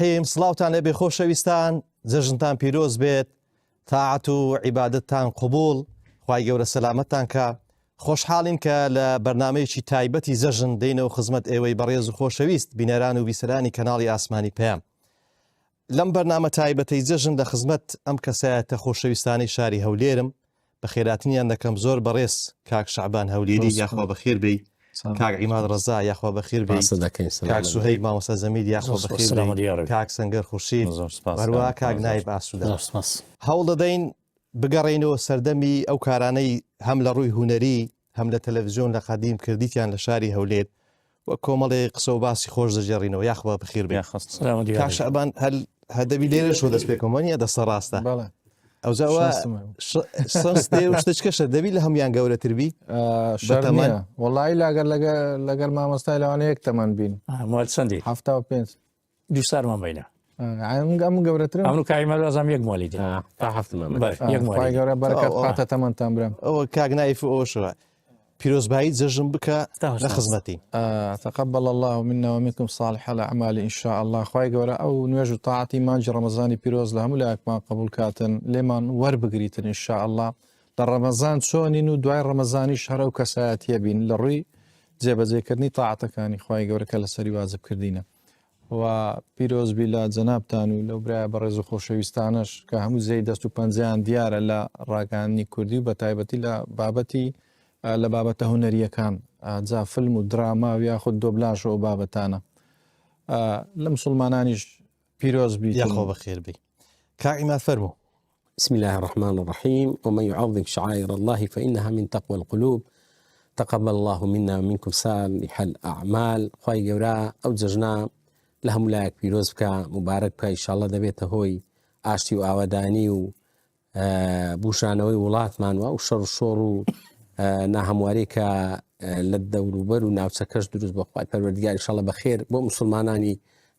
حیم سڵاوتان لەبێ خۆشەویستان، جەژنتان پیرۆز بێت، تاعەت و عیبادەتتان قوبوڵ، خوای گەورە سەلامەتتان کە. خۆشحاڵین کە لە بەرنامەیەکی تایبەتی جەژن دێنەوە خزمەت ئێوەی بەڕێز و خۆشەویست بینەران و بیسەرانی کەناڵی ئاسمانی پەیام. لەم بەرنامە تایبەتەی جەژن لە خزمەت ئەم کەسایەتە خۆشەویستانی شاری هەولێرم بە خێراتنیان دەکەم. زۆر بەڕێز کاک شەعبان هەولێری یاخوا بەخێر بێی، کاک عیماد ڕەزا یاخوا بەخێر بێی، کاک سوهەیب مامۆستا زەمید یاخوا بەخێر بێی، کاک سەنگەر خورشید، هەروەها کاک نایب ئاسوودە. هەوڵ دەدەین بگەڕێنەوە سەردەمی ئەو کارانەی هەم لە ڕووی هونەری هەم لە تەلەڤیزیۆن لە قەدیم کردیتیان لە شاری هەولێر وە کۆمەڵێ قسە و باسی خۆش دەجێڕینەوە. یاخوا بەخێر بێ. کاک شەعبان هەدەبی لێرە شۆ دەست پێکۆمەنیە دەستە ڕاستە ئەوزاوە سەستێ و شتەچکەشە دەبی لە هەمویان گەورەتر بی شەرمە وەڵی لەگەر مامۆستای لەوانە یەک تەمەەن بین چەندی 75 دو سارمان بینە ئەم گەورەتر ئەم کاریمەزانام یەک مالی گەورە بەرەکەت قاتە تەمەندتان برم ئەوە کاک نایف ئەوشەوە پیرۆزبایی جەژن بکە لە خزمەتی. تقبل الله منا ومنكم صالح الأعمال إن شاء الله. خوای گەورە ئەو نوێژ و تاعەتی مانجی ڕەمەزانی پیرۆز لە هەموو لایەکمان قبول کاتن، لێمان وەربگریتن إن شاء الله. لە ڕەمەزان چۆنین و دوای ڕەمەزانیش هەرە و کەسایەتیە بین لە ڕووی جێبەجێکردنی تاعەتەکانی خوای گەورە کە لەسەری واجب کردینە. و پیرۆزبی لە جەنابتان و لەو برایە بەڕێز و خۆشەویستانش کە هەموو زەی دەست و پەنجەیان دیارە لە ڕاگەاندنی کوردی و بە تایبەتی لە بابەتی لە بابەتە هونەریەکان جا فلم و دراما و یاخود دۆبلاژ و بابەتانە لە مسلمانانیش پیرۆزبی یاخۆ بەخێر بی. کاک عیماد فەرموو. بسم الله الرحمن الرحيم ومن يعظم شعائر الله فإنها من تقوى القلوب تقبل الله منا ومنكم صالح الأعمال. خوای گەورە ئەو جەژنا لە هەموو لایەک پیرۆز بکە، مبارەک بکە، ئینشاءڵڵا دەبێتە هۆی ئاشتی و ئاوەدانی و بوشانەوەی وڵاتمان و شەڕ و شۆڕ و ناهەمواری کە لە دەوروبەر و ناوچەکەش دروست بۆ خوای پەروەردگار ئینشاءڵڵا بەخێر بۆ مسلمانانی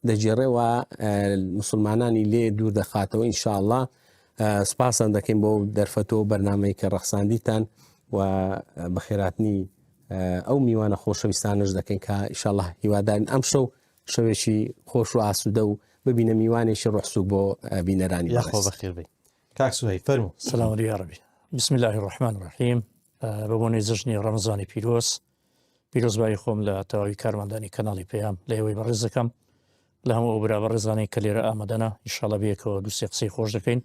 دەجێڕێەوە، مسلمانانی لێ دوور دەخاتەوە ئینشاءڵڵا. سپاسان دەکەین بۆ دەرفەتەوە بەرنامەی کە ڕەخساندیتان و بەخێراتنی ئەو میوانە خۆشەویستانش دەکەین کە ئینشاءڵڵا هیوادارین ئەم شەو شەوێکی خۆش و ئاسوودە و ببینە میوانێکی ڕەحسوو بۆ بینەرانی. یاخۆ بەخێر بی. کاک سوهەیب فەرموو. سلام عەلەیکم ڕەبی. بسم الله الرحمن الرحیم. بەبوونی جژنی ڕەمەزانی پیرۆزبایی خۆم لە تەواوی کارمەندانی کەناڵی پەیام لە ئێوەی بەڕێز دەکەم، لە هەموو ئەو برا بەڕێزانەی کە لێرە ئامادەنە ئینشاءڵڵا بەیەکەوە دووسێ قسەی خۆش دەکەین.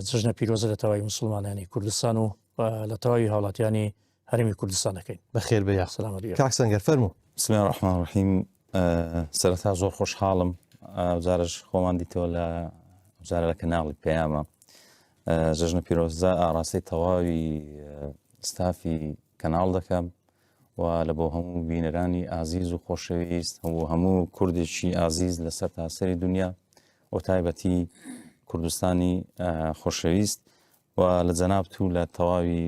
جژنە پیرۆزە لە تەواوی مسلمانانی کوردستان و لە تەواوی هاوڵاتیانی هەرێمی کوردستان دەکەین. بەخێر بێ. سلام عەلەیکم. کاک سەنگەر فەرموو. بسم الله الرحمن الرحیم. سەرەتا زۆر خۆشحاڵم جارش خۆمان دیتەوە لە جارە لە کەناڵی پەیامە. جژنە پیرۆزە ئاڕاستەی تەواوی ستافی کەناڵ دەکەم و لە بۆ هەموو بینەرانی ئازیز و خۆشەویست هەموو کوردێکی ئازیز لەسەر تاسەری دنیا و تایبەتی کوردستانی خۆشەویست و لە جەنابەت و لە تەواوی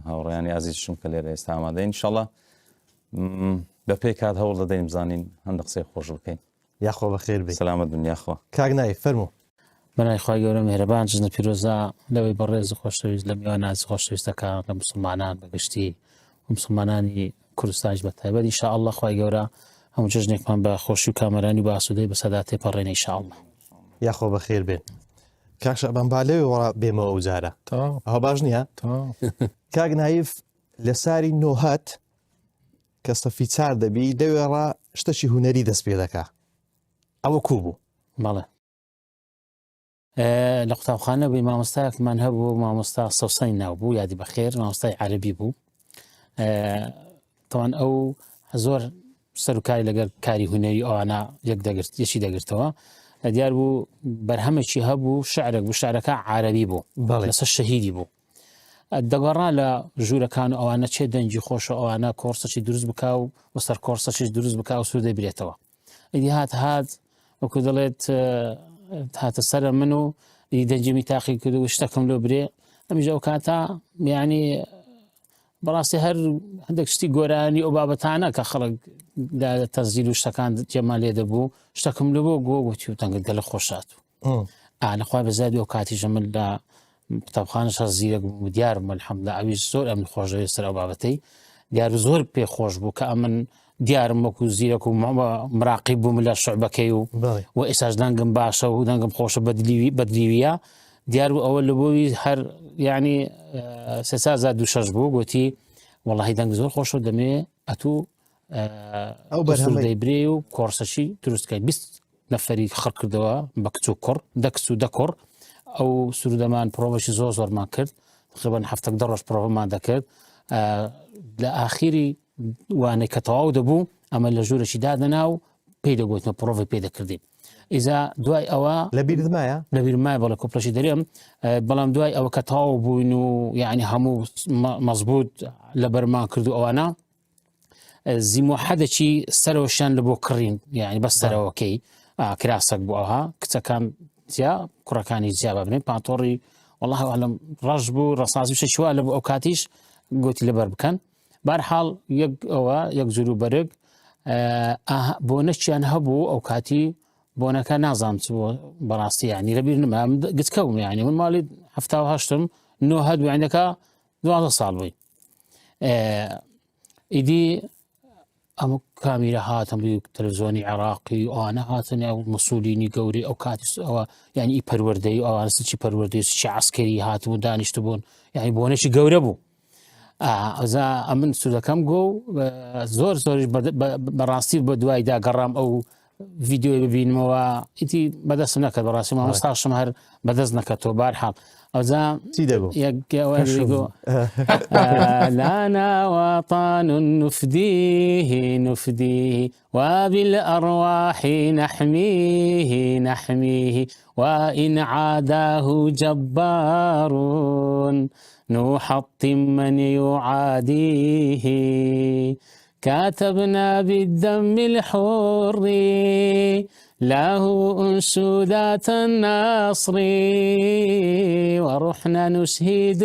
هاوڕێیانی ئازیزشم کە لێرە ئێستا ئامادەین ئینشاءڵڵا بە پێی کات هەوڵ دەدەین بزانین هەندێک قسەی خۆش بکەین. یاخۆ بەخێر بی. سەلامەت دنیاخوا. کاک نایب فەرموو. بەنای خوای گەورە میهرەبان، جژنە پیرۆزە لەوەی بەڕێز و خۆشەویست لە میوان ناز خۆشەویستەکە لە مسلمانان بەگشتی و مسلمانانی کوردستانیش بە تایبەت ئینشاءڵڵا خوای گەورە هەموو جژنێکمان بە خۆشی و کامەرانی و بە ئاسوودەی بە سەدا تێپەڕێنە ئینشاءڵڵا. یاخۆ بەخێر بێن. کاک شەعبان با لێوێ وەڕا بێمەوە ئەو جارە ئەوە باش نییە؟ کاک نایف لە ساری نۆهات کە سەفی چار دەبی لەوێڕا شتەشی هونەری دەست پێ دەکا، ئەوە کوو بوو؟ بەڵێ لە قوتابخانە بووی مامۆستایەکمان هەبوو، مامۆستا سەوسەنی ناو بوو، یادی بەخێر، مامۆستای عەرەبی بوو. تەوان ئەو زۆر سەرکاری لەگەر کاری هونەری ئەوانە یەکی دەگرتەوە. دیار بوو بەرهەمێکی هەبوو شعرێک بوو، شعرەکە عەرەبی بوو، لەسەر شەهیدی بوو. دەگەڕا لە ژوورەکان و ئەوانە چێ دەنجی خۆشە ئەوانە کۆرسەی دروست بکا و وەسەر کۆرسەشیش دروست بکا و سوودەی برێتەوە. ئیدی هات وەکو دەڵێت هاتە سەرە من و دەنجمی تاقی کرد و شتەکەم لۆ برێ. ئەمیش ئەو کاتە یعنی بەڕاستی هەر هەندێک شتی گۆرانی ئەو بابەتانە کە خەڵک تەزیل و شتەکان جێمان لێ دەبوو شتەکەم لە بۆ گۆتی و تەنگت گەلە خۆشات و لەخوای بەزادی ئەو کاتیژە من لە قوتابخانەش زیرەک بوو، دیارم الحەمدوللا ئەویش زۆر ئەم خۆشەویست سەر ئەو بابەتەی دیار زۆر پێ خۆش بوو کە ئەمن دیارم وەکو زیرەک و مراقیب بووم لە شعبەکەی و ئێساش دەنگم باشە و دەنگم خۆشە بەدلیویە دیار و ئەوە لە بۆی هەر یعنی 306 بوو گوتی وەڵاهی دەنگ زۆر خۆشە دەمێ ئەتوو ئەو بەرهەمەی دەیبرێ و کۆرسەشی دروستکەی 20 نەفەری خڕ کردەوە بە کچ و کوڕ دەکس و دەکۆڕ ئەو سرودەمان پرۆڤەشی زۆرمان کرد تقریباً 10 ڕۆژ پرۆڤمان دەکرد لە ئاخیری وانەی کە تەواو دەبوو ئەمە لە ژوورەشی دادەنا و پێی دەگوتمە پرۆڤی پێ دەکردین ئیزا دوای ئەوە لەبیرمایە بەڵە کۆپلەشی دەرێم بەڵام دوای ئەوە کە تەواو بووین و یعنی هەموو مەزبوط لە بەرمان کرد و ئەوانە زیمۆحەدێکی سەرەوەشیان لە بۆ کڕین یعنی بەس سەرەوەکەی کراسەک بوو ئەوها کچەکان جیا کوڕەکانی جیا ببنێن پانتۆڕی والله ئەعلەم ڕەش بوو ڕەسازی شەشوا لە بۆ ئەو کاتیش گوتی لەبەر بکەن بەرحاڵ یەک زور و بەرگ بۆنەچیان هەبوو ئەو کاتی بۆنەکە نازانم چ بۆ بەڕاستی یعنی لەبیر نما گچکەوم یعنی من ماڵی 1970 نۆ هەدووینەکە 12 ساڵ بووی ئیدی ئەمە کامیرە هاتم بووی تەلەڤیزۆنی عێراقی ئەوانە هاتن یا مەسوولینی گەوری ئەو کاتی ئەوە یعنی پەروەردەی ئەوانە سچی پەروەردەی سچی عەسکەری هاتبوو دانیشت بوون یعنی بۆنەشی گەورە بوو ئەزا ئەمن سوودەکەم گۆ زۆر زۆریش بەڕاستی بە دوایدا گەڕام ئەو ڤیددیۆی ببینمەوە ئیتی بەدەستم نەکرد بەڕاستی مامۆستاشم هەر بەدەست نەکەتەوە بارحاڵ ئەوزا لنا وطن نفديه وبالأرواح نحميه وإن عاداه جبار نحطم من يعاديه كاتبنا بالدم الحر له أنشودات النصر ورحنا نشهد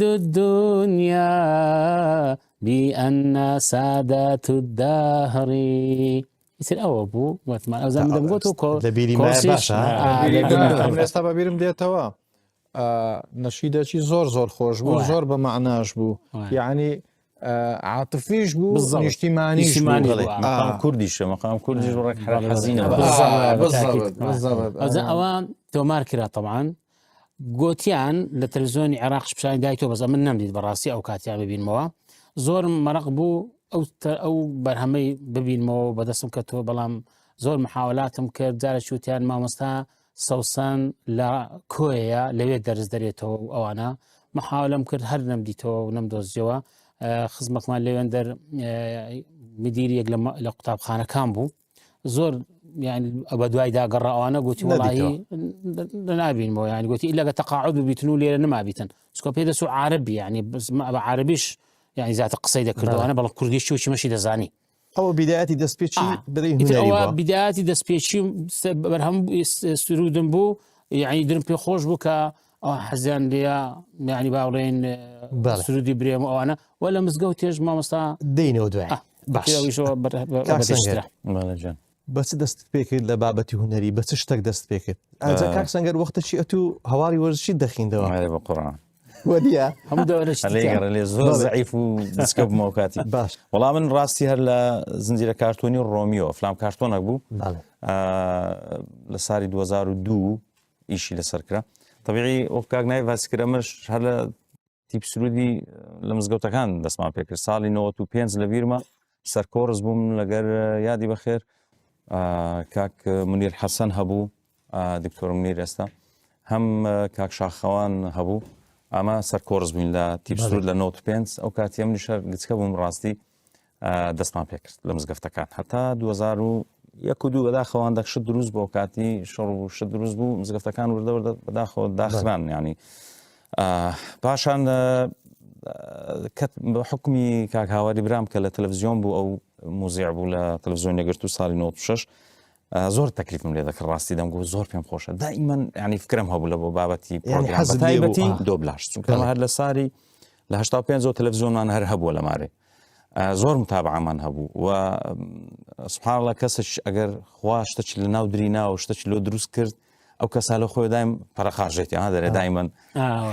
الدنيا بأن سادات الدهر يصير أوابو وثمان أو زمان قلتو كورسيش ئێستا بەبیرم دێتەوە نەشیدەکی زۆر خۆش بوو زۆر بە معناش بوو یعنی عاطفیش بوو نیشتیمانیش مقام کوردیشە مقام کوردیش ڕێک حەزینە ئەوە تۆمار کرا طبعاً گوتیان لە تەلەڤیزۆنی عێراقش پیشانی دایتەوە بەس ئەمن نەمدیت بەڕاستی ئەو کاتیان ببینمەوە زۆر مەرەق بوو ئەو بەرهەمەی ببینمەوە بەدەستم کەتەوە بەڵام زۆر محاولاتم کرد جارە شووتیان مامۆستا سەوسان لە کۆیە لەوێ دەرز دەرێتەوە و ئەوانە محاولم کرد هەر نەمدیتەوە و نەمدۆزیەوە خزمەتمان لەوێندەر مدیریەک لە قوتابخانەکان بوو زۆر یعنی بە دوایدا گەڕا ئەوانە گوتی وەڵاهی نابینمەوە یعنی گوتی ئیلا تەقاعود ببیتن و لێرە نمابیتن چکە پێ دەچوو عارەبی یعنی بە عارەبیش یعنی زیاتر قسەی دەکردەوەوانە بەڵام کوردیشی و چیمەشی دەزانی ئەوە بیدایەتی دەستپێکی ئەوە بیدایەتی دەستپێکی بەرهەم سرودم بوو یعنی درم پێ خۆش بوو کە حەزیان لێە یعنی باوڕێن سرودی برێم ئەوانە وە لە مزگەوت تێژ مامۆستا دەینەوە دوای بەچ دەست پێکرد لە بابەتی هوەری بە چ شتێک دەست پێکرد ئەجا کاک سەنگەر وەختەشی ئەتوو هەواری وەرزشی دەخیندەوە بە قوڕان وەدیە لێ زۆر زعیف و دەستکە بمەوە کاتی باش وەڵام من ڕاستی هەر لە زنجیرە کارتۆنی ڕۆمیۆ فلام کارتۆنێک بوو لە ساری 2002 ئیشی لەسەر کرا طبیعی ئەو کاک نای ڤاسکرەمەش هەر لە تیپ سرودی لە مزگەوتەکان دەستمان پێکرد ساڵی 95 لە بیرمە سەرکۆڕز بووم لەگەر یادی بەخێر کاک منیر حەسەن هەبوو دکتۆر منیر ئێستا هەم کاک شاخەوان هەبوو ئەمە سەرکۆڕز بووین لە تیپ سرود لە 95 ئەو کاتی ئەم نیشە گچکە بووم ڕاستی دەستمان پێکرد لە مزگەفتەکان هەتا 2001 و 2 بەداخەوان دەخشت دروست بۆ کاتی شەڕ و شت دروست بوو مزگەفتەکان وردە بەداخەوە داخران ینی پاشان حکمی کاک هاواری برام کە لە تەلەڤیزیۆن بوو ئەو موزیع بوو لە تەلەڤیزیۆن نەگرت و ساڵی 96 زۆر تەکلیفم لێ دەکرد ڕاستی دەمگوت زۆر پێم خۆشە دائیمەن ینی فکرم هەبوو لە بۆ بابەتی تایبەتی دۆبلاژ چونکە هەر لە ساری لە 85 تەلەڤیزیۆنمان هەر هەبووە لە مارێ زۆر متابعەمان هەبوو و سوبحان الله کەسش ئەگەر خوا شتێکی لە ناو درینا و شتێکی لۆ دروست کرد ئەو کەسا لە خۆی دایم پەرەخاژێتی دەرێ دایمەن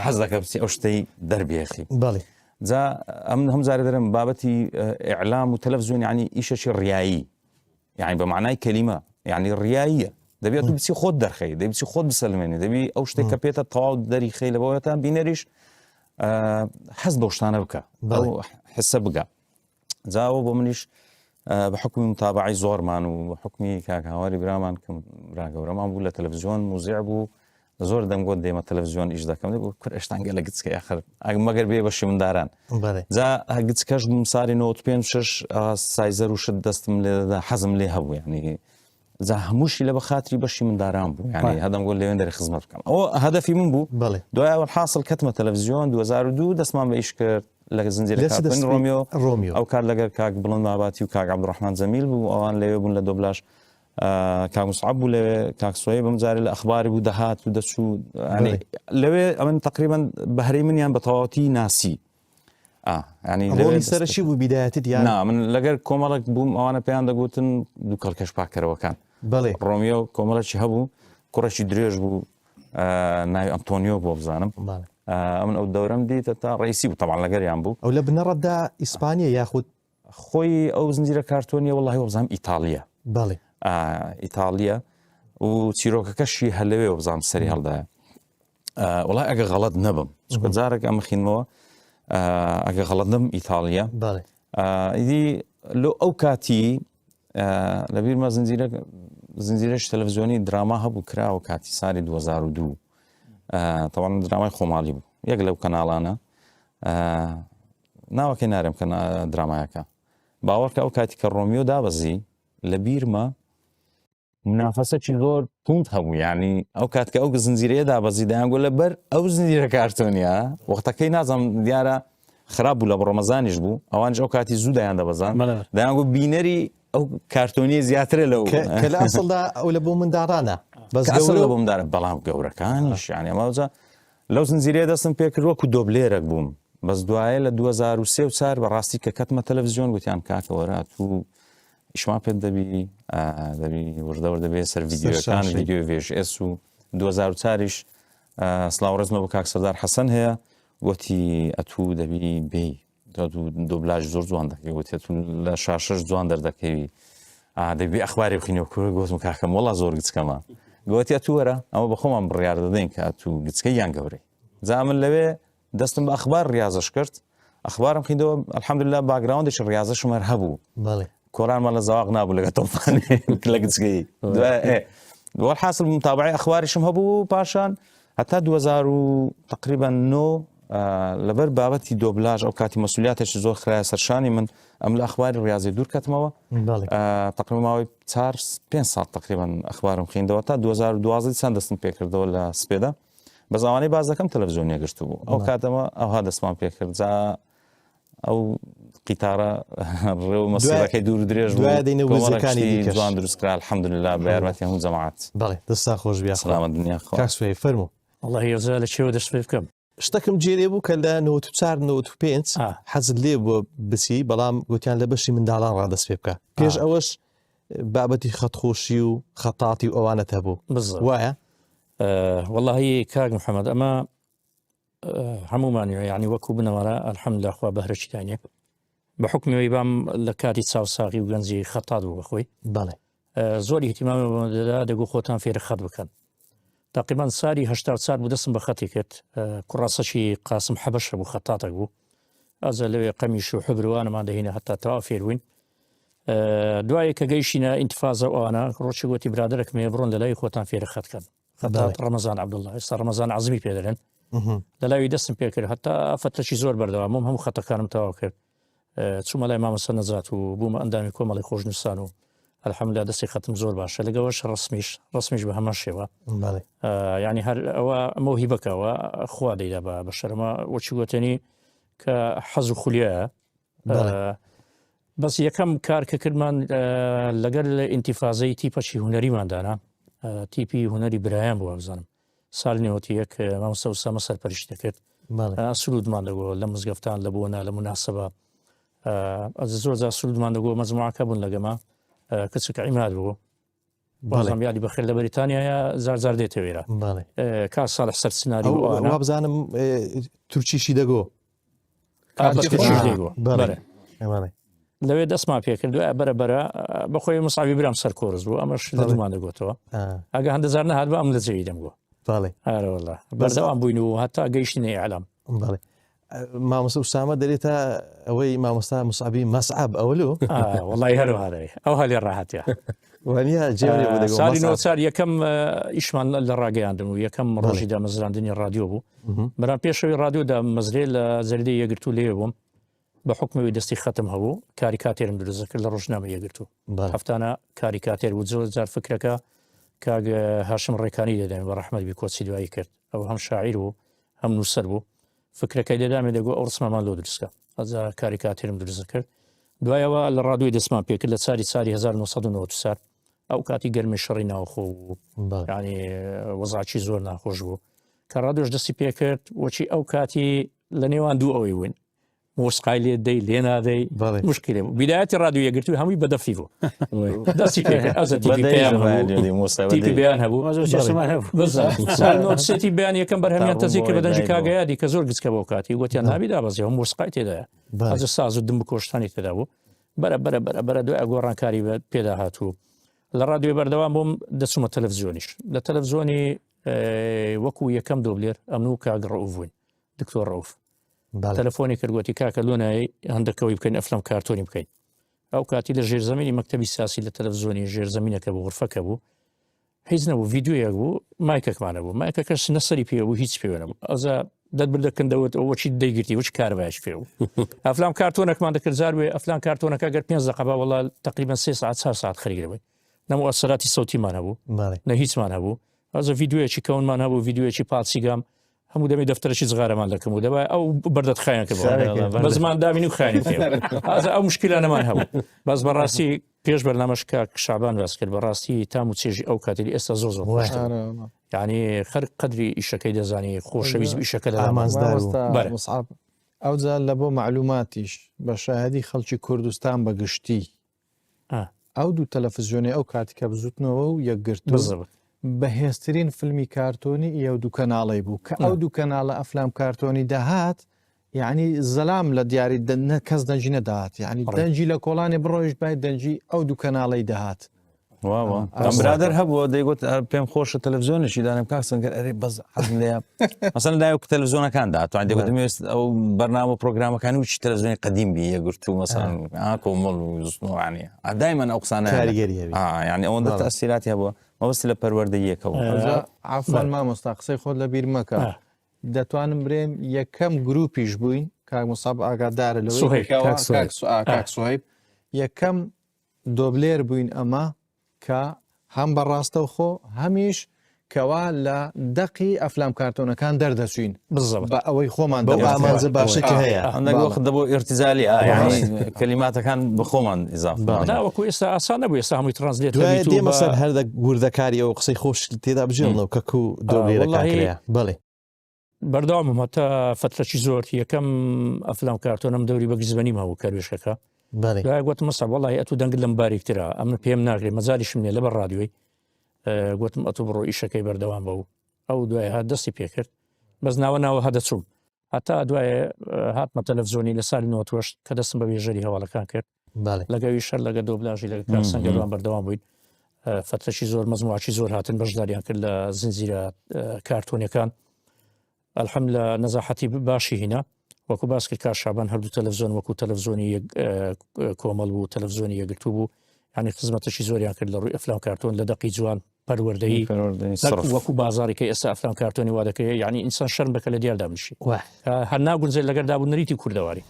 حەز دەکە بچی ئەو شتەی دەربێخی بەڵێ جا هم زاري درم بابتي إعلام وتلفزيون يعني إيش ريايي يعني بمعنى كلمة يعني الرياية دبي أتو بسي خود درخي دبي بسي خود بسلمني دبي أو شتى كبيتا طواو دري خيل بويتا بينريش حسب وشتانا بكا أو حسب بكا جاو بمنيش بحكم متابعي زور مان وبحكمي كهواري برامان كم راجع ورمان بقول تلفزيون مذيع بو زور دم قد ديما تلفزيون إيش ذاك كم كر إيش تانجلا قدس كآخر ما قربي بشي من داران جا قدس كاش مصاري نوت بين شش سايزر وشد دست من حزم ليه هبو يعني زا هموش اللي بخاطري بشي من داران بو يعني هذا نقول لي وين داري خدمة كم أو هدفي من بو دعاء والحاصل كتمة تلفزيون 2002 دست ما بيشكر لك زنجير كاتبين روميو أو كار لقى كاك بلند ماباتي وكاك عبد الرحمن زميل وأوان ليه بون لدوبلاش كاك مصعب ولا كاك صهيب مزاري الأخبار ودهات ودشو يعني ليه أمن تقريبا بهري من يعني بطواتي ناسي يعني أولي سرشي وبدايتي يعني نعم من لقى كومالك بوم أنا بيان دقوتن دوكال كشباك كروكان روميو كومالك شهبو كرشي دريج بو ناي أنطونيو بوبزانم من أو دورم دي تتا رئيسي طبعا لقى يامبو أو لبنا ردا إسبانيا ياخد خوي أو زنجيرة كرتونية والله وبزام إيطاليا إيطاليا وتيروكا كشي هلوي وبزام سري هالدا والله أجا غلط نبم سكت زارك أم خينموا أجا غلط نبم إيطاليا إذي لو أوكاتي لبير ما زنجيرة تلفزيوني دراما هبو كرا وكاتي ساري 2002 طبعا دراما خومالي بو يقلب كنال أنا ناوە نارم کە درامایەکە باوەڕکە ئەو کاتی کە ڕۆمیۆ دابەزی لە بیرمە منافەسەکی زۆر توند هەبوو یعنی ئەو کات کە ئەو زنجیرەیە دابەزی دەیانگوت لەبەر ئەو زنجیرە کارتۆنیە وەختەکەی نازانم دیارە خراپ بوو لە ڕۆمەزانیش بوو ئەوانش ئەو کاتی زوو دەیان دەبەزان دەیانگوت بینەری ئەو کارتۆنیە زیاترە لەو کە لە ئەسڵدا ئەو لە بۆ منداڕانە بەس ئەسڵ لە بۆ مندارە بەڵام گەورەکانیش یعنی ئەمەوجا لەو زنجیرەیە دەستم پێ کرد وەکو دۆبلێرێک بووم بەس دوایە لە 2003 چار بەڕاستی کە کەتمە تەلەڤیزیۆن گوتیان کاکەوەرە تو ئیشمان پێت دەبی وردەوە دەبێت سەر ڤیدیۆەکان ڤیدیۆ VHS و 2004ش سڵاو ڕێزمە بۆ کاک سەردار حەسەن هەیە گوتی ئەتوو دەبی بێی دۆبلاژ زۆر جوان دەکەی گوتێت لە شاشەش جوان دەردەکەوی دەبی ئەخباری بخینەوە کوڕە گوتم کاکەم وەڵا زۆر گچکەمە گوتی ئەتووەرە ئەمە بەخۆمان بڕیار دەدەین کە ئەتوو گچکەی یان گەورەی جا من لەوێ دەستم بە ئەخبار ریاضەش کرد ئەخبارم خوێندەوە الحەمدوللا باگراوندێکی ریاضەشم هەر هەبوو کۆرانمان لە زەواق نابوو لەگە تۆفانێ لە گچکەی والحاصل متابعی ئەخباریشم هەبوو پاشان هەتا 2000 تقریبا 9 لەبەر بابەتی دۆبلاژ ئەو کاتی مەسئولیاتێکی زۆر خرایە سەرشانی من ئەم لە ئەخباری ریاضی دوور کەتمەوە تقریبا ماوەی 4-5 ساڵ تقریبا ئەخبارم خوێندەوە تا 2012 چەند دەستم پێکردەوە لە سپێدا بەس ئەوانەی باز دەکەم تەلەڤیزیۆن نێگرتو بوو ئەو کاتەمە ئەوها دەستمان پێکرد جا ئەو قیتارە ڕێو مەسیرەکەی دوور درێژ بوو جوان دروستکرا الحەمدوللا بە یارمەتی هەموو جەماعەت بەڵێ دەستا خۆش بیا سەلامەت دنیا خۆ کاک سوێ فەرموو والله هێزە لە چێوە دەست پێ بکەم شتەکەم جێرێ بوو کە لە 94-95 حەزت لێ بووە بچی بەڵام گوتیان لە بەشی منداڵان ڕادەست پێ بکە پێش ئەوەش بابەتی خەتخۆشی و خەتاتی و ئەوانت هەبوو وایە والله كاك محمد أما هەمومان يعني وەکو بنەوەرە الحەمدوللا خوا بەهرەی داینێ بەحکمی بام لە کاتی چاوساغی و گەنجی خەتات بوو بەخۆی زۆری احتیمام دەدا دەگو خۆتان فێرە خەت بکەن تقریبا ساری 84 بوو دەستم بە خەتی کرد کوڕاسەکی قاسم حەبەشە بوو خەتاتێک بوو ئەزە لەوێ قەمیش و حبروانەمان دەهینە هەتا تەوا فێروین دوایە کە گەیشتینە ئینتفازە ئەوانە ڕۆژی گوتی برادرێکمێ بڕۆن لەلای خۆتان فێرە خەتکەن خەتات ڕەمەزان عەبدوڵڵا ئێستا ڕەمەزان عەزمی پێ دەڵێن لەلاوی دەستم پێ کرد هەتا فتەشی زۆر بەردەوام هەموو خەتەکانم تەواو کرد چوومە لای مامۆستا نەجات و بوومە ئەندامی کۆمەڵی خۆشنووسان و الحەمدوللا دەستی خەتم زۆر باشە لەگەوەش ڕسمیش بە هەمان شێوە یعنی هەر ئەوە مەوهیبەکەوە خوا دەیدا بە شەرمە وەچی گوتنی کە حەز و خولیایە بەس یەکەم کار کە کردمان لەگەر لە ئینتیفازەی تیپەچی هونەریماندانا تیپی هونەری برایان بووە بزانم ساڵی نێوەتی یەک مامۆستا ئوسامە سەرپەرشتە کرد سرودمان دەگۆ لە مزگەفتان لە بۆنا لە مناسبە زۆر جار سرودمان دەگۆ مەجموعەکە بوون لەگەما کچک عیماد بوو بازم یادی بەخێر لە بەریتانیایە زار دێتەوێرە کا ساڵح سەر سناری وا بزانم تورکیشی دەگۆ بەڵێ بەڵێ لەوێ دەستمان پێکردو بەرەبەرە بەخۆی مساوی برام سەر کۆرس بوو ئەمەش لە دومان دەگوتەوە ئەگە هەندەزار نەهات بە ئەم لە جێی دەمگۆ بەڵێ ئارەوەڵا بەردەوام بووین و هەتا گەیشتنی ئەعلام بەڵێ مامۆستا ئوسامە دەرێتە ئەوەی مامۆستا موسعبی مەسعب ئەوەلو وڵی هەروهارەوەی ئەو هەلی ڕاحەتە وانە جێ ساڵی 1940 یەکەم ئیشمان لە ڕاگەیاندم و یەکەم ڕۆژیدا مەزراندنی رادیۆ بوو بەرام پێشەوەی رادیۆدا مەزرێ لە زەردەی یەگرتو لێ بووم بە حکمەوەی دەستی ختم هەبوو کاریکاتێرم دروست کرد لە ڕۆژنامە یەگرتو هەفتانە کاریکاتێر و جار فکرەکە کاگ هاشم ڕێکانی دەدەین بە ڕەحمەت بی کۆچی دوایی کرد ئەو هەم شاعیر و هەم نووسەر بوو فکرەکەی دەدامێ دەگو ئەو ڕسمەمان لۆ دروستکە ئەجا کاریکاتێرم دروست کرد دوایەوە لە ڕادیۆی دەستمان پێکرد لە ساری 1990 ئەو کاتی گەرمی شەڕی ناوخۆ و ینی وەزاچی زۆر ناخۆش بوو کە ڕادیۆش دەستی پێکرد وەچی ئەو کاتی لە نێوان دوو ئەوەی بووین مۆسقای لێ دەی لێ نادەی مشکلێ بوو بیدایەتی رادیۆ یەگرتووی هەمووی بەدەفی بوو دەستی پێکرد ئەزە تیپی بیان هەبوو سێتی بیان یەکەم بەرهەمیان تەزی کرد بە دەنجی کاگایادی کە زۆر گچکە بۆ کاتی گوتیان نابیدا بەزێ هەم مۆسقای تێدایە ئەزە ساز و دم بکۆشتانی تێدا بوو بەرە دوای ئەگۆڕانکاری پێدا هاتوو لە رادیۆ بەردەوام بووم دەچوومە تەلەڤزیۆنیش لە تەلەڤزیۆنی وەکو یەکەم دۆبلێر ئەمن و کاگ ڕەوف بووین دکتۆر ڕەوف تەلەفۆنی کردگوتی کاکە لۆنایی هەندەکەوەی بکەین ئەفلام کارتۆنی بکەین ئەو کاتی لە ژێرزەمینی مەکتەبی سیاسی لە تەلەڤزیۆنی ژێرزەمینەکە بوو غرفەکە بوو هیچ نەبوو ڤیدیۆیەک بوو مایکەکمانە بوو مایکەکەش نەسەری پێ بوو هیچ پێوە نەبوو ئەزا دەتبردەکەندەوەت ئەوەچی دەیگرتی وچ کاربایش پێ بوو ئەفلام کارتۆنەکمان دەکرد زاروێ ئەفلام کارتۆنەکە گەر 5 دقیقە وەڵا تقریبا 3 ساعت 4 ساعت خەریگرەوەی نەمو ئەسەراتی سەوتیمان هەبوو نە هیچمان هەبوو ئەزە ڤیدیۆیەکی کەونمان هەبوو ڤیدیۆیەکی پاچیگام هەموو دەمێ دەفتەرەی زغارەمان دەکەم و دەبای ئەو بەردەت خایەن کرد بە زمان دامین و خاینی پێ ئەو مشکلانەمان هەبوو بەس بەڕاستی پێش بەرنامەش کاک شعبان باس کرد بەڕاستی تام و چێژی ئەو کاتێری ئێستا زۆر یعنی خەرق قەدری ئیشەکەی دەزانی خۆشەویست ئیشەکە ئامانزدار ئەوجا لە بۆ معلوماتیش بە شاهدی خەڵکی کوردستان بەگشتی ئەو دوو تەلەڤیزیۆنی ئەو کاتیکە بزوتنەوە و یەکگرتو بەهێزترین فیلمی کارتۆنی ئەو دوو کەناڵی بوو کە ئەو دوو کەناڵە ئەفلام کارتۆنی داهات یعنی زەلام لە دیاری کەس دەنجی نەداهات یعنی دەنجی لە کۆڵانی بڕۆیش باید دەنجی ئەو دوو کەناڵی دەهات برادر هەبووە دەیگوت پێم خۆشە تەلەڤزیۆنێکی دانم کاکسنگەر ئەرێ بەز حەزم لێ مەسەن لایەک تەلەڤزیۆنەکان داهاتوان دەگوت دەمەوێت ئەو بەرنامە پرۆگرامەکانی وچی تەلەڤزیۆنی قەدیم بی یەگرتو مەسەن کۆمەڵ و زستنەوەوانی دایمەن ئەو قسانە یعنی ئەوەندە تەئسیراتی هەبووە مەبەستی لە پەروەردەییەکەوە عەفوان مامۆستا قسەی خۆت لە بیر مەکە دەتوانم برێم یەکەم گروپیش بووین کاک موساب ئاگادارە لەوەی کاک سوهەیب یەکەم دۆبلێر بووین ئەمە کە هەم بەڕاستە و خۆ هەمیش کەوا لە دەقی ئەفلام کارتۆنەکان دەردەچوین بە ئەوەی خۆمان ئامانزە باشەکە هەیە ئەندەگوخت بۆ ئێرتیزالی کەلیماتەکان بە خۆمان ئیزافوەکو ئێستا ئاسان نەبوو ئێستا هەمووی ترانسلێت دێمەسەر هەردە گوردەکاری ئەو قسەی خۆش تێدا بژێنەوە کەک و دۆبلێرەکە بڵێ بەردەوام هەتا فترەی زۆر یەکەم ئەفلام کارتۆنم دەوری بە گزبەنیم هەبوو کاروێشەکە گوتم مەسا وڵی ئەتو دەنگت لەم باریکترا ئەم پێم ناگرێت مەزاریشم لێ لە بەر ڕادیۆی گوتم ئەتو بڕۆ ئیشەکەی بەردەوام بە و ئەو دوای هات دەستی پێکرد بەس ناوە هەدەچوم هەتا دوایە هاتمە تەلەڤزیۆنی لە ساڵی 90 کە دەستم بە وێژەری هەواڵەکان کرد لەگەوی شەر لەگە دۆبلاژی لەگە کارسەنگەروان بەردەوام بووین فترەی زۆر مەزموعی زۆر هاتن بەشداریان کرد لە زنجیرە کارتۆنیەکان ئەلحەم لە نەزاحەتی باشی هینا وەکو باس کرد کار شعبان هەردوو تەلەڤزیۆن وەکو تەلەڤزیۆنی کۆمەڵ بوو تەلەڤزیۆنی یەکگرتوو بوو ینی خزمەتەشی زۆریان کرد لە ڕووی ئەفلام کارتۆن لە دەقی جوان پەروەردەیی وەکو بازارێکی ئێستا ئەفلام کارتۆنی وا دەکەی ینی ئینسان شەرم بکە لە دیار دامنشی هەر ناگونجێت لەگەردا بوو نەریتی کوردەواری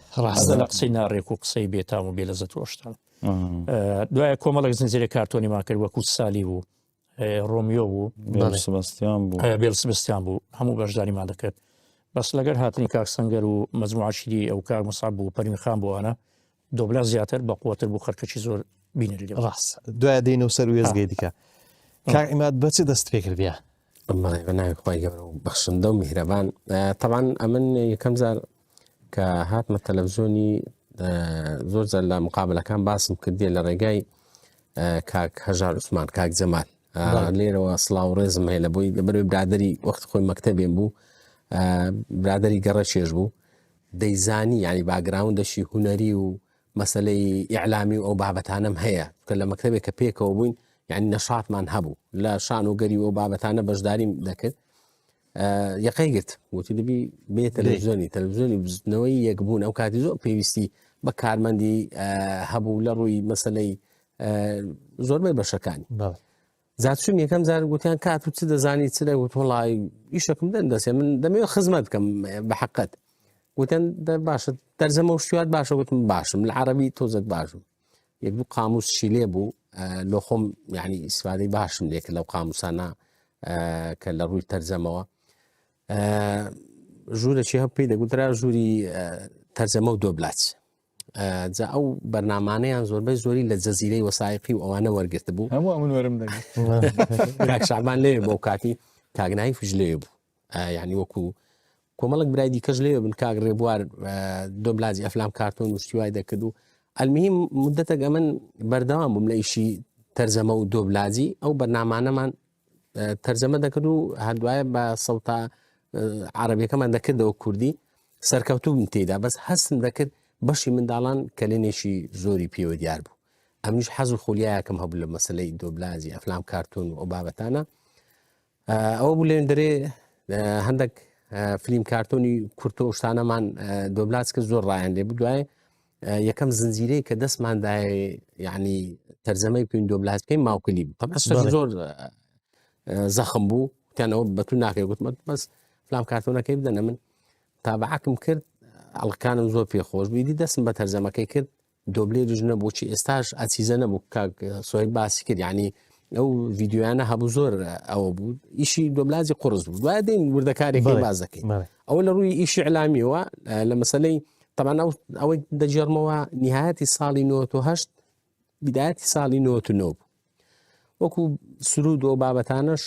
لە قسەی ناڕێک و قسەی بێتام و بێلەزەت و ئەشتان دوایە کۆمەڵێک زنجیرە کارتۆنیمان کرد وەکو سالی بوو ڕۆمیۆ بوو بێڵ سبستیان بوو هەموو بەشداریمان دەکرد بەس لەگەر هاتنی کاک سەنگەر و مەزموعشیری ئەو کاک مەسعب بوو پەرمی خان بووانە دۆبلا زیاتر بە قووەتر بوو خەرکەی زۆر بینەری ڕاست دوای دێنە و سەر وێزگەی دیکە کاک ئیماد بەچی دەست پێ کردیا بە ناوی خۆی گەورە و بەخشندە و میهرەبان طبعاً ئەمن یەکەم جار کە هاتمە تەلەڤزیۆنی زۆر جار لە مقابلەکان باسم کردیە لە ڕێگای کاک هەژار عوسمان کاک جەمال لێرەوە سڵاو و ڕێزم هەیە لە بۆی لەبەرەوەی برادری وەخت خۆی مەکتەبێن بوو برادری گەڕە چێژ بوو دەیزانی ینی باگراوندەشی هوەری و مەسلەی ئیعلامی و ئەو بابەتانم هەیە کە لە مەکتەبێک کە پێکەوە بووین یعنی نەشاتمان هەبوو لە شان و گەری و بابەتانە بەشداریم دەکرد یەقەی گرت وتی دەبی بێ تەلەڤیزیۆنی بزنەوەی یەکبوون ئەو کاتی زۆر پێویستی بە کارمەندی هەبوو لە ڕووی مەسلەی زۆربەی بەشەکانی زاتشم یەکەم زار گوتیان کات و چ دەزانی چ دەگوت وڵی ئیشەکەم دەندەسێ من دەمەوێت خزمەت بکەم بە حەقەت گوتن باشە دەرزەمە و شتوات باشە گوتم باشم لە عەرەبی تۆزێک باشم یەک دوو قاموسشی لێ بوو لۆ خۆم یعنی ئیسفادەی باشم لێکە لەو قاموسانە کە لە ڕووی تەرجەمەوە ژوورێکی هەب پێی دەگوترا ژووری تەرجەمە و دۆبلاج جا ئەو بەرنامانەیان زۆربەی زۆری لە جەزیرەی وەسایقی و ئەوانە وەرگرت بوو هەموو من وەرم دەگەێت کاک شعبان لێ بۆ کاتی کاگنایی فژ لێ بوو یعنی وەکو کۆمەڵک برای دیکەش لێ بن کاک ڕێبوار دۆبلاجی ئەفلام کارتۆن وشتی وای دەکرد و ئەلمیم مدەتێک ئەمن بەردەوام بووم لە ئیشی تەرجەمە و دۆبلاجی ئەو بەرنامانەمان تەرجەمە دەکرد و هەردوایە بە سەوتا عەرەبیەکەمان دەکردەوە کوردی سەرکەوتوو تێدا بەس هەستم دەکرد بەشی منداڵان کەلێنێکی زۆری پێوە دیار بوو ئەمنیش حەز و خۆلیایەکەم هەبوو لە مەسلەی دۆبلاجی ئەفلام کارتۆن و ئەو بابەتانە ئەوە بوو لێن دەرێ هەندێک فیلم کارتۆنی کورتۆ شتانەمان دۆبلاج کرد زۆر ڕایان لێ بوو دوایە یەکەم زنجیرەی کە دەستماندای یعنی تەرجەمەی پێین دۆبلاجکەی ماوکلی بوو طبعا زۆر زەخم بوو تیانەوە بەتو ناکەی گوتمە بەس فلام کارتۆنەکەی بدەنە من تابعاکم کرد ئەڵقانم زۆر پێخۆش بیدی دەستم بە تەرجەمەکەی کرد دۆبلێریش نەبووچی ئێستاش ئاچیزە نەبوو کاک سۆی باسی کرد یعنی ئەو ڤیددیویانە هەبوو زۆر ئەوە بوو ئیشی دۆبلاجی قڕز بوو دوای دێن وردەکارێکی باز دەکەین ئەوە لە ڕووی ئیشی ئیعلامیەوە لە مەسلەی طبعا ئەوەی دەجێڕمەوە نهایەتی ساڵی 98 بدایەتی ساڵی 99 وەکو سرود و بابەتانش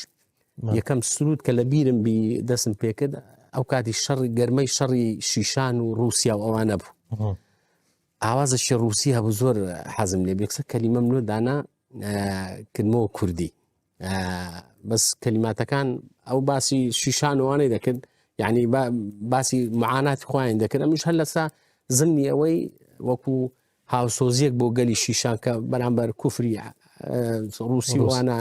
یەکەم سرود کە لە بیرم بی دەستم پێکرد ئەو کاتی شەڕی گەرمەی شەڕی شیشان و رووسیا و ئەوانە بوو ئاوازەشی رووسی هەبوو زۆر حەزم لێ بێکسە کەلیمەم لۆ دانا کردمەوە کوردی بەس کەلیماتەکان ئەو باسی شیشان وانەی دەکرد یعنی باسی معاناتی خۆیان دەکرد ئەمیش هەر لەسا زمنی ئەوەی وەکو هاوسۆزیەک بۆ گەلی شیشان کە بەرامبەر کوفری رووسی وانە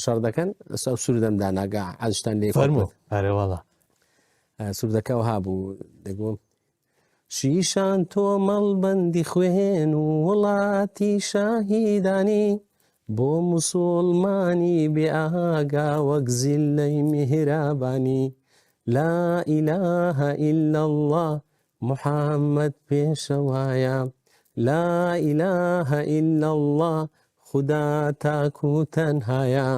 شەڕ دەکەن ئەستا سوودەم داناگا عەزشتان لێ ئەرێوەڵە سوودەکەەوە هابوو دەگوم شیشان تۆ مەڵبەندی خوێن و وڵاتی شاهیدانی بۆ موسڵمانی بێ ئاگا وەک زیلەی میهرەبانی لا إله إلا الله محمد پێشەوایە لا إله إلا الله خدا تاکو تەنهایە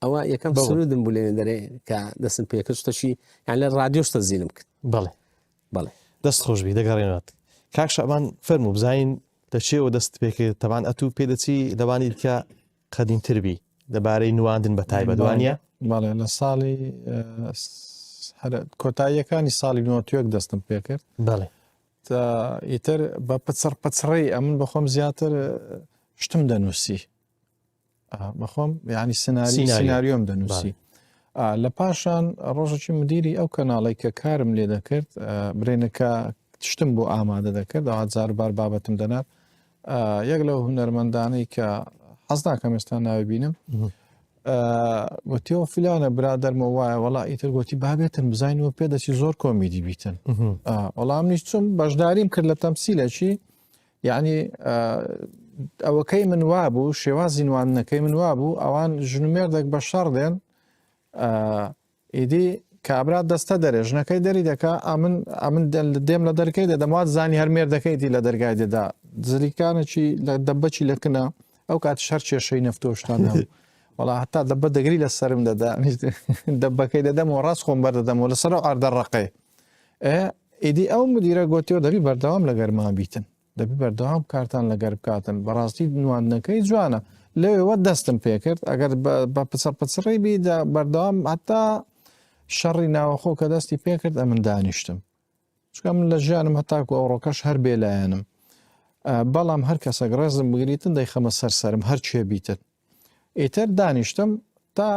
ئەوە یەکەم سرودم بوو لێنە دەرێ کە دەستم پێکرد شتەشی یان لە ڕادیۆشتە زیلم کرد بەڵێ دەست خۆشبی دەگەڕێنات کاک شەعبان فەرموو بزین دەچێەوە دەست پێکرد تەبان ئەتوو پێدەچی لەوانی دیکە قەدیمتربی دەبارەی نواندن بە تایبەتوانە بەڵێ لە ساڵی کۆتاییەکانی ساڵی 91 دەستم پێکرد بەڵێ ئیتر بە پچڕی ئەمن بەخۆم زیاتر شتم دەنووسی بەخۆم ینی سناریۆم دەنووسی لە پاشان ڕۆژێکی مدیری ئەو کەناڵی کە کارم لێ دەکرد برێنەکە شتم بۆ ئامادە دەکرد ئەوزار بار بابەتم دەنات یەک لەو هونەرمەندانەی کە حەز ناکەم ئێستا ناوی بینم گوتیەوە فلانە برادەرمە وایە وڵا ئیتر گوتی بابێتن بزانینەوە پێدەچی زۆر کۆمیدی بیتن وەڵامنیش چوم بەشداریم کرد لە تەمسیلەکی یعنی ئەوەکەی من وابوو شێوازی نوانەکەی من وابوو ئەوان ژنمێردێک بە شەڕ دێن ئیدی کابرات دەستە دەرێ ژنەکەی دەری دەکا ئەمن دێم لە دەرکەی دەدەمات زانی هەرمێردەکەیتی لە دەرگای دەدا زلیکانێکی لە دەبەچی لەکنە ئەو کات شەر کێشەی نەفتۆشتان هەبوو وڵا هەتا دەبە دەگری لە سرم دەدا دەبەکەی دەدەمەوە ڕاست خۆم بەردەدەمەوە لەسەر ئاردەڕقەی ئیدی ئەو مدیرە گوتیەوە دەبی بەردەوام لە گەرمان بیتن دەبی بەردەوام کارتان لەگەر بکاتن بەڕاستی نوانەکەی جوانە لەوێوە دەستم پێکرد ئەگەر بە پچڕی بیدا بەردەوام هەتا شەڕی ناوەخۆ کە دەستی پێکرد ئەمن دانیشتم چکە من لە ژیانم هەتاکو ئەوڕۆکەش هەر بێلایەنم بەڵام هەر کەسەک ڕێزم بگریتن دەیخەمە سەرسەرم هەر چێ بیتن ئیتر دانیشتم تا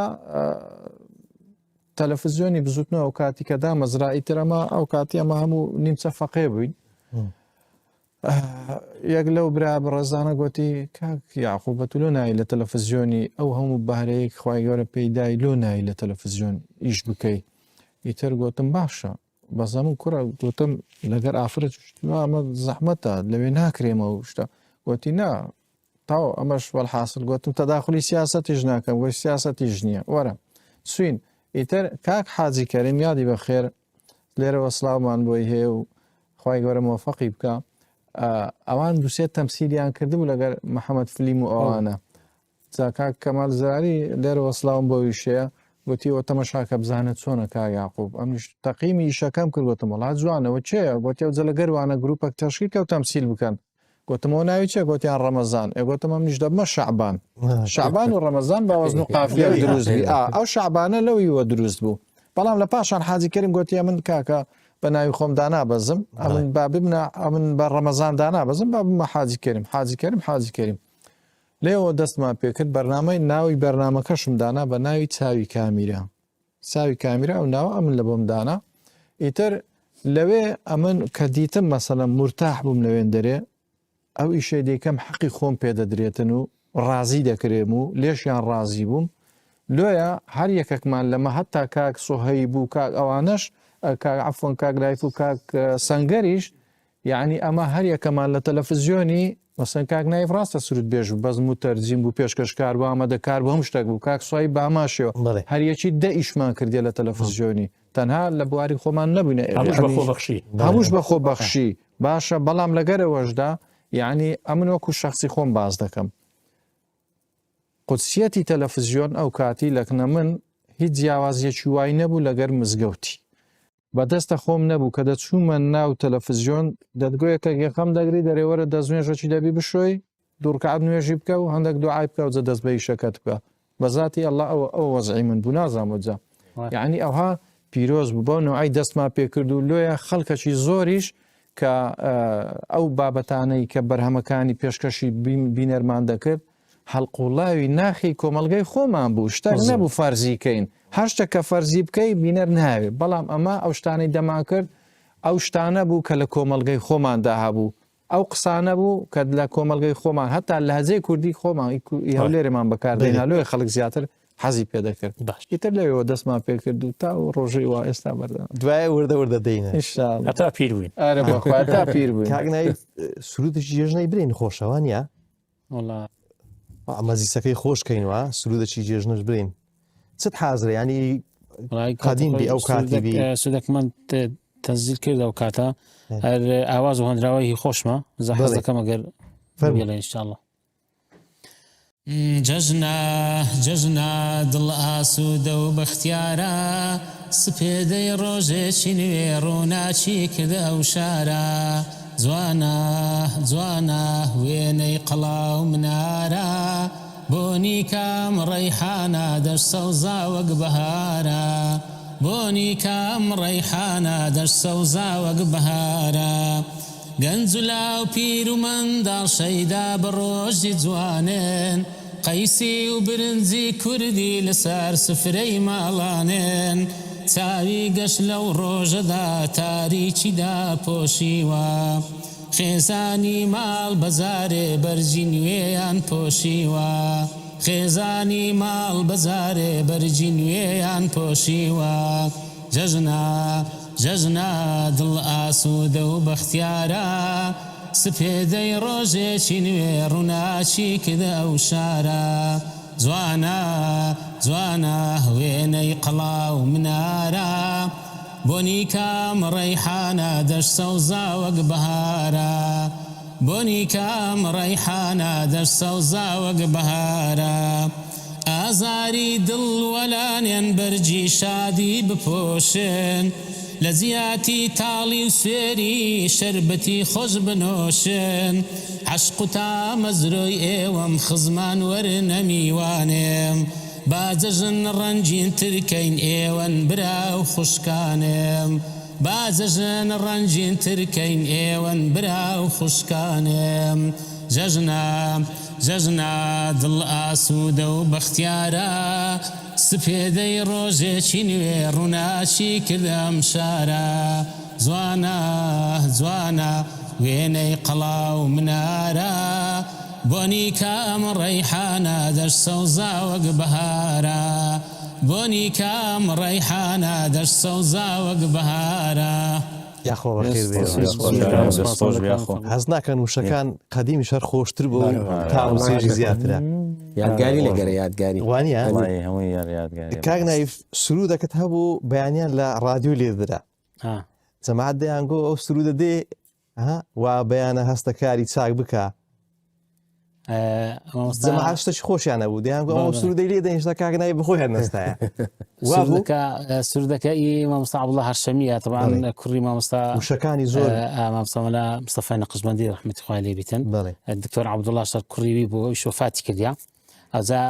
تەلەڤیزیۆنی بزوتنەوە ئەو کاتی کە دامەزرایی ترەمە ئەو کاتی ئەمە هەموو نیمچە فەقێ بووین. یەک لەو برا بەڕێزانە گوتی کاک یاعقوب بە تو لۆ نایی لە تەلەڤیزیۆنی ئەو هەموو بەهرەیەک خوای گەورە پێیدای لۆ نایی لە تەلەڤیزیۆن ئیش بکەی. ئیتر گوتم باشە بەزەم و کوڕە گوتم لەگەر ئافرەت ئەمە زەحمەتە لەوێ ناکرێمەوە شتە. گوتی نا تاو ئەمەش وەڵحاصل گوتم تەداخلی سیاسەتیش ناکەم وەی سیاسەتیش نییە وەرە سوین. ئیتر کاک حاجی کەریم یادی بەخێر لێرەوە سڵاومان بۆی هەیە و خوای گەورە مۆفەقی بکە. ئەوان دووسێت تەمسیلیان کردبوو لەگەر محەممەد فلیم و ئەوانە کاک کەمال زراری لێرەوە سڵاوم بۆ ویشەیە گوتیەوە تەمەشاکە بزانێت چۆنە کا یاعقوب ئەمیش تەقیمی ئیشەکەم کرد گوتم وڵات جوانەوە چێە گوتی ئەو جە لەگەروانە گروپەك تەشکیل کە و تەمسیل بکەن گوتمەوە ناوی چێ گوتیان ڕەمەزان گوتم ئەمنیش دەبمە شەعبان شەعبان و ڕەمەزان باوەزن و قافیە دروست بی ئەو شەعبانە لەویوە دروست بوو. بەڵام لە پاشان حاجی کەریم گوتیە من کاکە بە ناوی خۆم دانابەزم ئەمن با ببنە ئەمن بە ڕەمەزان دانابەزم با بمە حاجی کەریم لێەوە دەستمان پێکرد بەرنامەی ناوی بەرنامەکەشم دانا بە ناوی چاوی کامیرە ئەو ناوە ئەمن لە بۆم دانا. ئیتر لەوێ ئەمن کە دیتم مەسەلەن مرتاح بووم لەوێن دەرێ ئەو ئیشەی دەیکەم حەقی خۆم پێدەدرێتن و ڕازی دەکرێم و لێشیان ڕازی بووم. لۆیە هەر یەکێکمان لەمە هەتا کاک سۆهەی بوو کاک ئەوانەش عفۆن کاک لایف و کاک سەنگەریش یعنی ئەمە هەر یەکەمان لە تەلەڤیزیۆنی مەسەن کاک نایف ڕاستە سرود بێژ و بەزم و تەرجیم بوو پێشکەشکار بوو ئامادەکار بۆ هەم شتێک بوو کاک سوای باماشەوە هەر یەکی دە ئیشمان کردێ لە تەلەڤیزیۆنی تەنها لە بواری خۆمان نەبووینە هەمووش بە خۆ بەخشی باشە. بەڵام لەگەرەوەشدا یعنی ئەمن وەکو شخصی خۆم باز دەکەم قودسیەتی تەلەڤیزیۆن ئەو کاتی لەکنە من هیچ جیاوازیەکی وای نەبوو لەگەر مزگەوتی بەدەستە خۆم نەبوو کە دەچوومە ناو تەلەڤیزیۆن دەتگویەکە یەخەم دەگری دەرێوەرە دەستنوێژەکی دەبی بشۆی دوورکات نوێژی بکە و هەندێک دوعای بکە و جە دەست بە ئیشەکەت بکە بەذاتی ئەڵڵا ئەو وەزعی من بوو نازانوەجا یعنی ئەوها پیرۆز بوو بۆ نوعی دەستمان پێکرد و لۆیە خەڵکەکی زۆریش کە ئەو بابەتانەی کە بەرهەمەکانی پێشکەشی بینەرمان دەکرد هەڵقوڵاوی ناخی کۆمەلگای خۆمان بوو شتێک نەبوو فەرزیکەین هەر شتێک کە فەرزی بکەی بینەر ناوێت بەڵام ئەمە ئەو شتانەی دەما کرد ئەو شتانە بوو کە لە کۆمەلگای خۆماندا هەبوو ئەو قسانە بوو کە لە کۆمەلگای خۆمان هەتا لە هەجەی کوردی خۆمان هەولێرەمان بەکاردێنا لۆی خەڵک زیاتر حەزی پێدەکرد ئیتر لەوێەوە دەستمان پێکرد و تا و ڕۆژەی وا ئێستا بەردە دوایە وردە دەینە تا پیر بووین تا پیر بووین کاکنایی سرودێکی جێژنەی برین خۆشەوانە ئەمەزیسەکەی خۆشکەینەوە سرودەکی جێژنەش برین چت حازرە ینی قادیم بی ئەو کاتی سودەکمان تەنزیل کرد ئەو کاتە هەر ئاواز و هەندراوی خۆشمە زەحمەت دەکەم ئەگەر فەرموویە ئینشاءالله. جەژنە دڵ ئاسوودە و بەختیارە سپێدەی ڕۆژێکی نوێ ڕووناچی کردە ئەو شارە جوانە وێنەی قەڵاو منارە بۆنی کام ڕەیحانە دەشتە و زاوەک بەهارە بۆنی کام ڕەیحانە دەشتە و زاوەک بەهارە گەنج و لاو پیر و منداڵ شەیدا بە ڕۆژی جوانێن قەیسی و برنجی کوردی لەسەر سفرەی ماڵانێن چاوی گەشت لەو ڕۆژەدا تاریچیدا پۆشیوە خێزانی ماڵ بەزارێ بەرجی نوێیان پۆشیوە خێزانی ماڵ بەزارێ بەرجی نوێیان پۆشیوە جەژنە دڵ ئاسوودە و بەختیارە سپێدەی ڕۆژێکی نوێ ڕووناچی کردە ئەو شارە جوانە وێنەی قەڵاو منارە بۆنی کام ڕەیحانە دەشتە و زاوەک بەهارە بۆنی کام ڕەیحانە دەشتە و زاوەک بەهارە ئازاری دڵوەلانێن بەرجی شادی بپۆشن لە زیاتی تاڵی و سوێری شەربەتی خۆش بنۆشن عەشق و تامەزرۆی ئێوەم خزمان وەرنە میوانێم با جەژن ڕەنجین ترکەین ئێوەن برا و خوشکانێم با جەژن ڕەنجین ترکەین ئێوەن برا و خوشکانێم جەژنا دڵ ئاسوودە و بەختیارە سپێدەی ڕۆژێکی نوێ ڕووناچی کردم شارە جوانە جوانە وێنەی قەڵاو منارە بۆنی کام ڕەیحانە دەشت سەوزا وەک بەهارە بۆنی کام ڕەیحانە دەشت سەوزا وەک بەهارە یاخۆ بەخێر بێ حەز ناکەن وشەکان قەدیمی شەر خۆشتر بوو تا سێژی زیاترە یادگاری لەگەرە یادگاری وانە هەمووی یادگاری کاک نایف سرودەکەت هەبوو بەیانیان لە رادیۆ لێدرا جەماعەت دەیانگۆ ئەو سرودە دێ وا بەیانە هەستەکاری چاک بکە جەماعەت شتێکی خۆشیانە بوو دەیانگۆ ئەو سرودەی لێ دەنیشتا کاک نایف بەخۆی هەرنەستایە سرودەکەی مامۆستا عەبدوڵڵا هەرشەمیە طبعاً کوڕی مامۆستا وشەکانی زۆر مامۆستا مەلا مستەفای نەقشبەندی ڕەحمەتی خوای لێ بیتن دکتۆر عەبدوڵڵا شەر کوڕیوی بوو ئەویش وەفاتی کردیا ئەوجا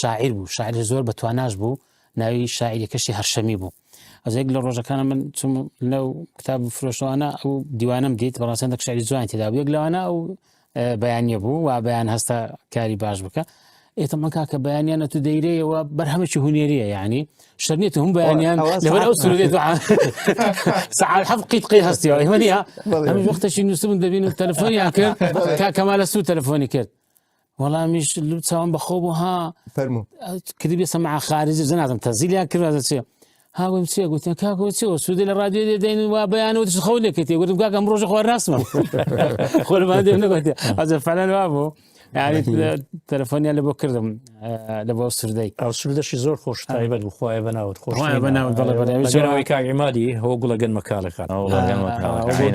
شاعیر بوو شاعیر زۆر بەتواناش بوو ناوی شاعیرەکەشی هەرشەمی بوو ئەوجا یەک لە ڕۆژەکانە من چوم لەو کتاب فرۆشتەوانە ئەو دیوانەم دیت بەڕاستەن شاعری جوانی تێدا بوو یەک لەوانە ئەو بەیانیە بوو و بەیان هەستە کاری باش بکە ئێتەمە کاکە بەیانیانە تو دەیرەیەوە بەرهەمێکی هونێریە یعنی شەرنێت هەم بەیانیان لەبەر ئەو سرودێت سەعات حەفت قیت هەستیەوە ئێمە نییە ئەمە وەختێکی نووسبوون دەبین و تەلەفۆنیان کرد کاکەمالە سوو تەلەفۆنی کرد وەڵامیش چاوم بەخۆ بوو ها فەرموو کردی سەماع خارجی جەنازم تەزیلیان کرد چێ هاوم چێ گوتیان کاکەوە چێوە سوودی لە رادیۆ دێدەین وا بەیانەوە خەو لێکەتی گوتم کاکە ئەم ڕۆژە خوار ڕاستمە خۆرمان دێم نەگوتی ئەجە فەلەن وا بوو یعنی تەلەفۆنیان لە بۆ کردم لە بۆ سوودەی ئەو سرودەشی زۆر خۆش تایبەت بوو خوایە بەناوت خۆش بەناوی کاگیمادی هەوە گوڵەگەن مەکالەکان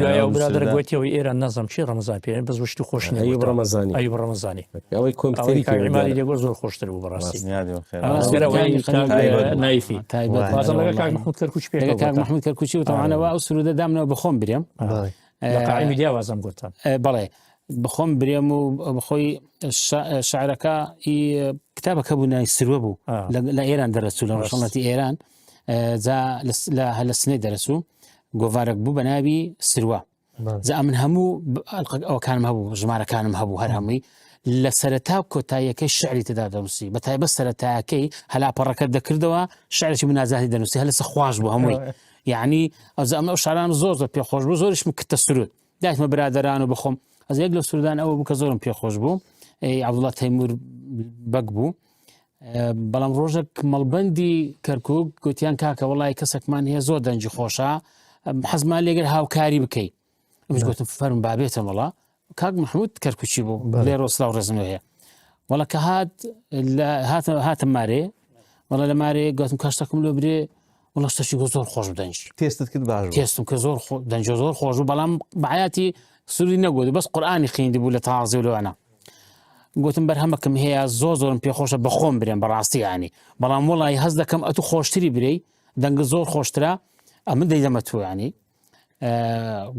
دوایە و برادر گوتیەوەی ئێران نەزم چی ڕەمەزان پێ بەس وشتی خۆش ئەیوب ڕەمەزانی ئەیوب ڕەمەزانی ئەوەی کۆمپیوتەری کاگیمادی لێگۆ زۆر خۆشتر بوو بەڕاستی نایفی کاک محمود کەرکوچی و تەوانەوە ئەو سرودە دامنەوە بخۆم برێم قایمی دیاوازم گوتان بەڵێ بخۆم برێم و بخۆی شاعرەکە کتابەکە بوو ناوی سروە بوو لە ئێران دەرەچوو لە ڕۆژهەڵاتی ئێران لە سنەی دەرەچوو گۆڤارێک بوو بە ناوی سروە جا من هەموو ئەوەکانم هەبوو ژمارەکانم هەبوو هەر هەمووی لە سەرەتا کۆتاییەکەی شعری تێدا دەنووسی بە تایبەت سەرەتایەکەی هەلاپەڕەکە دەکردەوە شعرێکی مناجاتی دەنووسی هەلە سەخواش بوو هەمووی یعنی ئەو شعران زۆر پێخۆش بوو زۆریشم کتە سرود دایتمە برادەران و بخۆم ئەز یەک لە سرودان ئەوە بوو کە زۆرم پێخۆش بوو عەبدوڵڵا تەیمور بەک بوو بەڵام ڕۆژێک مەڵبەندی کەرکووک گوتیان کاکە وەڵای کەسێکمان هەیە زۆر دەنجی خۆشە حەزمان لێگەر هاوکاری بکەی ئەمش گوتم فەرم بابێتە وەڵا کاک محمود کەرکوچی بوو لێ ڕۆسلااو ڕێزم هەیە وەڵا کە هاتم مارێ وەڵا لە مارێ گوتم کاشتەکەم لۆ برێ وەڵا شتێکی زۆر خۆش دەنج تێستت کرد باش تێستم کە زۆر دەنج زۆر خۆش بوو بەڵام بەحیاتی سوودی نەگوت بەس قورئانی خوێندی بوو لە تازی و لەوانە گوتم بەرهەمەکەم هەیە زۆرم پێخۆشە بەخۆم برێن بەڕاستی ینی بەڵام وەڵی هەز دەکەم ئەتو خۆشتری برێ دەنگ زۆر خۆشترە ئەمە دەیدەمە تو ینی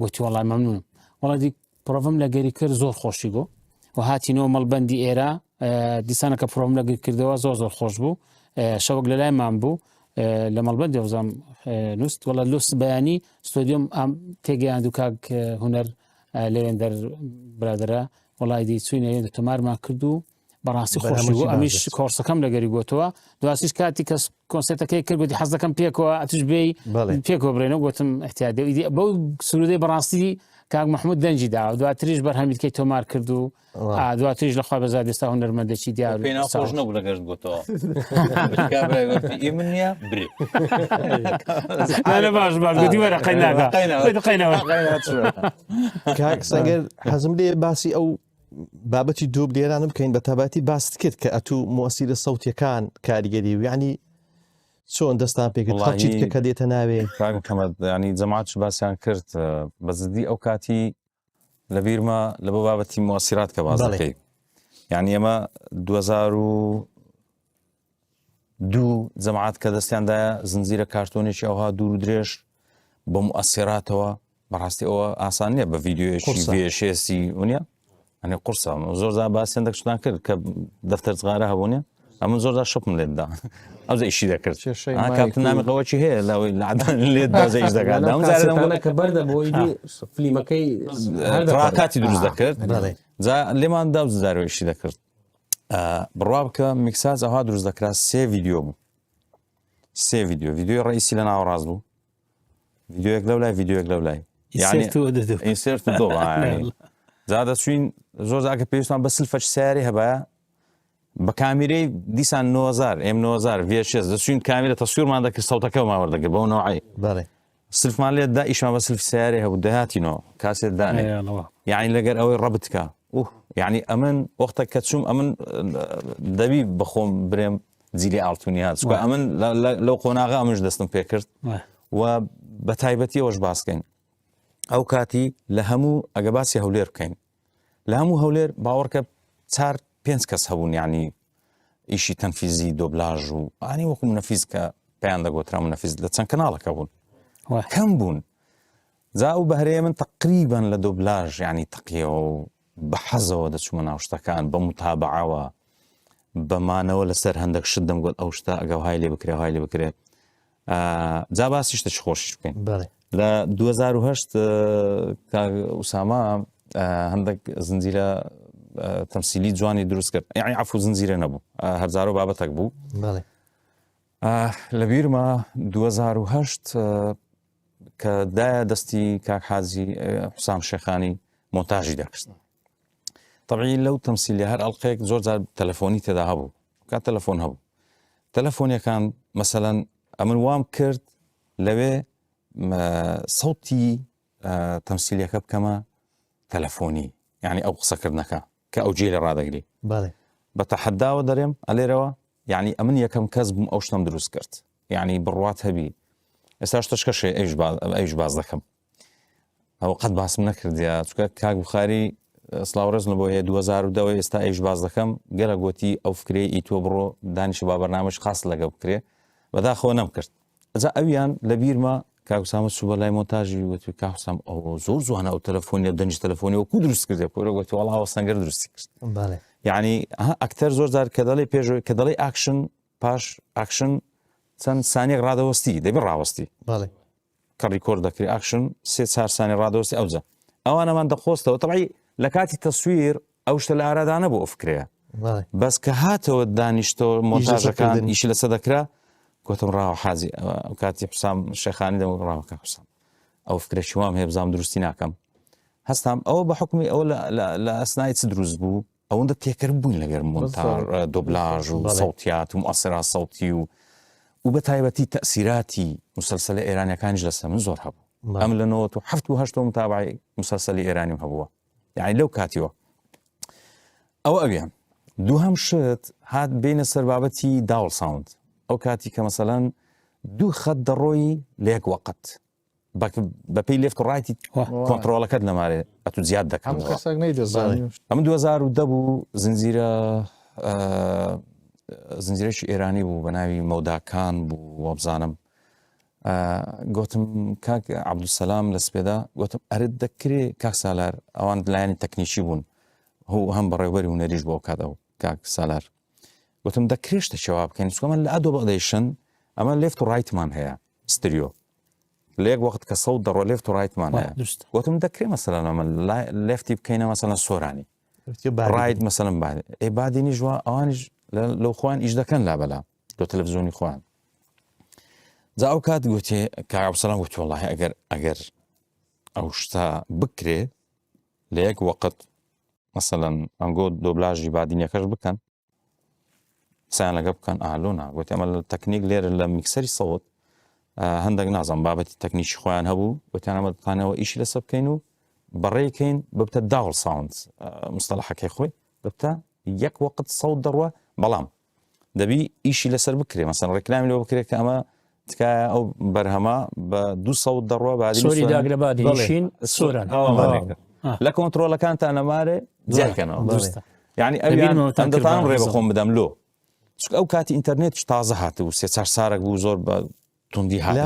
گوتی وەڵای مەمنونم وەڵی پرۆڤم لە گەری کرد زۆر خۆشی گۆ و هاتینەوە مەڵبەندی ئێرە دیسانەکە پرۆڤم لە گەری کردەوە زۆر خۆش بوو شەوەک لە لایمان بوو لە مەڵبەندی وەزام نووست وەڵا لوست بەیانی ستۆدیۆم ئەم تێگەیان دوو کاک هونەر لەوێندەر برادرە وڵای دی چوینە تۆمارمان کرد و بەڕاستی خۆشی بوو ئەمیش کۆرسەکەم لەگەری گوتەوە دواسیش کاتی کەس کۆنسێتەکەی کرد گوتی حەز دەکەم پێکەوە ئەتوش بێ پێکەوە بڕێنەوە گوتم احتیاجی بەو سرودەی بەڕاستی کاک محمود دەنجی دا دواتریش بەرهەمیتکەی تۆمار کرد و دواتریش لەخوا بەزار دێستا هونەرمەندێکی دیار خۆش نەبوو لەگەشت گوتەوە من نییە برێ باش گوتی وەرە قەیناکە کاک سەنگەر حەزم لێ باسی ئەو بابەتی دوو لێرانە بکەین بە تابەتی باست کرد کە ئەتوو مۆسیرە سەوتیەکان کاریگەری و یعنی چۆن دەستان پێکرد خەڵکیت کە دێتە ناوێ کاکەمە ینی جەماعەتش باسییان کرد بەزدی ئەو کاتی لە بیرمە لە بۆ بابەتی مۆسیرات کە باز دەکەی یعنی ئێمە 2002 جەماعەت کە دەستیاندایە زنجیرە کارتۆنێکی ئەوها دوور و درێژ بە مؤسیراتەوە بەڕاستی ئەوە ئاسان نییە بە ڤیددیۆیەکی VHS ونیە ئەنێ قورسە زۆر باسییان دەکشتان کرد کە دەفتەر جغارە هەبوونیە ئەمن زۆردا شپم لێتدا ئەو ئیشی دەکرد کێشەی کاپتن نامی قەوەکی هەیە لێت دازەیش دەکات کە بەردە بۆی فلیمەکەی ڕاکاتی دروست دەکرد جا لێمان دا زارەوەیشی دەکرد بڕوا بکە میکساج ئەوها دروست دەکرا سێ ڤیددیۆ بوو سێ ڤیددیۆ ڕئیسی لە ناوەڕاست بوو ڤیددیۆیەک لەو لای ڤیددیۆیەک لەو لای ئینسێرت دۆ جا دەچوین زۆر ئەگە پێویستمان بە سلفەش سیاری هەبایە بە کامیرەی دیسان 9000 M9000 VHS دەچوین کامیرە تەسویرمان دەکرد سەوتەکە ماوەردەگرت بەو نەوعی سلفمان لێتدا ئیشمان بە سلف سیاری هەبوو دەهاتینەوە کاسێت دانێ یعنی لەگەر ئەوەی ڕەبتکە یعنی ئەمن وەختە کە چوم ئەمن دەبی بخۆم برێم جیلی ئاڵتونیات چکە ئەمن لەو قۆناغا ئەمش دەستم پێ کرد و بە تایبەتی ئەوەش باسکەین ئەو کاتی لە هەموو ئەگە باسی هەولێر بکەین لە هەموو هەولێر باوەڕکە 4-5 کەس هەبوون یعنی ئیشی تەنفیزی دۆبلاژ و ئانی وەکو منەفیز کە پێیان دەگۆترا منەفیز لە چەند کەناڵەکە بوون کەم بوون جا ئەو بەهرەیە من تقریبان لە دۆبلاژ یعنی تەقیەوە و بە حەزەوە دەچوومە ناو شتەکان بە متابعەوە بەمانەوە لەسەر هەندێک شت دەمگوت ئەو شتە ئەگە وهای لێ بکرێ وهای لێ بکرێت جا باسی شتێکی خۆشیش بکەین لە 2008 ئوسامە هەندێک زنجیرە تەمسیلی جوانی دروست کرد یعنی عفو زنجیرە نەبوو هەرزار و بابەتێک بوو لە بیرمە 2008 کە دایە دەستی کاک حاجی حوسام شێخانی مۆنتاژی دەکرد طبعی لەو تەمسیلی هەر ئەڵقەیەک زۆر جار تەلەفۆنی تێدا هەبوو کات تەلەفۆن هەبوو تەلەفۆنیەکان مەسەلەن ئەمن وام کرد لەوێ سەوتی تەمسیلیەکە بکەمە تەلەفۆنی یعنی ئەو قسەکردنەکە کە ئەو جێ لە ڕادەگری بە تەحەداوە دەرێم ئەلێرەوە یعنی ئەمن یەکەم کەس بووم ئەو شتم دروست کرد یعنی بڕوات هەبی ئێستا شتەشکەشێ ئەویش باز دەکەم ئەو قەت باسم نەکردیا چکە کاک بخاری سلااوڕێزن بۆ هەیە 2010 ئێستا ئەویش باز دەکەم گەلە گوتی ئەو فکرێ ئیتۆ بڕۆ دانیشی با بەرنامەش خاص لەگە بکرێ بەداخەوە نەم کرد ئەجا ئەویان لە بیرمە کاکوسامە سوبە لای مۆنتاژی وتی کاکوسام ئەو زۆر جوانە ئەو تەلەفۆنیە دەنج تەلەفۆنی وەکو دروست کردێ پۆرە گوتی وەڵاوە سەنگەر دروستی کرد یعنی ئەکتەر زۆر جار کە دەڵێ پێشەوەی کە دەڵێ ئاکشن پاش ئاکشن چەند سانیەک ڕادەوەستی دەبێت ڕاوەستی کە ڕیکۆرد دەکری ئاکشن 3-4 سانی ڕادەوەستی ئەوجا ئەوانەمان دەخۆستەوە تەبعی لە کاتی تەسویر ئەو شتە لە ئارادانە بۆ ئەفکرەیە بەس کە هاتەوە دانیشتەوە مۆنتاژەکان ئیشی لەسەر دەکرا گوتم ڕاوە حاجی ئەو کاتی حوسام شێخانی دەم ڕاوەکە حوسام ئەو فکرێکی وام هەیە بزانم دروستی ناکەم هەستام ئەوە بە حکمی ئەوە لە ئەسنای چ دروست بوو ئەوەندە تێکرد بووین لەگەر مۆنتاژ دۆبلاژ و سەوتیات و مؤثرات سەوتی و بە تایبەتی تەئسیراتی مسلسلە ئێرانیەکانیش لەسەر من زۆر هەبوو ئەم لە 1970 متابعی مسلسلی ئێرانیم هەبووە یعنی لەو کاتیوە ئەو ئەویان دووهەم شت هات بینە سەر بابەتی داوڵ ساوند ئەو کاتی کە مەسەلەن دوو خەت دەڕۆی لە یەک وەقت بەپێی لێفت ڕایتی کۆنتڕۆڵەکەت لەمارێ ئەتو زیاد دەکەم ئەم 2010 بوو زنجیرەی ئێرانی بوو بە ناوی مەوداکان بوو وەبزانم گوتم کاک عەبدولسەلام لە سپێدا گوتم ئەرت دەکرێ کاک سالار ئەوان لایەنی تەکنیکی بوون هەم بەڕێوەبەری هونەریش بۆ کاتەوە کاک سالار گوتم دەکرێشتە چێوا بکەین چکە من لە ئەدۆب ئەدەیشن ئەمە لێفت و ڕایتمان هەیە ستریۆ لە یەک وەخت کە سەوت دەڕۆ لێفت و ڕایتمان هەیە گوتم دەکرێ مەسەلەن ئەمە لێفتی بکەینە مەسەلەن سۆرانی ڕایت مەسەلەن بادینی ژوا ئەوانیش لەو خوان ئیش دەکەن لابەلا لە تەلەڤیزیۆنی خوان جا ئەو کات گوتێ کاک عەبدولسەلام گوتی وەڵڵاهی ئەگەر ئەو شتە بکرێ لە یەک وەقت مەسەلەن ئەنگۆ دۆبلاژی بادینیەکەش بکەن سیان لەگە بکەن ئالۆنا گوتی ئەمە لە تەکنیک لێرە لە میکسەری سەوت هەندێک نازم بابەتی تەکنیکی خۆیان هەبوو گوتیان ئەمە دەتوانەوە ئیشی لەسەر بکەین و بەڕێکەین ببتە داوڵ ساوند مستەلاحەکەی خۆی ببتە یەک وەقت سەوت دەڕوە بەڵام دەبی ئیشی لەسەر بکرێ مەسەن ڕێکلامی لەوە بکرێت کە ئەمە تکایە ئەو بەرهەمە بە 2 سەوت دەڕوە سۆری داگرە بادیشین سۆران لە کۆنتڕۆلەکانتان نەمارێ جێکەنەوە یعنی ئەویان دەتوانم ڕێ بەخۆم بدەم لۆ چکە ئەو کاتی ئینتەرنێت تازە هاتبوو 3-4 سارێک بوو زۆر بە توندی هات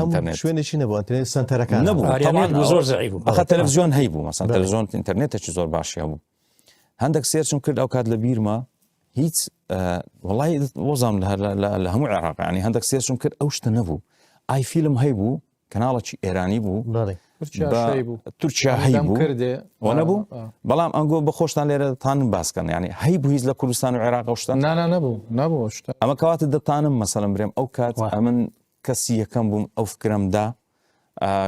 شوێنێکی نەبوو ئینتەرنێت سنتەرەکان نەبوو زۆر زەعیف بوو ئەخە تەلەڤیزیۆن هەیبوو مەسەن تەلەڤیزیۆن ئینتەرنێتێکی زۆر باشی هەبوو هەندێک سێرچم کرد ئەو کات لە بیرمە هیچ وڵی وەزام لە هەموو عێراق ینی هەندێک سێشم کرد ئەو شتە نەبوو ئای فیلم هەیبوو کەناڵێکی ئێرانی بوو بەڵێ تورکیا هەیبوو کردێ نەبوو بەڵام ئەنگۆ بە خۆشتان لێرە تانم باسکەن ینی هەیبوو هیچ لە کوردستان و عێراق شتان نەبوو شتە ئەمە کەواتە دەتانم مەسەڵم برێم ئەو کات ئەمن کەسی یەکەم بووم ئەو فکرمدا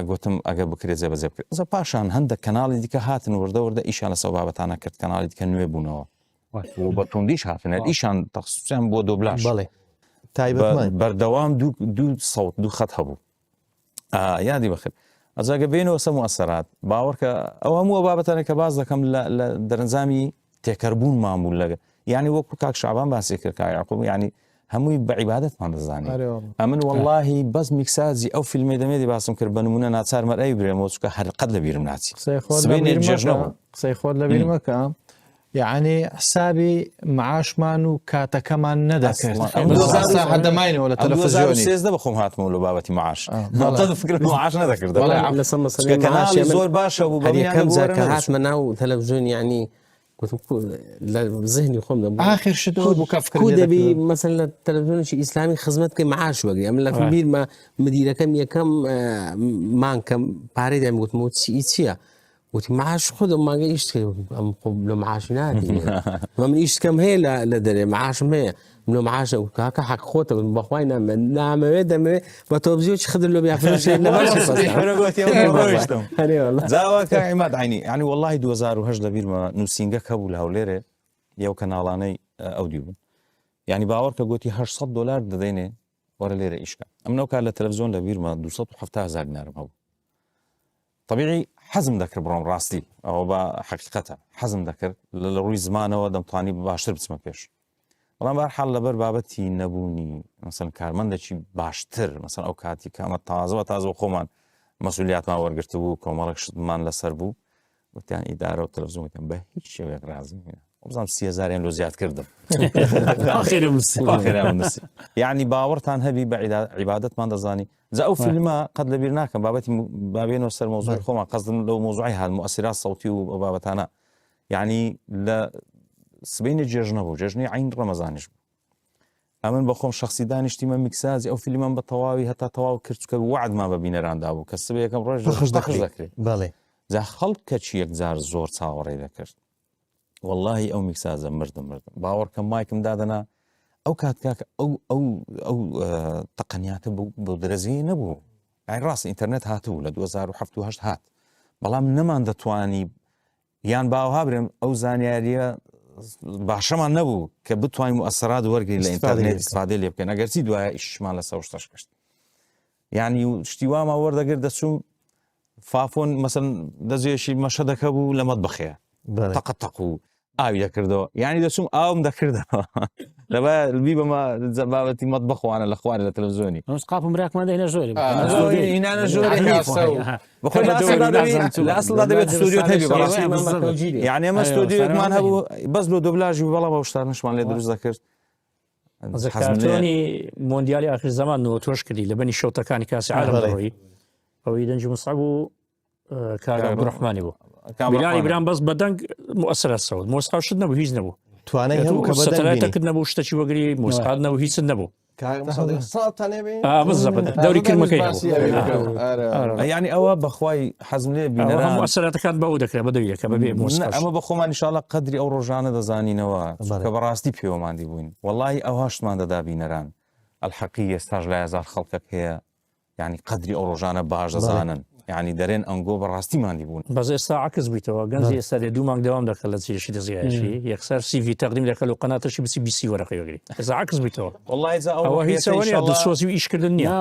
گوتم ئەگە بکرێت جێبەجێ بکرێت ئەزە پاشان هەندێک کەناڵی دیکە هاتن وردە ئیشان لە سەو بابەتانە کرد کەناڵی دیکە نوێ بوونەوە بە توندیش هاتنێت ئیشان تەخصوسیان بۆ دۆبلاژ بەڵێ تایبەت بەردەوام دوو سەوت دوو خەت هەبوو یادی بەخێر ئەجاگە بینەوە سەم ئەسەرات باوەڕکە ئەو هەموو بابەتانە کە باز دەکەم لە دەرەنجامی تێکەربوون مامول لەگە ینی وەکو کاک شعبان باسی کرد کاک یعقوب ینی هەمووی بە عیبادەتمان دەزانێت ئەمن واللهی بەس میکسازی ئەو فیلمی دەمێتی باسم کرد بە نمونە ناچار مەرئی برێمەوە چکە هەر قەت لە بیرم ناچی قسەی خۆت لە بیرمەکە یعنی حسابی معاشمان و کاتەکەمان نەدەکرد هەدەماینەوە لە تەلەڤیزیۆنی سێزدە بەخۆم هاتمەوە لە بابەتی معاش فکر معاش نەدەکرد زۆر باشە بوو یەکەم جار کە هاتمە ناو تەلەڤیزیۆن ینی لە ذهنی خۆم آخر شت بوو کو دەبی مەسەن لە تەلەڤیزیۆنێکی ئیسلامی خزمەت کە معاش وەگری ئەم لە بیرمە مدیرەکەم یەکەم مانکەم پارەی دەم گوتمەوە چییە وتی معاش خودم ماگە ئیشت ئەم لە معاش ناتی من ئیشتکەم هەیە لە دەرێ معاشم هەیە لە معاشە و کاکە حەق خۆتە بەخوای نامەوێت دەمەوێت بە تۆبزیۆکی خدر لە بیافرۆشێت زاوەکە عیماد عینی ینی واللهی 2010 لە بیرمە نووسینگەکە بوو لە هەولێرێ یەو کەناڵانەی ئەودی بوون ینی باوەڕکە گوتی $800 دەدەینێ وەرە لێرە ئیشکە ئەم نەوکات لە تەلەڤیزیۆن لە بیرمە 270,000 دینارم هەبوو طبيعي حزم ذكر بروم راستي او بحقيقتها حزم ذكر لروي زمانه دمطاني باشتر بسمه بيش والله بحال لبر بابتي نبوني مثلا كارمندشي باشتر مثلا او كاتي كما تازه وخومان مسؤوليات ما ورغرتبو كومالك شدمان لسربو وتاني اداره وتلفزيون كان به هيك شيء رازم وبزام 3000 لو زياد كردم اخر مسي يعني باورتان هبي بعيد عبادت ما دزاني زاو فيلم قد لبيرناك بابين وسر موضوع خوما قصد لو موضوعها المؤثرات الصوتيه وبابتانا يعني لا سبين جيجنبو جيجني عين رمضانش امن بخوم شخصي دانشتي من مكسازي او فيلم بطواوي حتى طواو كرتك وعد ما ببين رانداو كسبه كم روج بخش ذكري بالي ذا خلق كشي يكزار زور تصاوري ذكر والله او مكسازه مرد باور كم مايكم دادنا او كاتكاك او تقنيات بودرزي نبو يعني راس انترنت هاتو ل 2007 هات بەڵام نەمان دەتوانی یان باوها برێم ئەو زانیاریە باشەمان نەبوو کە بتوانین مؤثرات وەرگین لە ئینتەرنێت استفادە لێ بکەین ئەگەرچی دوایە ئیشمان لەسەر شتەش کرد یعنی شتی واما وەردەگرت دەچوو فافۆن مەسەڵەن دەزێشی مەشە دەکەبوو لە مەتبەخەیە تەقەتەق و ئاوی دەکردەوە یعنی دەچوم ئاوم دەکردەوە لەبا البی بەمە بابەتی مەتبەخوانە لە خوارە لە تەلەڤیزیۆنی قاپم براکمان دەهێنە زۆری هینانە زۆری بەخۆی لە ئەسڵدا دەبێت ستودیۆت هەبی بەڕاستی یعنی ئەمە ستودیۆکمان هەبوو بەس لۆ دۆبلاژی و بەڵام ئەو شتانەشمان لێ دروست دەکرد کارتۆنی مۆندیالی آخر زەمان نەوە تۆش کردی لە بەنی شەوتەکانی کاسی عالەم دەڕۆیی ئەوەی دەنج مصعب و کاک عەبدوڕەحمانی بوو بلانی بران بەس بەدەنگ مؤثرات سەوت مۆسقا شت نەبوو هیچ نەبوو توانای هەبوو کە سەتەلایتەکرد نەبوو شتێکی وەگری مۆسقات نەبوو هیچ نەبوو دەوری کرمەکەی یعنی ئەوە بەخوای حەزم لێ بینەران مؤثراتەکان بەو دەکرێت بەدەویەکە بەبێ مۆسقا ئەمە بەخۆمان ئینشاءڵڵا قەدری ئەو ڕۆژانە دەزانینەوە کە بەڕاستی پێوەماندی بووین وەڵڵی ئەوها شتمان دەدا بینەران الحەقی ئێستاش لە هزار خەڵکێک هەیە یعنی قەدری ئەو ڕۆژانە باش دەزانن يعني دەرێن ئەنگۆ بەڕاستی ماندی بوون بەس ئێستا عکس بوویتەوە گەنجی ئێستا لێ 2 مانگ دەوام دەکەن لە چێشی دەزیایشی یەکسەر CV تەقدیم دەکەن و قەناتەشی بچی BC وەرەقەی وەگری ئێستا عکس بوویتەوە والله ئەوە هیچ ئەوە دەسۆزی و ئیشکردن نییە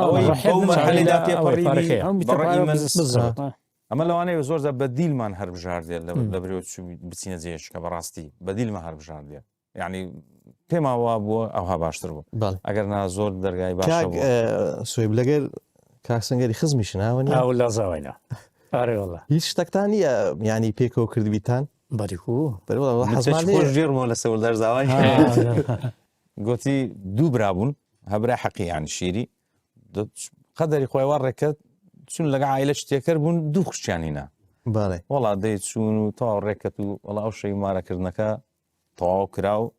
ئەمە لەوانەیە زۆر بەدیلمان هەر بژاردێت لە برێ بچینە جێش کە بەڕاستی بەدیلمە هەر بژاردێ یعنی پێما وا بووە ئەوها باشتر بوو ئەگەر نا زۆر دەرگای باش سوێب لەگەر کاکسەنگەری خزمیشن لا زاواینا هیچ شتێکتان نیە ینی پێکەوە کردبیتان بەریکو ژێرمەوە لە سەوڵ دەرزاوای گوتی دوو برابوون هەبرا حەقی یان شیری قەدەری خۆی وا ڕێکەت چون لەگە عایلە شتێکرد بوون دوو خوشتیانینا باڵێ وڵا دەی چوون و تەواو ڕێکەت و وڵا ئەو شەی مارەکردنەکە تەواو کرا و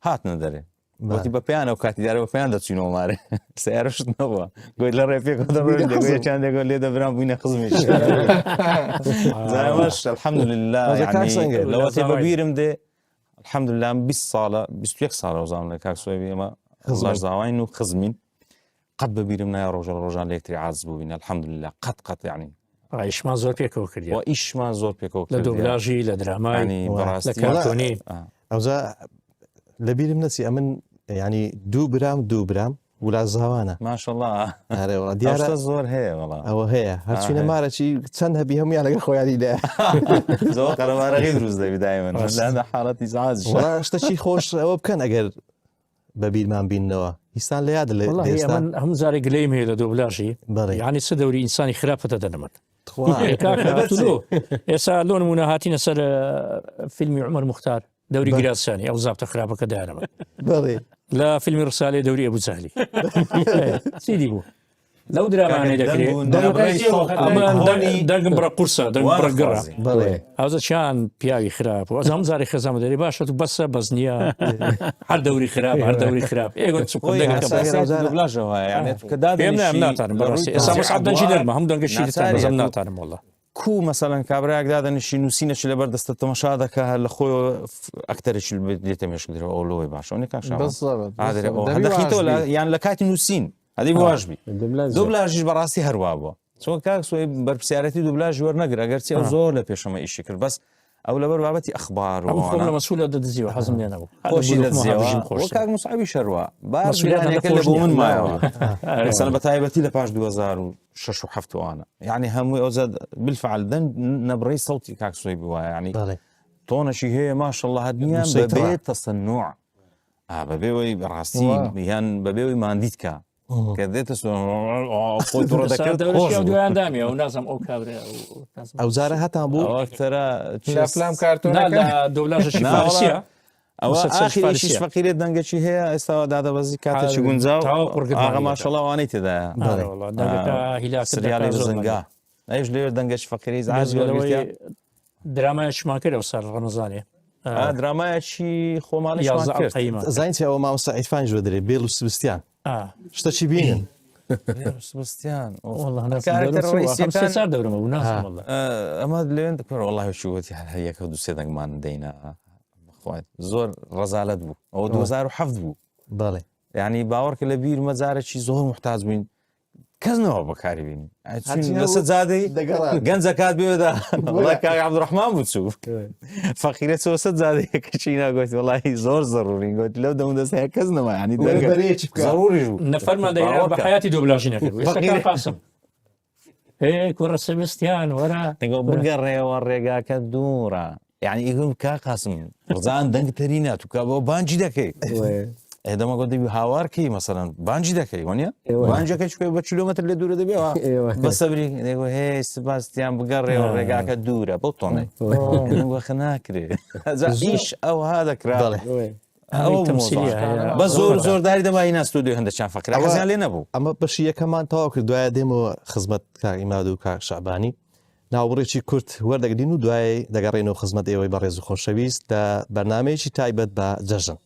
هاتنە دەرێ وتی بە پێیانە و کاتی دارە بە پێیان دەچینەوە مارێ سیارەشت نەبووە گوێ لە ڕێپێکچیان دەگۆ لێ دەبران بووینە خزمێش زایمەش الحەمدولله لەوە تێ بەبیرم دێ الحەمدولله 20 ساڵە 21 ساڵە وەزانم لە کاک سوێبی ئێمە زاواین و خزمین قەت بەبیرم نایە ڕۆژە ڕۆژان لە یەکتری عاز بووینە الحەمدولله قەت یعنی ئیشمان زۆر پێکەوە کردی و ئیشمان زۆر پێکەوە لە دوبلاژی لە درامانی لە بەڕاستی کارتۆنی ئەوزا لەبیرم نەچی ئەمن ینی دوو برام ولا زاوانە ماشەڵڵا ئارێوە دیارە زۆر هەیە وەڵا ئەوە هەیە هەرچینە مارەچی چەند هەبی هەمویان لەگە خۆیانی لە زۆر قەرەبارەکەی دروست دەبی دایمەن لە حاڵەتی زاز شتەچی خۆش ئەوە بکەن ئەگەر بەبیرمان بینەوە هیستان لە یاد من هەموو زارێک گلەیم هەیە لە دوبلاژی بەڵێ یعنی چ دەوری ئینسانی خراپەتە دەنەمەن ئێستا لۆ نمونە هاتینە سەر فیلمی عومەر موختار دەوری گراسانی ئەو زابتە خراپەکە دایانەمە بەڵێ لە فیلمی ڕسالێ دەوری ئەبوو جەهلی چیدی بوو لەو درامانەی دەکرێت دەنگم بڕە قورسە دەنگم بڕە گەڕە بەڵێ ئەوزە چیان پیاوی خراپ و ئەز هەموو زاری خێزانمە دەری باشە تو بەسە بەس نییە هەر دەوری خراپ هەر دەوری خراپ ناتانم بەڕاستی ئێستا مەسعەد دەنجی دەرمە هەموو دەنگەشی بەزەم ناتانم وەڵڵا کو مەسەڵەن کابراەک دادەنیشی نووسینەش لەبەر دەستە تەماشا دەکە لە خۆی ئەکتەرێکی دێتە مێشکدرەوە ئەو لەوەی باشە یان لە کاتی نووسین هەدی باشبی دوبلاژیش بەڕاستی هەروە بووە چۆن کاک سوێ بەرپرسیارەتی دوبلاژ وەرنەگرە ئەگەرچی ئەو زۆر لە پێشەمە ئیشی کرد بەس ئەو لەبەر بابەتی ئەخبار لە مەسئولە دەدزیوە حەزم لێ نەبوو خۆشی دەزیەوە کاک موسعبی شەروە باشیانەکە لە بۆ من مایەوە مەسەڵەن بە تایبەتی لە پاش 2006 و 7 وانە یعنی هەمووی ئەو بالفعل دەن نەبڕەی سەوتی کاک سوێ بووە یعنی تۆنەشی هەیە ماشەڵڵا هەدنیان بەبێت تەسەنوع بەبێەوەی بەڕاستی یان بەبێەوەی ماندیت کە کە دێتە خۆی تووڕە دەکرد دویان دامی ئەو نازم ئەو کابرا ئەو جارە هەتان بوو ئەوکتەرە فلام کارتۆنەکە دۆبلاژەشی فارسیە ئەوە ئاخیریش فەقیرێت دەنگەکی هەیە ئێستا دادەبەزی کاتێکی گونجاو ئاغا ماشەڵڵا وانەی تێدایە هیلاکە زنگا ئەیش لێر دەنگەش فەقیری درامایشمان کرد ئەو سەر ڕەمەزانێ درامایەکی خۆماڵی زانیتی ئەوە مامۆستا عیرفان ژوە دەرێ بێڵ و سبستیان شتەچی بینن سبستیان دەورمە بوو ئەمە لێن دەکەڕ وڵی شووەتی هەیەکە دو سێ دەنگمان دەینە زۆر ڕەزالەت بوو ئەوە 2007 بوو بەڵێ یعنی باوەڕکە لە بیر مەجارێکی زۆر محتاج بووین کەسنەوە بەکاری بینی لەسە زادەی گەنجە کات بێدا کاک عەبدوڕەحمان بوو چوو فەقیرێت سە زادەیەکەچی ناگوتی وڵی زۆر زەڕوری گوتی لەو دەمو دەستەیە کەس نەما ینی ضروری نەفەرمان دەیان بە حیاتی دوبلاژی نەکرد قاسم کوڕە سەبستیان وەرە بگەڕێەوە ڕێگاکە دوورە یعنی ئیگم کا قاسم ڕزان دەنگتەری ناتووکە بۆ بانجی دەکەی ئێدەمە گۆ دەبی هاوارکەی مەسەڵەن بانجی دەکەی وانە بانجەکە چکەی بە کیلۆمەتر لێ دوورە دەبێەوە بە سەبری دەگو هێ سباستیان بگەڕێەوە ڕێگاکە دوورە بۆ تۆنەی وەخە ناکرێت ئیش ئەو ها دەکرا بە زۆر زۆرداری دەمای ناستودیۆ هەندەچان فەقرا حەزیان لێ نەبوو ئەمە بەشی یەکەمان تەواو کرد دوایە دێمەوە خزمەت کاک ئیماد و کاک شەعبانی ناوبڕێکی کورت وەردەگرین و دوای دەگەڕێنەوە خزمەت ئێوەی بەڕێز و خۆشەویست لە بەرنامەیەکی تایبەت بە جەژن.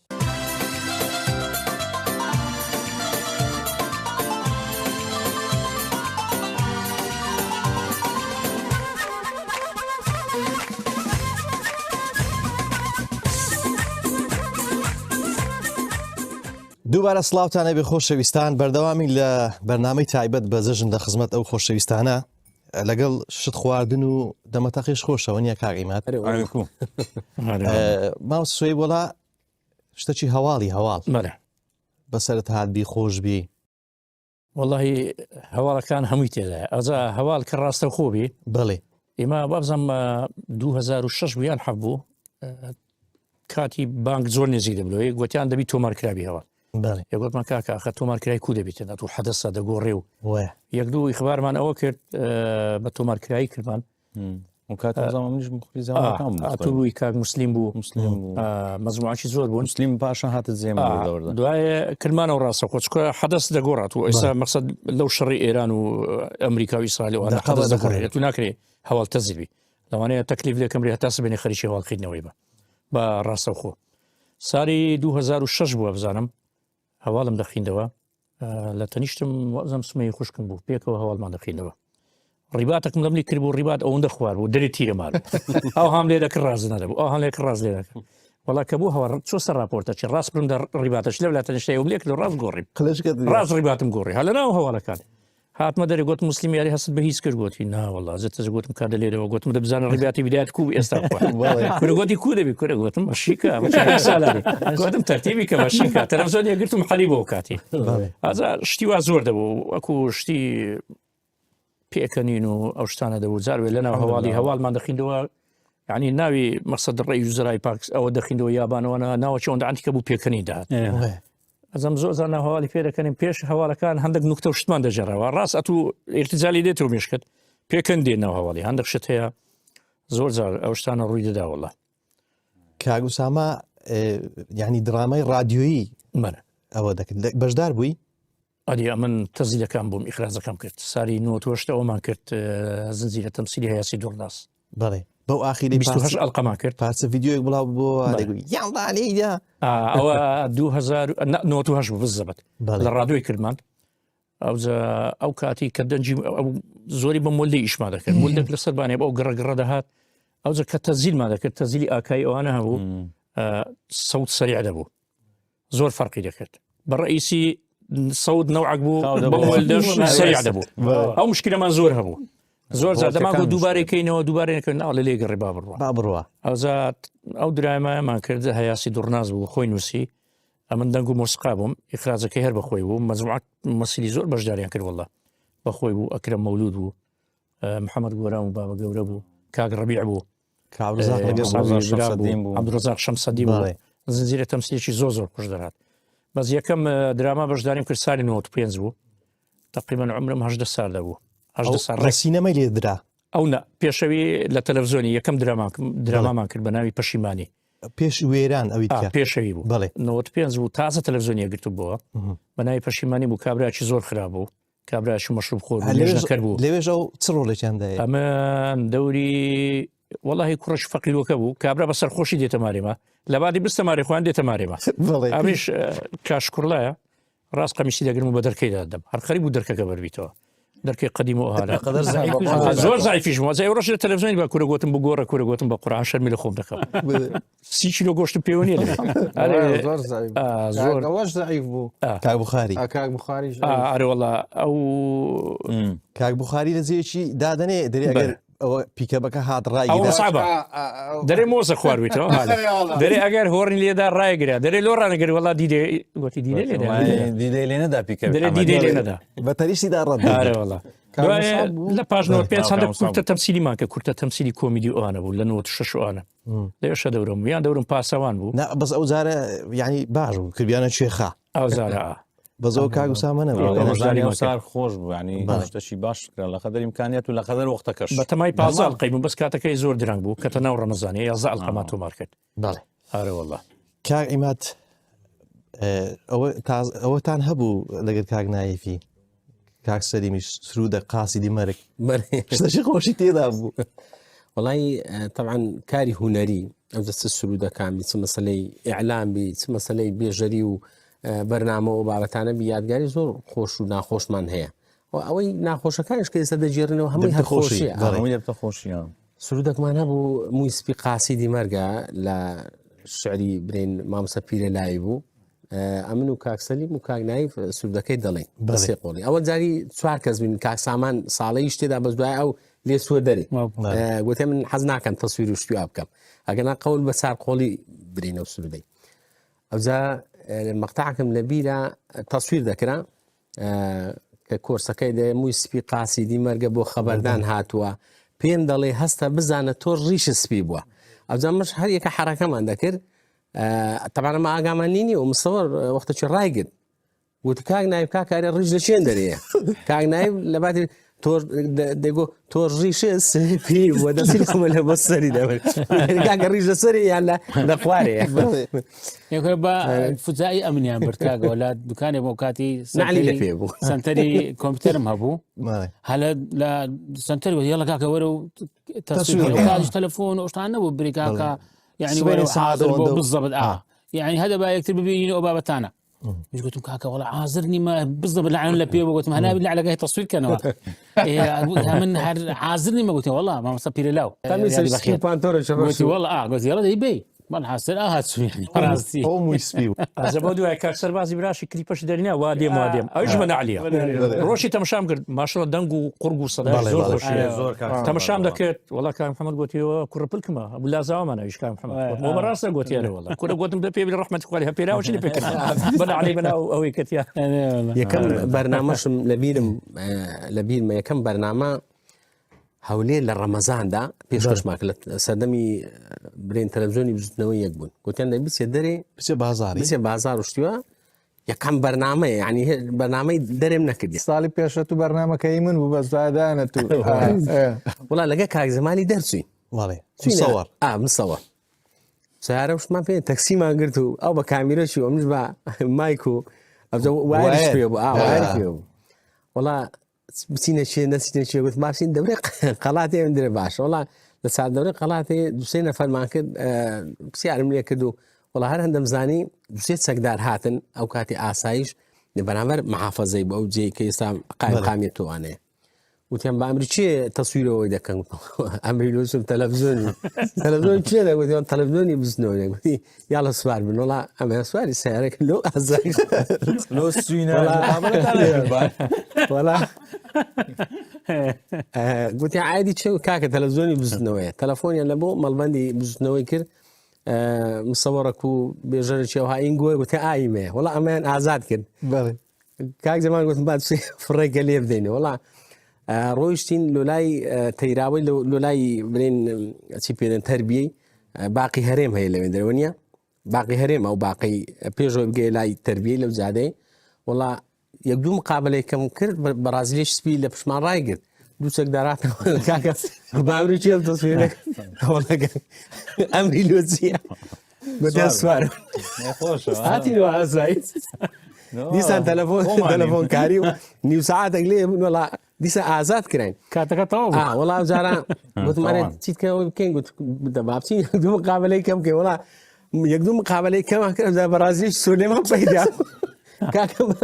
دووبارە سڵاوتانە بێ خۆشەویستان بەردەوامی لە بەرنامەی تایبەت بە جەژن لە خزمەت ئەو خۆشەویستانە لەگەڵ شت خواردن و دەمەتەقیش خۆشەوە نییە کاقیمات ماوس سوێی وڵا شتێکی هەواڵی هەواڵ بەسەرت هاتبی خۆشبی واللهی هەواڵەکان هەمووی تێدایە ئەوجا هەواڵ کە ڕاستە خۆبی بڵێ ئێمە بابزەم 2006 بیان حەبوو کاتی بانک زۆر نزیک دەبلەوەی گوتیان دەبی تۆمارکراوی هەواڵ یەگوتمان کاکە تۆمارکرای کو دەبیتێنات و حەدەسە دەگۆڕێ و یەک دوو ئیخبارمان ئەوە کرد بە تۆمارکرایی کردمان تووی کاک مسلیم بوو مەزموعی زۆر بوو مسلیم پاشان هاتە زێمە دوایە کردمانەوە ڕاستە خۆچکە حەدەست دەگۆڕات و ئێستا مەقسەد لەو شەڕی ئێران و ئەمریکا و ئیسرائیل و حەدەست دەگۆڕێت تو ناکرێ هەواڵ تەزیبی لەوانەیە تەکلیف لێکم ڕێ هەتا سبێنێ خەریکی هەواڵکردنەوەی بە ڕاستەوخۆ ساری 2006 بووە بزانم هەواڵم دەخیندەوە لە تەنیشتم وەزم سمەی خوشکم بوو پێکەوە هەواڵمان دەخیندەوە ڕیباتەکەم لەمنی کرد بوو ڕیبات ئەوەندە خوار بوو دەری تیرەمان ئەو هەم لێ دەکە ڕاز نەدەبوو ئەو هەم لێک ڕاز لێ دەکە وڵا کە بوو هەوە چۆ سەر راپۆرتەچی ڕاست برم ڕیباتەش لەو لا تەنیشتەیە و لێک لە ڕاست گۆڕیم ڕاست ڕیباتم گۆڕی هەلە ناو هەواڵەکان هاتمە دەرێ گوت مسلمی یاری هەست بە هیچ کرد گوتی ناوەڵا زێتە گوتم کار لێرەوە گوتم دەبزانە ڕیباتی بیدات کو ئێستا گوتی کو دەبی کورە گوتم مەشیکە ساڵانی گوتم تەرتیبی کە مەشیکە تەلەڤیزیۆن یەگرتم حەلی بۆ کاتی ئازا شتی وا زۆر دەبوو وەکو شتی پێکەنین و ئەو شتانە دەبوو جاروێ لەناو هەواڵی هەواڵمان دەخیندەوە یعنی ناوی مەقسەد ڕێی وزرای پاکس ئەوە دەخیندەوە یابانەوەە ناوە چۆن ئەنتیکە بوو پێکەنی داهات ئەزم زۆر زانە هەواڵی پێ دەکەنین پێش هەواڵەکان هەندێک نوکتە و شتمان دەژێڕەوە ڕاست ئەتو ئێرتیجالی دێتەوە مێشکت پێکەن دێنەوە هەواڵی هەندێک شت هەیە زۆر جار ئەو شتانە ڕووی دەداوەڵە کاگوسامە یعنی درامای رادیۆیی بەرە ئەوە دەکرد بەشدار بووی ئەدی ئەمن تەزیلەکان بووم ئیخراجەکەم کرد ساری 98 ئەومان کرد زنجیرە تەمسیلی هەیەسی دوڕناس بەڵێ بەو ئاخیری 28 ئەڵقەمان کرد پارچە ڤیددیۆیەک بڵاو بۆ یاڵدانیدا ئەوە 2098 بوو بزەبێت لە ڕادیۆی کردمان ئەو کاتی کە دەنجی زۆری بە مولدی ئیشما دەکرد مولدێک لە سەربانێ بەو گڕەگڕە دەهات ئەوجە کە تەزیلمان دەکرد تەزیلی ئاکای ئەوانە هەبوو سەوت سەریع دەبوو زۆر فەرقی دەکرد بە ڕئیسی سەود نەوعک بوو بە مولدەش سەریع دەبوو ئەو مشکلەمان زۆر هەبوو زۆر زار دەماگۆ دووبارێکەکەینەوە دووبارێنەکەن لە لێگەڕی با بڕوە ئەوزات ئەو درامایەمان کرد هەیاسی دوڕناز بوو خۆی نووسی ئەمن دەنگ و مۆسقا بووم ئیخراجەکەی هەر بەخۆی بوو مەزموعات مەسیلی زۆر بەشداریان کرد وەڵڵا بەخۆی بوو ئەکرەم مەولود بوو محەممەد گۆران و بابە گەورە بوو کاک ڕەبیع بوو عەبدوڕەزاق شەمسەدی بوو زنجیرە تەمسیلێکی زۆر خوش دەهات بەس یەکەم دراما بەشداریم کرد ساڵی 95 بوو تقریبا عمرم 18 ساڵ دەبوو سینەمای لێدرا ئەو پێشەوی لە تەلەڤیزیۆنی یەکەم درامامان کرد بە ناوی پەشیمانی پێش وێران ئەوی پێشەوی بوو بڵێ 95 بوو تازە تەلەڤیزیۆنی گرت بووە بە ناوی پەشیمانی بوو کابراکی زۆر خراپ بوو کابراکی مەشروب خۆر بوو لەوێژ ئەو چ ڕۆڵێکیاندایە ئەمە دەوری وەڵی کوڕش فەقیرۆکە بوو کابرا بە سەرخۆشی دێتەمارێمە لە بادی بستەماری خۆیان دێتەمارێمە ئەمیش کاشکوڕلایە ڕاست قەمیسی دەگرم و بە دەرکەی دادەم هەر خەریب بوو دەرکەکە بەربیتەوە دەرکەی قەدیم و ئاهالە زۆر زایفیش وە ئەو ڕۆژ لە تەلەڤیزیۆنی با کوورە گوتم بگۆڕە کوورە گوتم بە قورئان شەرمی لە خۆم دەکەم 30 کیلۆ گۆشتم پێوە نییە زۆر زایف بوو کاک بوخاری ئارە وەڵا ئەو کاک بوخاری لە جێکی دادنێ دەری ئەگەر ئەوە پیکەبەکە هات ڕای دەرێ مۆزە خوارویتەوە دەرێ ئەگەر هۆڕنی لێدا ڕایگرا دەرێ لۆ ڕانەگەر وڵا دیدێ گوتی دیدە لێنەدا پیکە دیدێ لێنەدا بە تەریشیدا ڕەوەڵا لە پاژنەوە پێ چەندە کورتە تەمسیلیمان کە کورتە تەمسیلی کۆمیدی ئەوانە بوو لە 96 ئەوانە لەوێشە دەورم یان دەورم پاسەوان بوو بەس ئەو جارە یعنی باش بوو کردیانە کوێخا ئەو زارە بەزەوە کاگوسامەنەوە سار خۆش بوو ینی شتەشی باش کرا لە خەدەر ئیمکانیەت و لە خەدەر وەختەکەش بە تەمای پازاڵ قەیبوو بەس کاتەکەی زۆر درەنگ بوو کە تەناو ڕەمەزانێ یا زە ئەڵقەما تۆمار کرد بەڵێ ئارە وەڵا کاک ئیمات ئەوەتان هەبوو لەگەر کاک نایفی کاک سەلیمیش سرودە قاسیدی مەرگ شتەشی خۆشی تێدا بوو وڵی طبعا کاری هوەری ئەو دەستە سرودەکان بی چ مەسەلەی ئیعلام بی چ مەسەلەی بێژەری و بەرنامە و بابەتانە یادگاری زۆر خۆش و ناخۆشمان هەیە ئەوەی ناخۆشەکانش کە ئێستا دەجێڕنەوە هەمووی خۆشییان سرودەکمان هەبوو مووی سپی قاسیدی مەرگە لە شعری برین مامۆستا پیرە لای بوو ئەمن و کاکسەلیم و کاکنایف سرودەکەی دەڵێن بەسێ قۆڵی ئەوە جاری چوار کەس بین کاک سامان ساڵەی شتێدا بەس دوای ئەو لێ سووە دەرێ گوتێ من حەز ناکەم تەسویر و شتوی بکەم ئەگەنا قەول بە سار قۆڵی برینە و سرودەی ئەوجا مەقتعکم لە بیرە تەسویر دەکرا کە کۆرسەکەی دێ مووی سپی قاسیدی مەرگە بۆ خەبەردان هاتووە پێم دەڵێ هەستە بزانە تۆ ڕیش سپی بووە ئەوجا مش هەر یەکە حرەکەمان دەکرد طبعا ما ئاگامان نینی و مستەوەر وەختەی ڕایگرت وتی کاک نایب کاکارە ڕیش لە چێن دەرەیە کاک نایب لە باتی دەگۆ تۆ ڕیشە سپی وە دەسیمە لە بە سەری دەبێت کاکە ڕیش لە سەری یان لە خوارەیە بە فوزایی ئەمنیان بردکاگە وڵا دوکانێ بۆ کاتی نعلی لە پێ بوو سنتەری کۆمپیوتەرم هەبوو هەلە لە سنتەری وەڵە کاکە وەرە و تەلەفۆن ئۆشتان نەبوو بریکاکە یعنی وەرە حاضر بۆ بالضبط يعني هذا بقى يكتب بيني وبابتانا مش قلت كاكا والله عازرني ما بالضبط لعن لبي قلت ما انا بالله على جاي تصوير كانوا من عازرني ما قلت والله ما مصبي لاو قلت والله قلت يلا يبي ما حاسر هاتسو يعني راسي هو يسبيو هذا موضوع كاكسر بازي براشي كليباش درنا واديم اجمل عليها روشي تمشام قلت ما شاء الله دنقو قرقو صداع زور تمشام دكت والله كان محمد قلت يو كربلكما ولا زعما انا ايش كان محمد مو براسه قلت يا والله كنا قلت مدبي بالرحمه عليها بيرا وش اللي فكر بنا علي بنا او كتيا يكم برنامج لبير ما يكم برنامج هولي لرمضان دا بيشكش ماكلت سدمي برين تلفزيوني بزتنوي يقبل قلت انا بس يدري بس بازار وشتوا يكم برنامج يعني برنامج دري منك دي صالي بيشتو برنامج كيمن وبس هذا والله لقاك هاك زماني درسي والله مصور مصور سيارة وش ما في تاكسي ما قلتو او بكاميرا شو مش با مايكو وعارف فيه وعارف فيه والله بسينا شيء نسينا شيء قلت ما بسين دوري قلاتي من دري باش والله لسا دوري قلاتي دوسينا فالمان كد بسيار ملي كدو والله هر هندم زاني دوسيت سقدار هاتن او كاتي آسايش نبرامر محافظة يبقى جي كيسا قاميتو انا وتيم بعمل شيء تصويره ويدا كان عمري لوسم تلفزيوني شيء ده قلت تلفزيوني بزنوني قلت يلا سوار من والله أما سوار السيارة كله أزاي لو سوينا والله قلت عادي شو كاكا تلفزيوني بزنوية تلفوني أنا بو مالبندي بزنوي كر مصوركو بيجري شيء وهاي إنجوي قلت آيمة والله أمان آزاد كر كاك زمان قلت بعد في الرجال اللي يبديني والله رويشتين لولاي تيراوي لولاي برين سيبيدن تربية باقي هرم هي اللي من درونيا باقي هرم أو باقي بيجو بقى لاي تربية لو زادة والله يقدم مقابلة كم كر برازيليش سبيل لبش ما رايقر دوسك دارات كاكا بعمري شيء تصويرك والله أمري لوزيا قلت أسوار هاتي له أسايد ديسان تلفون كاريو نيو ساعات أقليه والله ديسا آزاد كرين كاتك طاوب والله وزارة قلت مرة تيت كين قلت بدأ بابسين يقدم مقابلة كم كي والله يقدم مقابلة كم كذا برازيل سليمان بيدا كاكا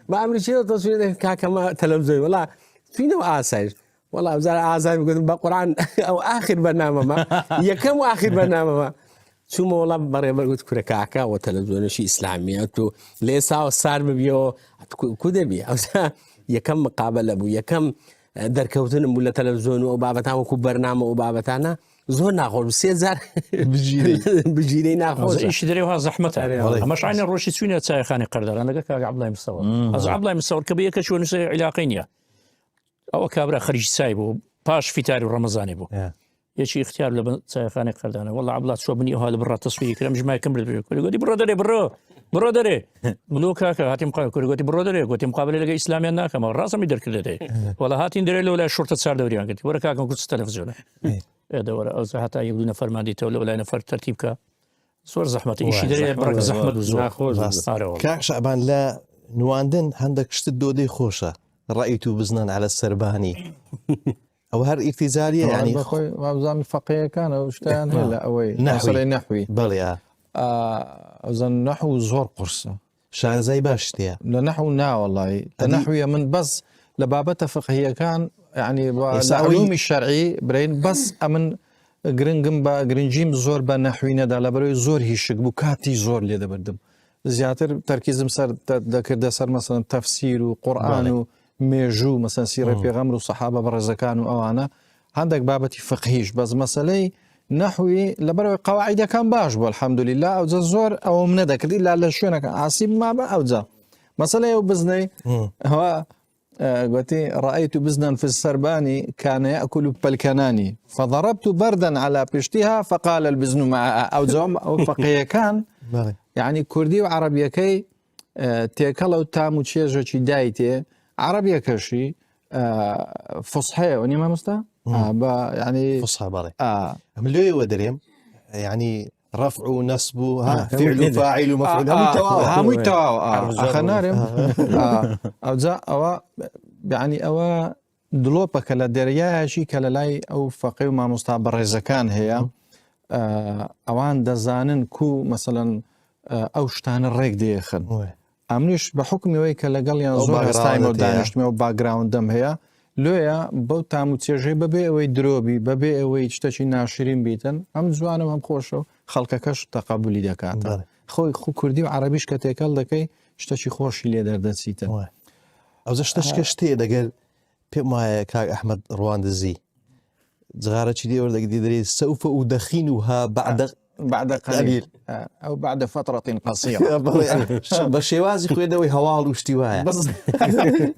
ما عمري شيء تصوير كاكا ما تلفزيون والله فينا آسايش والله وزارة آزاد قلت بقرآن أو آخر برنامج ما يكم آخر برنامج ما شو ما والله مرة قلت كره كاكا وتلفزيون شيء إسلامي أتو ليس أو صار بيو كده بي أو يكم مقابلة أبو يكم دركوتن ولا تلفزيون وبابتنا وكو برنامج وبابتنا زور ناخذ سيزار بجيري ناخذ ايش دريوها زحمتها مش عين الروشي سوينا تاي خاني قردر انا قلت عبد الله مصور از عبد الله مصور كبيه كشو نسي علاقينيا او كابرا خريج سايبو باش في تاري رمضان بو يشي اختيار لبن تاي خاني قردر والله عبد الله شو بني هذا برا تصوير كلام مش ما يكمل يقول لي برو دري ملوك هاتي مقابله قلت برو دري قلت مقابله لقى اسلامي انا كما راسم يدرك لدي والله هاتي ندري ولا شرطه صار دوريان قلت ورا كاكا قلت تلفزيون دورة أو حتى يقولون نفر ما دي تولى ولا نفر ترتيبك صور زحمة إيش دري برك زحمة وزور كاك شعبان لا نواندن عندك شت الدودي خوشة رأيتو بزنان على السرباني أو هر اعتزالية يعني أخوي وابزان الفقيه كان وشتان هلا أوي نحوي بلي أوزان نحو زور قرصة شعر زي باشتيا لنحو والله النحوية من بس لبابته فقهية كان يعني العلوم الشرعي برين بس أمن جرينجيم زور بنحوينا دا لبروي زور هيشك بكاتي زور لي دبردم زياتر تركيز مسار ذكر دسر مثلا تفسير وقرآن وميجو مثلا سيرة بيغمر وصحابة برزكان وأوانا عندك بابتي فقهيش بس مسألة نحوي لبروي قواعد كان باش الحمد لله أو زور أو من ذكر إلا لشونك عصيب ما أو ذا مسألة وبزني هو قلت رأيت بزنا في السرباني كان يأكل بالكناني فضربت بردا على بشتها فقال البزن مع أو زوم أو فقيه كان يعني كردي وعربية كي تيكلو تامو تشيجو دايتي عربية كشي فصحى وني ما مستا يعني فصحى باري ملوي ودريم يعني رفع ونصب فعل وفاعل ومفعول هم يتواو أخنارم أو ذا أو يعني أو دلوبة كلا دريا شيء كلا لاي أو فقيه ما مستعبر إذا كان هي أوان دزانن كو مثلا ئەو شتانە ڕێک دێخن ئەمنیش بە حکمیەوەی کە لەگەڵیان زۆر هەستایم و دانیشتمە و باگراوندەم هەیە لۆیە بەو تام و چێژەی بەبێ ئەوەی درۆبی بەبێ ئەوەی شتێکی ناشرین بیتن ئەم جوانم هەم خۆشە و خەڵکەکەش تەقابولی دەکاتە خۆی کوردی و عەرەبیش کە تێکەڵ دەکەی شتێکی خۆشی لێ دەردەچیتە ئەو شتەشکە شتێ دەگەر پێم وایە کاک ئەحمەد ڕواندزی جغارەی دێوە دەگدی دەری سەوفە و دەخینوها بعد قليل أو بعد فترة قصيرة بە شێوازی خوێندەوەی هەواڵ و شتی وایە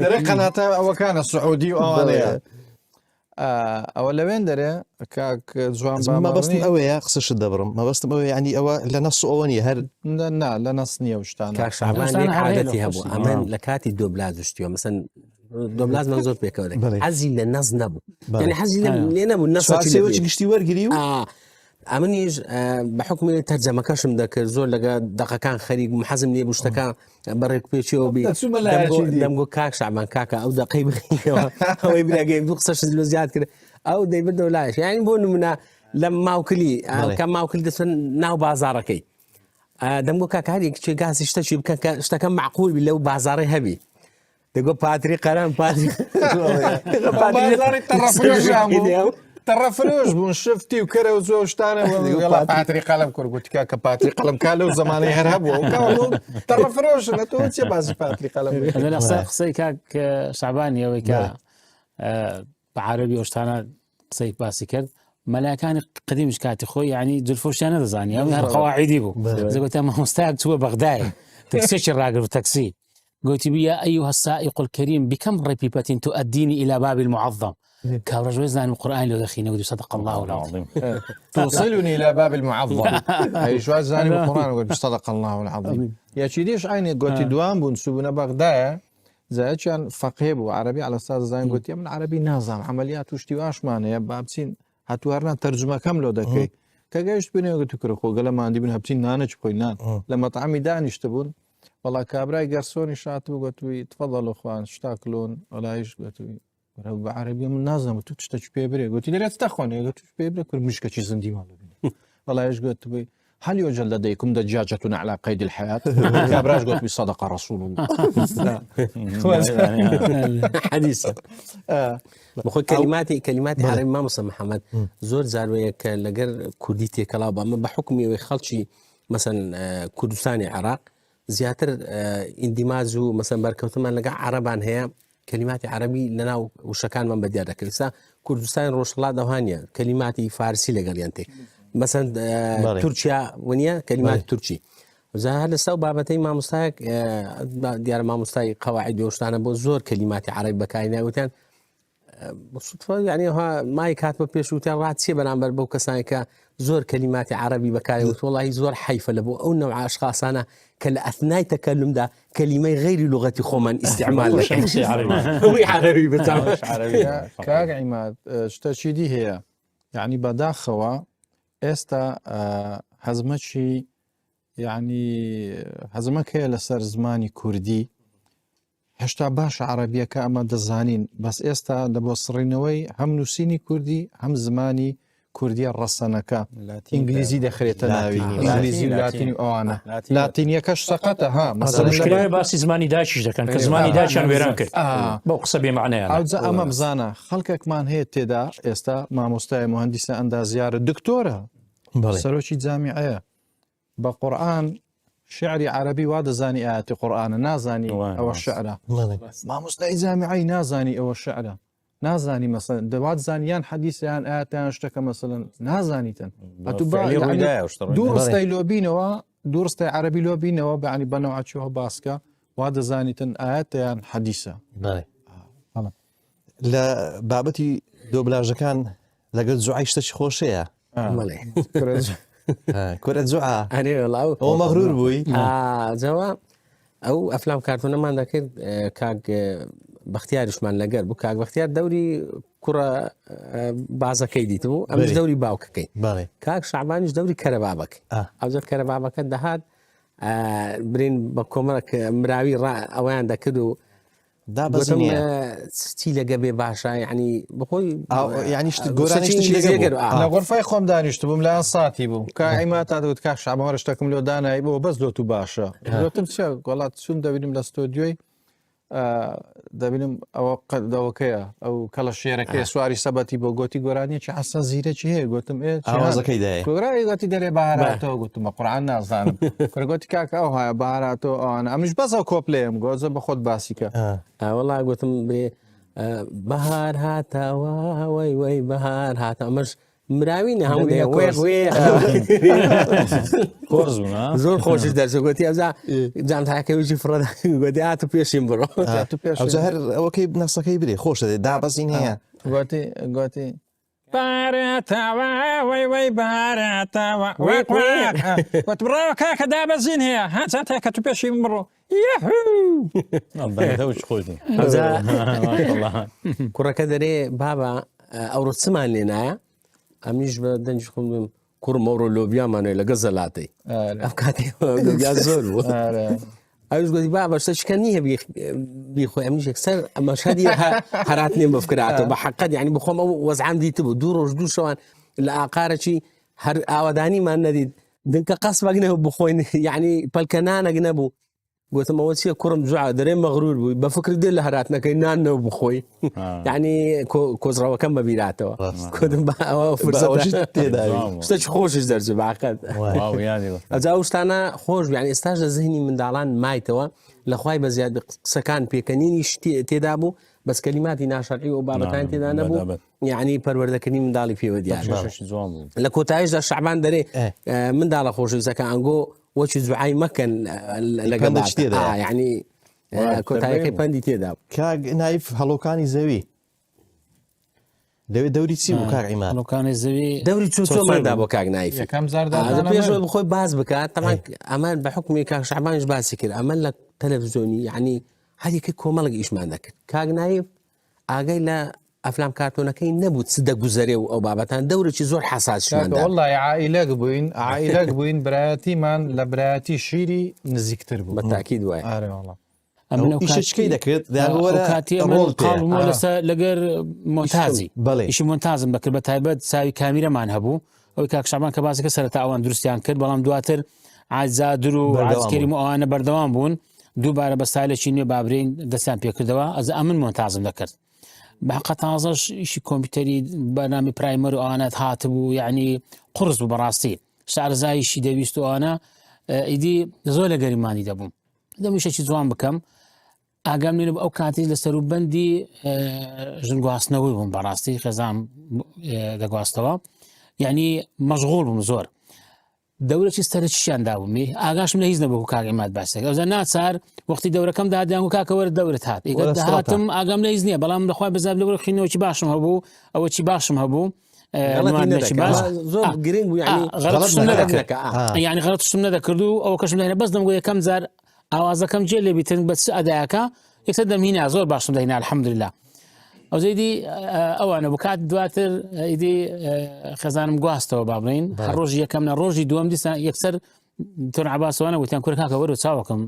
دەرێ قەناتە ئەوە کانە سعودی و ئەوانەیە ئەوە لەوێن دەرێ کاک جوان مەبەستم ئەوەیە قسەشت دەبڕم مەبەستم ئەوەیە ینی ئەوە لە نەس ئەوە نیە هەر نا لە نەس نییە شتان کاک شعبان عادەتی هەبوو ئەمن لە کاتی دۆبلاز شتیوە مەسەن دۆبلاز من زۆر پێکەوە حەزی لە نەز نەبوو یعنی حەزی لێ نەبوو نەسەوەی گشتی وەرگری و ئەمنیش بە حکمی تەرجەمەکەشم دەکرد زۆر لەگە دەقەکان خەریک حەزم لێ بوشتەکە بەڕێک پێچەوە بی دەمگو کاک شعبان کاکە ئەو دقی بخینەوە ئەوەی براگەی دوو قسەش لە زیاد کرد ئەو دەیبردەوە لایش یعنی بۆ نمونە لە ماوکلی کە ماوکلی دەچن ناو بازارەکەی دەمگو کاکاری کچێ گازی شتەی بکە شتەکە معقول بی لەو بازارەی هەبی دەگو پاتری قەرام پاتری تەڕەفرۆش بوون شفتی و کەرە و زۆر شتانە پاتری قەلم کرد گوتیکە کە پاتری قەلم کا لەو زمانی هەر هەبوو تەڕەفرۆش لە تۆ چێ باسی پاتری قەلم قسەی کاک شعبانیەوەی کە بە عەرەبی ئەو شتانە قسەی باسی کرد مەلایەکانی قدیمش کاتی خۆی یعنی جلفۆشیان نەدەزانی ئەو هەر قەواعیدی بوو زەگوتە مامۆستایەک چووە بەغدایە تەکسێکی ڕاگرت تەکسی قلت يا أيها السائق الكريم بكم ربيبة تؤديني إلى باب المعظم كرجل وزن القرآن لو دخينا ودي صدق الله العظيم توصلني إلى باب المعظم أي شو زاني بالقرآن وقلت صدق الله العظيم يا شيديش عيني قلت دوام بنسوبنا بغداد زائد كان فقيه وعربي على أستاذ زين قلت يا من عربي نظام عمليات واشتواش معنا يا بابسين هتورنا ترجمة كاملة دكي كجايش بيني قلت كرخو قال ما عندي بنها بتين نانج بقولنا لما طعمي دانش تبون والله كابراي قرصوني شاتو قلت وي تفضلوا اخوان ايش تاكلون ولا ايش قلت وي بعربي من نازم قلت تشتاش بيبري قلت لي لا تستخوني قلت بيبري كل مشكله شي زندي والله ايش قلت وي هل يوجد لديكم دجاجة على قيد الحياة؟ كابراش قلت وي صدق رسول الله حديث بخو كلماتي عربي ما مصطفى محمد زور زارويك لقر كرديتي كلابا اما بحكمي ويخلشي مثلا كردستاني عراق زياتر اندماج مثلا بركوتمان لقى عربان هي كلمات عربي لنا وشكان من بدي هذاك لسا كردستان روش الله دوهانيا كلماتي فارسي لقال ينتي مثلا تركيا ونيا كلمات تركي وزا هذا سو بابتي ما مستاك ديار ما مستاي قواعد وشتانا بو زور كلمات عربي بكاينا وتان بالصدفة يعني ها ما يكاتب بيشوتان رات سي بنعمل بو كسانكا زور كلمات عربي بكاي والله زور حيفا لبو او نوع اشخاص انا كاثناء تكلم ده كلمه غير لغه خومن استعمال عربي بتاع عربي كاك عماد شتشيدي هي يعني بداخوا استا هزمشي يعني هزمك هي لسر زماني كردي هشتا باش عربية كأما دزانين بس استا دبوصرينوي هم نسيني كردي هم زماني كردية الرسانكا انجليزي دخلت ناوي انجليزي ولاتيني اوانا لاتينيا كاش سقطها مثلا مشكلة بس زماني داش كان كزماني داش انا ويران كرت بقصة بمعنى يعني عاوزة اما بزانا خلقك مان هي تدا استا ما مستوى مهندسة عندها زيارة دكتورة سروشي جامعية بقرآن شعري عربي واد زاني آيات قرآن نازاني او الشعر ما مستوى جامعي نازاني او الشعر نازاني مثلا دوات زانيان حديثيان آياتيان اشتكى مثلا نازانيتن يعني دورستي لوبينوا دورستي عربي لوبينوا يعني بنوع شو باسكا وهذا زانيتن آياتيان حديثة لا بابتي دوبلاج كان لقد زعيشتش خوشية كرة زعا أنا والله هو مغرور بوي جواب أو أفلام كرتون ما ذكر كاج باختيارش من لقر بكاك باختيار دوري كرة بعضا كيدي تو أمش دوري باوك كي كاك شعبانش دوري كربابك أوزر كربابك ده هاد برين بكمرك مراوي أوان ده كدو دابەزینە چی لەگە بێ باشە یعنی بخۆی یعنی گۆرانیشتشی لەگەر لە غرفای خۆم دانیشت بووم لایەن ساتی بووم کائیما تا دەوت کاک شعبان شتێکم لێ دانایی بۆ بەس دۆ و باشە گوتم چ وڵات چون دەبینیم لە ستۆدیۆی دەبینم ئەوەکەیە ئەو کەڵە شێرەکەی سواری سەبەتی بۆ گوتی گۆرانیی حەسە زیرەکی هەیە گوتم ئاوازەکەی دای گۆرایی گوتی دەرێ بەهاراتەوە گوتمە قورعان نازانم گوتی کاکە ئەو هەیە بەهاراتەوە ئەوانە ئەمیش بەسەوە کۆپلێم گۆزە بە خۆت باسیکە وڵا گوتم بێ بەهار هاتەوە وەی بەهار هاتە ئەمەش مراوینە هەموو زۆر خۆشش دەرسگوتی ئەوزا جانتاکەویی فڕدا گوتی هاتو پێشیم بڕۆ هەر ئەوەکەی نەسەکەی برێ خۆش دەێ دابەزین هەیە گوتی بارەتەوە وەی بارەتەوە وەت بڕاوە کاکە دابەزین هەیە هاچاتە کە تو پێشیم بڕۆ کوڕەکە دەرێ بابە ئەوڕۆ چمان لێ نایە ئەمیش بە دەنج خۆم کوڕم ئەوڕۆ لۆبیامانێ لەگە زەلاتی ئەف کاتی زۆر بوو ئەوش گوتی بابە شتەشکە نییە بیخۆی ئەمیش یەکسەر ئەمە شادی هەرات نێم بفکراتەوە بە حەقەت یعنی بخۆم ئەو وەزعام دیت بوو دوو ڕۆژ دوو شەوان لە ئاقارەکی هەر ئاوادانیمان نەدید دنکە قەسبەک نەبوو بخۆین یعنی پەلکەنانەک نەبوو گوتم ئەوە چیە کوڕم جوعا دەرێ مەغرور بووی بە فکر دێ لە هەراتنەکەی نانەوە بخۆی یعنی کۆزڕەوەکەم بەبیراتەوە کۆدم ئەوە شتێکی خۆشش دەرج باقەت ئەجا شتانە خۆش یعنی ئێستاش لە ذهنی منداڵان مایتەوە لەخوای بە زیاد قسەکان پێکەنینیش تێدا بوو بەس کەلیماتی ناشەرعی و بابەتان تێدا نەبوو یعنی پەروەردەکردنی منداڵی پێوە دیار لە کۆتاییشدا شەعبان دەرێ منداڵە خۆشەویستەکە ئەنگۆ وەچی دوعای مەکەن لەگەڵ یعنی کۆتاییەکەی پەندی تێدا کاک نایف هەڵۆکانی زەوی دەوێت دەوری چی بوو کاک ئیمان هەڵۆکانی زەوی دەوری چۆمەدا بۆ کاک نایف پێش بخۆی باز بکات تەمان ئەمان بە حکمی کاک شەعبانش باسی کرد ئەمە لە تەلەڤیزۆنی یعنی هەریەکە کۆمەڵک ئیشمان دەکرد کاک نایف ئاگەی لە ئەفلام کارتۆنەکەی نەبوو چ دەگوزەرێ و ئەو بابەتان دەورێکی زۆر حساسشماندا وڵی عائیلەک بووین برایەتیمان لە برایەتی شیری نزیکتر بوو بە تاکید وایە ئیشەکەی دەکرد لەگەر مۆنتازی ئیشی مۆنتازم دەکرد بە تایبەت ساوی کامیرەمان هەبوو ئەوی کاک شەعبان کە باسەکە سەرەتا ئەوان دروستیان کرد بەڵام دواتر عاجزادر و عاجزکەریم و ئەوانە بەردەوام بوون دووبارە بە سایلێکی نوێ بابرین دەستیان پێکردەوە ئەز ئەمن مۆنتازم دەکرد بەحقە تازەش ئیشی کۆمپیوتەری بەنامی پرایمەر و ئەوانەت هاتبوو یعنی قرس بوو بەڕاستی شارزاییشی دەویست و ئەوانە ئیدی زۆر لە گەریمانی دەبووم دەمیشێکی جوان بکەم ئاگام لێنە ئەو کاتی لە سەروبەندی ژنگواستنەوەی بووم بەڕاستی خێزام دەگواستەوە یعنی مەشغوڵ بووم زۆر دەورەی سەرچیان داومی ئاگاشم لە هیچ نەبوو کاگەمات باسێک ئەوزە ناچار وەختی دەورەکەم دادیان و کاکەوەرە دەورت هات هاتم ئاگام لە هیچ نییە بەڵام دەخوای بەزار لەوەرە خینەوەی باشم هەبوو ئەوە چی باشم هەبوو گرنگ یعنی غەڵەتشتم نەدەکرد و ئەوە کەشم لێنە بەس دەمگوی یەکەم جار ئاوازەکەم جێ لێ بیتن بە چ ئەدایەکە یەکسەر دەمهینە زۆر باشم دەهینا الحەمدولله ئەو زەیدی ئەوانە بکات دواتر ئیدی خێزانم گواستەوە با بڵین ڕۆژی یەکەم نە ڕۆژی دووەم دیسان یەکسەر تۆن عەباسەوانە وتیان کورە کاکە وەرە چاوەکەم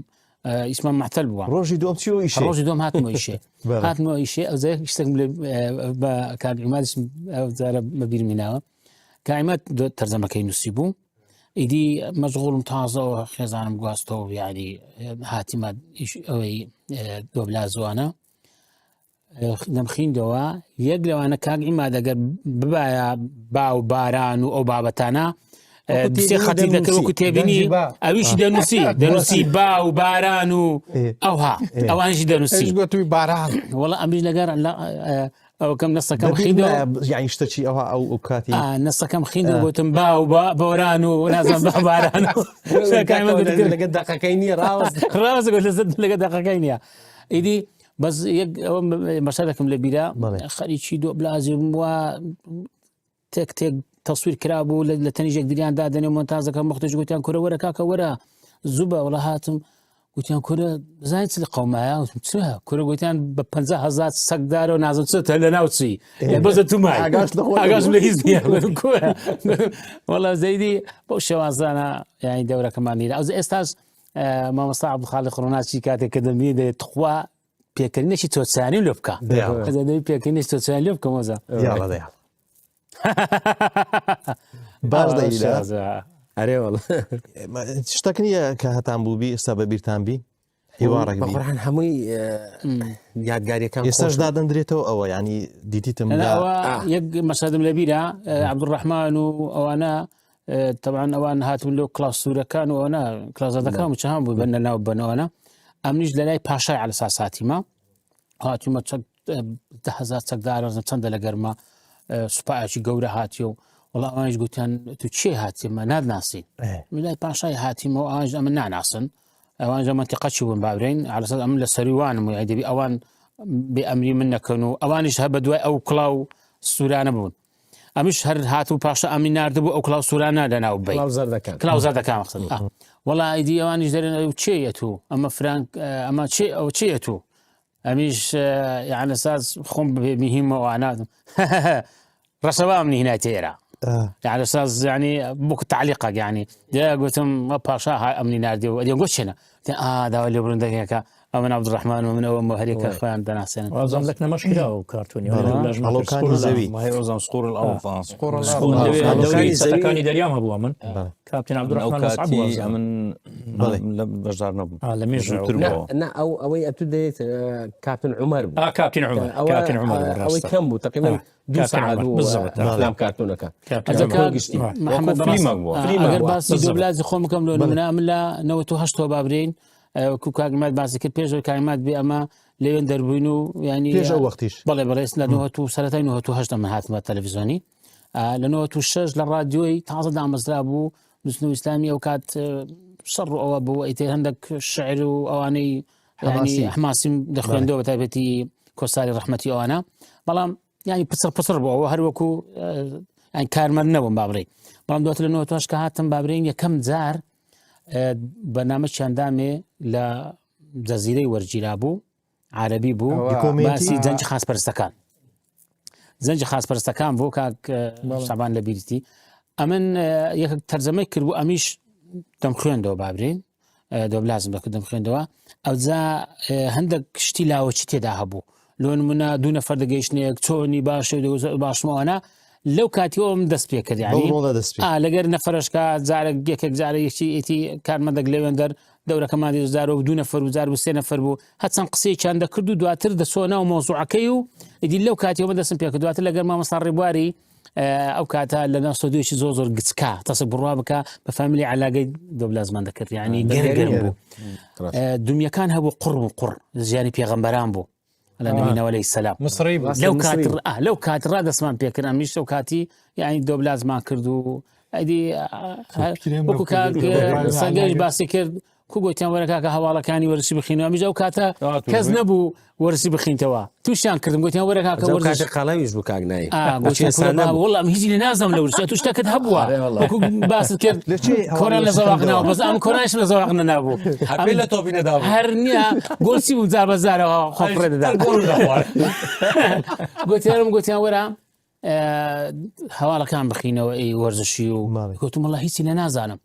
ئیسمان مەحتەل بووە ڕۆژی دوم چی ئیش ڕۆژی دوم هاتمەوە ئیشێ ئەو زە شتێکم بە کاک عیمادش جارە بەبیرمی ناوە کائیمەت تەرجەمەکەی نووسی بوو ئیدی مەشغوڵم تازەوە خێزانم گواستەوە یعنی هاتیمە ئەوەی دۆبلا زوانە دەمخیندەوە یەک لەوانە کاک عیماد ئەگەر ببایە با و باران و ئەو بابەتانە دوسێ خەتیم دەکرد وەکو تێبینی ئەویشی دەنووسی با و باران و ئەوها ئەوانشی دەنووسی باران وەڵا ئەمریش لەگەر ئەو کەم نەستەکەم خیندەوە یعنی شتەچی ئەوها ئەو کاتی نەستەکەم خیندەوە گوتم با و بۆران و نازانم با باران لەگە دەقەکەی نییە ڕاوەز لەگە دەقەکەی نییە ئیدی بەس مەشا دەکەم لە بیرە خەریکی دۆ بلازم وە تێک تەسویر کرابوو لە تەنیژێک دریان دادەنێ مۆنتازەکە مختەج گوتیان کورە وەرە کاکە وەرە زوبە وڵە هاتم گوتیان کورە بزانیت لە قەومایە وتم چ کورە گوتیان بە 50,000 سەگدارە و نازم چێتە لە ناوچی بەزە تومای ئاگاشم لە هیچ نییە وەڵا زەیدی بۆ شێوازانە یانی دەورەکەمان نیرە ئەو ئێستاش مامۆستا عەبدولخاڵق ڕۆناچی کاتێک کە دەمێ دەێت خوا پێکردنێکی تۆچانی لێ بکە پێکردنی تۆچانی لێ بکە مۆزە یاڵە دەیڵ باش دەیدا ئەرێ وڵ شتێک نییە کە هەتان بووبی ئێستا بە بیرتانبی هیوارێک بی بەقورآن هەمووی یادگاریەکان ئێستاش دادەندرێتەوە ئەوە ینی دیتیتم یەک مەسەدم لە بیرە عەبدوڕەحمان و ئەوانە طبعا ئەوان هاتون لەو کلاسورەکان و ئەوانە کلاسەکان چەند بوو بەنە ناو بنەوەنە ئەمنیش لە لای پاشای عەلی ساساتیمە هاتوومە 10,000 چەکدار چەندە لە گەرمە سوپایەکی گەورە هاتیە و وڵا ئەوانش گوتیان تو چێ هاتیمە نادناسین لای پاشای هاتیمەوە ئاژ ئەمە ناناسن ئەوان ژە منتیقەچی بوون باورین على اساس ئەم لە سەریوانم و دەبی ئەوان بێ ئەمری من نەکەن و ئەوانیش هە بە دوای ئەو کڵاو سوورانە بوون ئەمیش هەر هات و پاشە ئەمی نردبوو ئەو کڵاو سوورانە لەناو بێ کڵاو زەردەکان مەقسەد وڵا ئیدی ئەوانیش دەرێن ئەو چێیە تو ئەمە فرانک ئەمە چێ ئەو چێیە تو ئەمیش على اساس خۆم بهیمەوە ئاناتم ڕەسەوا ئەمنی هینای تێرە على اساس يعني بوك تعليقك يعني يا قلت ما باشا امني نادي ودي قلت هنا داول اللي برندك من عبد الرحمن ومن اول هذيك اخوان عندنا سنه وأظن لكنا مشكلة وكرتوني هەڵۆ كان زەوی ما هي أوزان صقور الأرض كان دەریام هەبووە من كابتن عبد الرحمن مصعب من بەشدار نەبوو لە مێژوو ئەوەی ئەتو دەیت کاپتن عومەر كابتن عمر ئەوەی کەم بوو تقریبا 2 ساعات بەڵام کارتونەکە محمد ئەگەر باسی دۆبلازی خۆم بکەم لۆ نمونە ئەم لە 98 بابرین کو کاگمات باسی کرد پێش کاگمات بێ ئەمە لەوێن دەربووین و ینی پێش ئەو وەختیش بەڵێ بەڵێ لە 90 سەرەتای 98 من هاتمە تەلەڤیزیۆنی لە 96 لە ڕادیۆی تازە دامەزرا بوو نووسین ئیسلامی ئەو کات شەڕ ئەوە بوو ئیتر هەندێک شعر و ئەوانەی حماسی دەخوێندەوە بەتایبەتی کۆساری ڕەحمەتی ئەوانە بەڵام ینی پچڕ بوو ئەوە هەروەکو کارمەند نەبووم بابڕێ بەڵام دواتر لە 98 کە هاتم بابرین یەکەم جار بەنامە چەندامێ لە جەزیرەی وەرگیرا بوو عربی بوو باسی جەنجی خاسپەرستەکان زەنجی خاسپەرستەکان بۆ کاک شەعبان لە بیرتی ئەمن یەک تەرجەمەی کرد بوو ئەمیش دەم خوێندەوە بابرین دۆبلازم دەکرد دەم خوێندەوە ئەوجا هەندێک شتی لاوەچی تێدا هەبوو لۆ نمونە 2 نەفەر دەگەیشتنێک چۆنی باشە باشمەوەە لەو کاتیەوە من دەست پێ کرد لەگەر نەفرشکە جارێک یەکێک جارە یەکی کارمەندێک لەوێندەر دەورەکەمانی 2 نەفەر و 3 نەفەر بوو هەچەند قسەیەکیان دەکرد و دواتر دەچۆ ناو مۆزوعەکەی و ئیدی لەو کاتیەوە دەستم پێ کرد دواتر لەگەر مامۆستا ڕێبواری ئەو کاتە لە ناو سۆدیۆکی زۆر گچکە تەسە بڕوا بکە بە فامیلی علاگەی دۆبلازمان دەکرد یعنی گەرم بوو دومیەکان هەبوو قڕ ژیانی پێغەمبەران بوو لە نبینەوە عەلەیهی سەلام مصری لەو کاتڕا دەستمان پێکرد ئەمیش ئەو کاتی یعنی دۆبلازمان کرد و ئەیدی وەکو سەنگەیش باسی کرد کو گوتیان وەرە کاکە هەواڵەکانی وەرسی بخینەوە ئەمیش ئەو کاتە کەس نەبوو وەرسی بخینتەوە تووشیان کردم گوتیان وەرە کاکە وەرسی قاڵاویش بوو کاگنایی وەڵام هیچی لە نازم لە ورسی تو شتەکەت هەبووە وەکو باست کرد کۆران لە زەواق ناوە بەس ئەم کۆرانیش لە زەواق نەنابوو لە تۆپی نەدابوو هەر نییە گۆسی و جار بەزارەوە خۆفڕێ دەدا گوتیان وەرە هەواڵەکان بخینەوە ئەی وەرزشی و گوتم وەڵا هیچی لە نازانم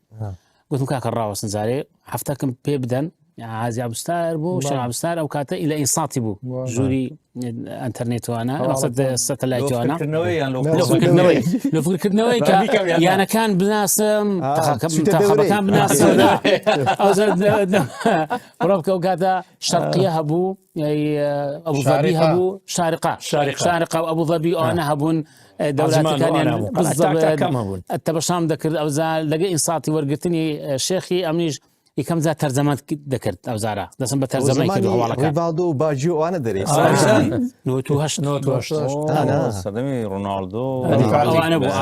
گوتم کاکە ڕاوەستن جارێ هەفتەکەم پێ بدەن عازی عەبدوستار بوو شەڕ عەبدوستار ئەو کاتە ئیلە ئینساتی بوو ژووری ئەنتەرنێتوانە سەتەلایتوانە لە فکرکردنەوەی کە یانەکان بناسم تەخەبەکان بناسم بڕۆ بکە ئەو کاتە شەرقیە هەبوو ئەبوظەبی هەبوو شارقە و ئەبوظەبی ئەوانە هەبوون دەوراتەکانیان تەبەشام دەکرد ئەوزا لەگە ئینساتی وەرگرتنی شێخی ئەمنیش یەکەم جار تەرجەمەت دەکرد ئەوزارە دەسم بە تەرجەمەی کرد هەواڵەکان ڤیڤالدۆ و باژی و ئەوانە دەرێ سەدەمی ڕۆناڵدۆ ئەوانە بوو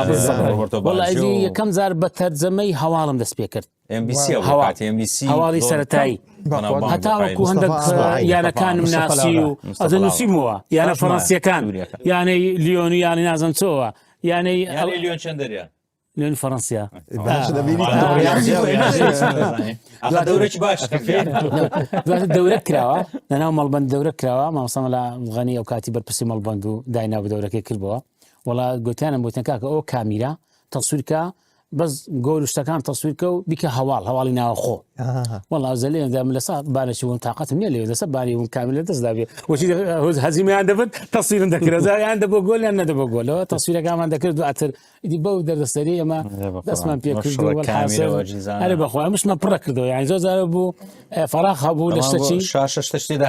وەڵی یەکەم جار بە تەرجەمەی هەواڵم دەست پێ کرد هەواڵی سەرەتایی هەتاوەکو هەندێک یانەکانم ناسی و ئەدە نووسیمەوە یانە فەڕەنسیەکان یانەی لیۆن و یانی نازم چۆوە یانەی لیۆن چەند دەریان لێن فەڕەنسیا دەورە کراوە لەناو مەڵبەند دەورە کراوە مامۆستا لە غەنی ئەو کاتی بەرپرسی مەڵبەند و داینا بە دەورەکەی کردبەوە وڵا گوتیانم بۆتەن کاکە ئەو کامیرە تەسوورکە بەس گۆر شتەکان تەسویرکە و بیکە هەواڵی ناوەخۆ وەڵا زەلێ دام لە سات بانەی بووم تااقەتم نیە لێ دەسە بانی بووم کامل دەستدا بێ وەچی هەزیمیان دەبێت تەسویرن دەکرێت زایان دەبۆ گۆلیان نەدەبە گۆلەوە تەسویرەکەمان دەکرد و ئەتر ئیدی بەو دەردەستەری ئەمە دەستمان پێ کردوەرە بەخۆ ئەمشمە پڕە کردەوە یانی زۆر زارە بوو فەراخ هەبوو لە شتەچی شتشتێدا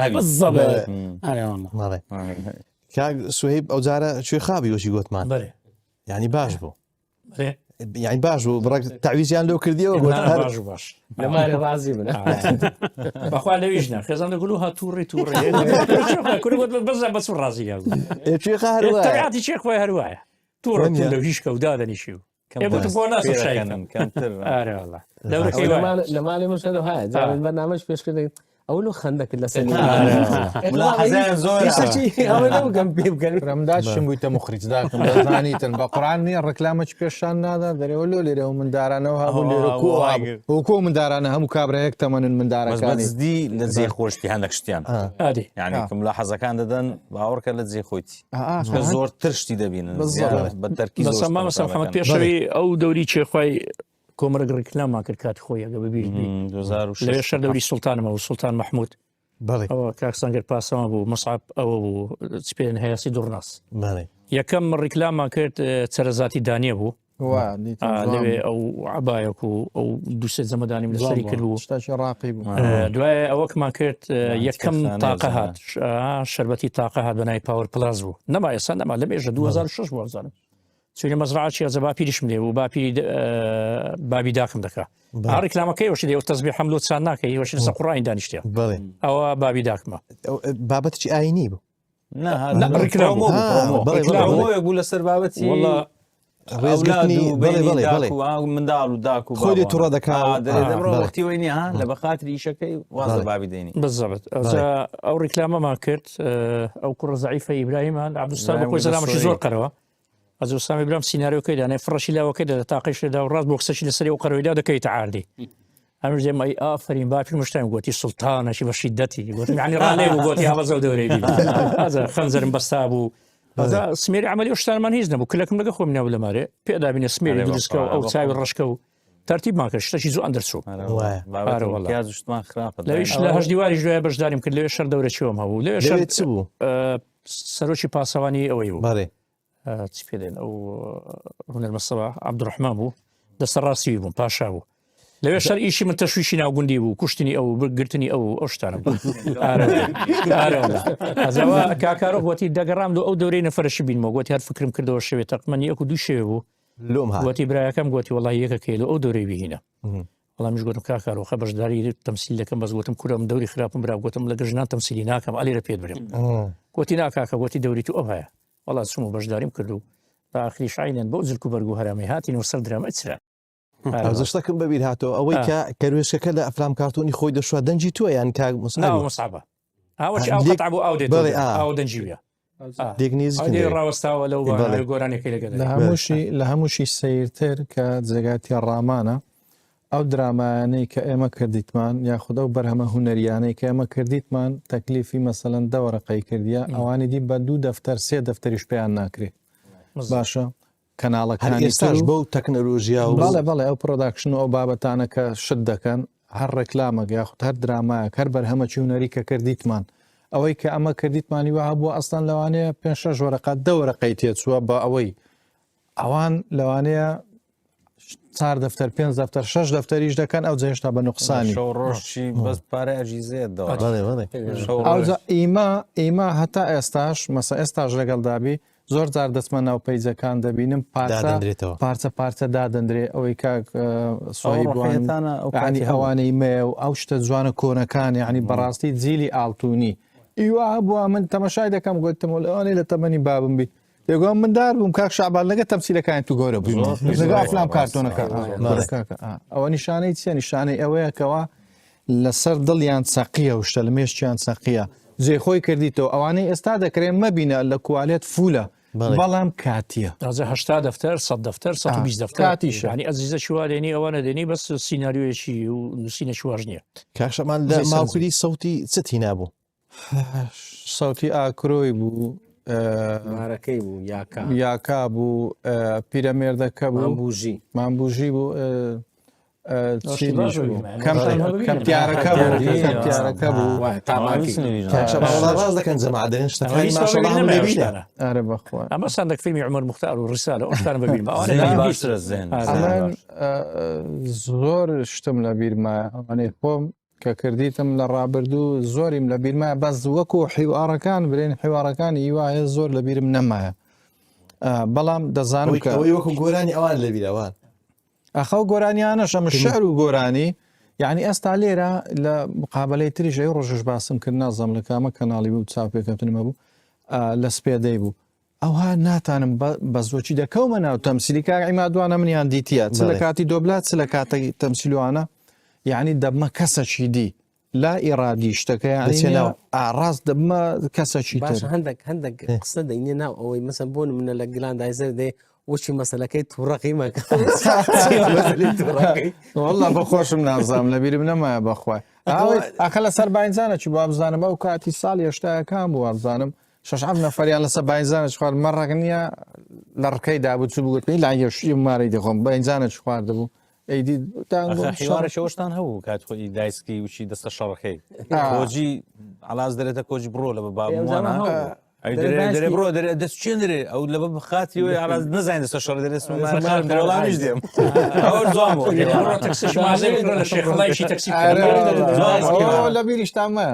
کاک سوهیب ئەو جارە کوێ خابی وەشی گوتمان بەێ ینی باش بوو بەێ یعنی باش بوو بڕێک تعویزیان لەو کردیەوە باش و باش لەمارە ڕازی بن بەخوا لەویژنا خێزان دەگوڵ ها تووڕی بەز بەسو ڕازی تەبیعاتی چێ خۆی هەروایە تووڕ لە هیچ کەودا دەنیشی و بۆ ناسم شایەکەن لە ماڵی مشە هەیە بەنامەش پێشکردێت ئەوە خەندەکرد لە سەرگەم پێ بکەن ڕەمداشم بوویتە مخریجداکەم دەزانیتن بە قڕان نییە ڕکلامەچ پێشان نادا دەرەوە لۆ لێرە و مندارانەوە هەبوو لێرە وەکۆ مندارانە هەموو کابراەک تەمەنن مندارەکانی لە جێ خۆشتی هەندێک شتیان یعنیکم لە حەزەکان دەدەن باوەڕکە لە جێ خۆیتی زۆر ترشتی دەبینن بە تەرکی بەسەمامەسە محەممەد پێشەوەی ئەو دەوری چێخوای کۆمەرگ ڕکلامان کرد کات خۆی ئەگە ببییر لەوێ شەر دەوری سوڵتانەوە و سوڵتان مححمود ئەوە کاکسانگەر پاسەوە بوو مەسعب ئەوە بوو پێن هەیەسی دوڕناس یەکەم ڕیکلامان کرد چەرەزاتی دانیە بوو لەوێ ئەو عبایەک و ئەو دووسێ زەمەدانیم لەسەری کرد بوو ڕاقی بوو دوایە ئەوەکمان کرد یەکەم تاقە هات شەربەتی تاقە هات بەنای پاوەر پلاس بوو نەما ئێستا نەما لە مێژە 2006 بوو زانم چونی مەزرعاتی ئەزە باپیریشم لێ و باپیری بابی داکم دەکا ڕیکلامەکەی وەشی دێ و تەزبیح حەمل و چان ناکەی وەشی لەسەر قوڕانی دانیشتیا ئەوە بابی داکمە بابەتی ئاینی بوو بوو لەسەر بابەتی منداڵ و داک و خۆی تووڕە دەکاتڕۆختی وێنی لە بەخاتری ئیشەکەی واز بابی دێنی بزەبت ئەو ڕیکلامەمان کرد ئەو کوڕە زەعیفە ئیبراهیمان عەبدوستان بە خۆی زەلامەشی زۆر قەرەوە ئەز سامی برام سینناریۆکەی دانێ فڕەشی لاوەکەی دە تاقیشدا و ڕاست بۆ قسەشی لەسەری و قەرەوەیدا دەکەیت عاردی ئەمش دێمە ئافرین باپی مشتیم گوتی سوڵتانەشی بە شیدەتی گوتم عنی ڕانێ بوو گوتی هەڵە دەورەی خەنجەرم بەستا بوو سمێری عملی شتانمان هیچ نەبوو کلەکەم لەگە خۆم ناو لەمارێ پێدابینە سمێری دروستکە و ئەو چاوی ڕشکە و تەرتیبمان کرد شتێکی زۆر ئەندەرچوو لەویش لە هەش دیواری ژوای بەشداریم کرد لەوێ شەر دەورە چۆم هەبوو لەوێ شەر بوو سەرۆکی پاسەوانی ئەوەی بوو چی پێدێن ئەو ڕونەر مەسەبا عەبدوڕەحمان بوو دەستە ڕاستی بووم پاشا بوو لەوێ شەر ئیشی من تەشویشی ناوگوندی بوو کوشتنی ئەو گرتنی ئەو شتانە بوو ئەزەوە کاکارۆ گوتی دەگەڕام ئەو دەورەی نەفەرشی بینمەوە گوتی هەر فکرم کردەوە شەوێت تەقمەنی یەک و دوو شێوە بوو گوتی برایەکەم گوتی وەڵای یەکەکەی ئەو دەورەی بهینە وەڵامیش گوتم کاکارۆ خە بەشداری تەمسیل دەکەم بەس گوتم کورم دەوری خراپم برا گوتم لە گەژنان تەمسیلی ناکەم ئەلێرە پێت برم گوتی ناکاکە گوتی دەوری تو ئەو هەیە وڵات چوم و بەشداریم کرد و بەئاخری شعینێن بۆ جلک و بەرگ و هەرامی هاتین و سەر درامە چرا زشتەکەم بەبییر هاتەوە ئەوەی کە کەروێشەکە لە ئەفلام کارتونی خۆی دەشوە دەنجی توە یان کاک مستعبە ئەو دەنجیویە ڕاوەستاوە لەو گۆرانێکی لە هەمووشی سیرتر کە جێگاتی ڕامانە ئەو درامانەی کە ئێمە کردیتمان یاخود ئەو بەرهەمە هونەریانەی کە ئێمە کردیتمان تەکلیفی مەسەلەن دەوەڕقەی کردیە ئەوانی دی بە 2 دەفتەر 3 دەفتەریش پێیان ناکرێت باشە کەناڵەکانی ئێستاش بەو تەکنەلۆژیا و بەڵێ ئەو پرۆداکشن و ئەو بابەتانە کە شت دەکەن هەر ڕێکلامە یاخود هەر درامایە هەر بەرهەمە چوونەری کە کردیتمان ئەوەی کە ئەمە کردیتمانی وە بووە ئەستان لەوانەیە 5-6 وەرەقات دەوەرەقەی تێچووە بە ئەوەی ئەوان لەوانەیە 4 دەفتەر 5 دەفتەر 6 دەفتەریش دەکەن ئەو جێشتا بە نوقسانی ڕۆژی بەس پارە ئەجیزێت ئیمە هەتا ئێستاش مەسە ئێستاش لەگەڵ دابی زۆر جار دەچمە ناو پەیجەکان دەبینم پارچە دادەندرێ ئەوەی کاک سوایی ئەوانەی مێ و ئەو شتە جوانە کۆنەکان ینی بەڕاستی جیلی ئاڵتونی ئیوا بووە من تەمەشای دەکەم گوتم لەوانەی لە تەمەنی بابم بیت دەگوم مندار بووم کاک شعبان لەگە تەمسیلەکانی تو گەورە بووین لەگە ئەفلام کارتۆنەکە ئەوە نیشانەی چیە نیشانەی ئەوەیەکەوە لەسەر دڵیان سەقیە و شتە لە مێشتیان سەقیە جێخۆی کردیتەوە ئەوانەی ئێستا دەکرێن مەبینە لە کوالێت فولە بەڵام کاتیە 80 دەفتەر 100 دەفتەر 120 دەفتەر کاتیشانی ئەزیزە شوارێنی ئەوانە دێنی بەس سینناریۆیەکی و نووسینە شواژ نییە کاکشەمان لە ماوکری سەوتی چتی نابوو سەوتی ئاکرۆی بوو مارەکەی بوو یاکە یاکا بوو پیرەمێردەکە بوو بوژی مامبوژی بوو باش بوو. کەمپیارەکە بوو ڕاز دەکەن جەماعەدەن شتەکانی ماشەڵڵا هەموو لێبینە. ئەرە بەخوا ئەمە سندێک فیلمی عمر مختار و ڕسالە ئەوشتان ببین باشترە زێن ئەمن زۆر شتم لە بیرمایە ئەوانەی خۆم کە کردیتم لە ڕابردوو زۆریم لە بیرمایە بەس وەکو حیوارەکان برێن حیوارەکانی هیوایە زۆر لە بیرم نەمایە بەڵام دەزانم کە ئەوەی وەکو گۆرانی ئەوان لە بیرەوان ئەخەو گۆرانیانەش ئەمە شعر و گۆرانی یعنی ئێستا لێرە لە مقابلەی تریژەی ڕۆژش باسم کرد نازەم لە کامە کەناڵی بوو چاپێکەوتنمە بوو لە سپێدەی بوو ئەوها ناتانم بە زۆچی دەکەومە ناو تەمسیلی کاک عیمادوانە منیان دیتیە چ لە کاتی دۆبلات چ لە کاتێک تەمسیلوانە یعنی دەبمە کەسەکی دی لا ئیرادی شتەکە یعنی ڕاست دەبمە کەسەکی باش هەندێک قسە دەینێ ناو ئەوەی مەسەن بۆن منە لە گلاندایزەر دێ وشی مەسەلەکەی تووڕەقی مەکە والله بەخۆشم نازام لە بیرم نەمایە بەخوای ئاکە لەسەر باینزانە چی بۆ بزانم ئەو کاتی ساڵی هێشتایەکان بوو بزانم 6 نەفەریان لەسەر باینزانە خوارد مەڕەق نییە لە ڕکەی دابوو چ بگوتنی لا یەشی مارەی دەخۆم باینزانە چ خواردەبوو ئەیدی حیوارەشەوەشتان هەبوو کات خۆی دایسکی وشی دەستە شەڕەکەی کۆجی علاز دەرێتە کۆجی بڕۆ لە بابوانە دەرێ بڕۆ دەست چێن درێ ئەو لە بخاتی وی علاز نزانین دەستە شەڕ دەرێسمەڵامیش دێم لە بیریشتامە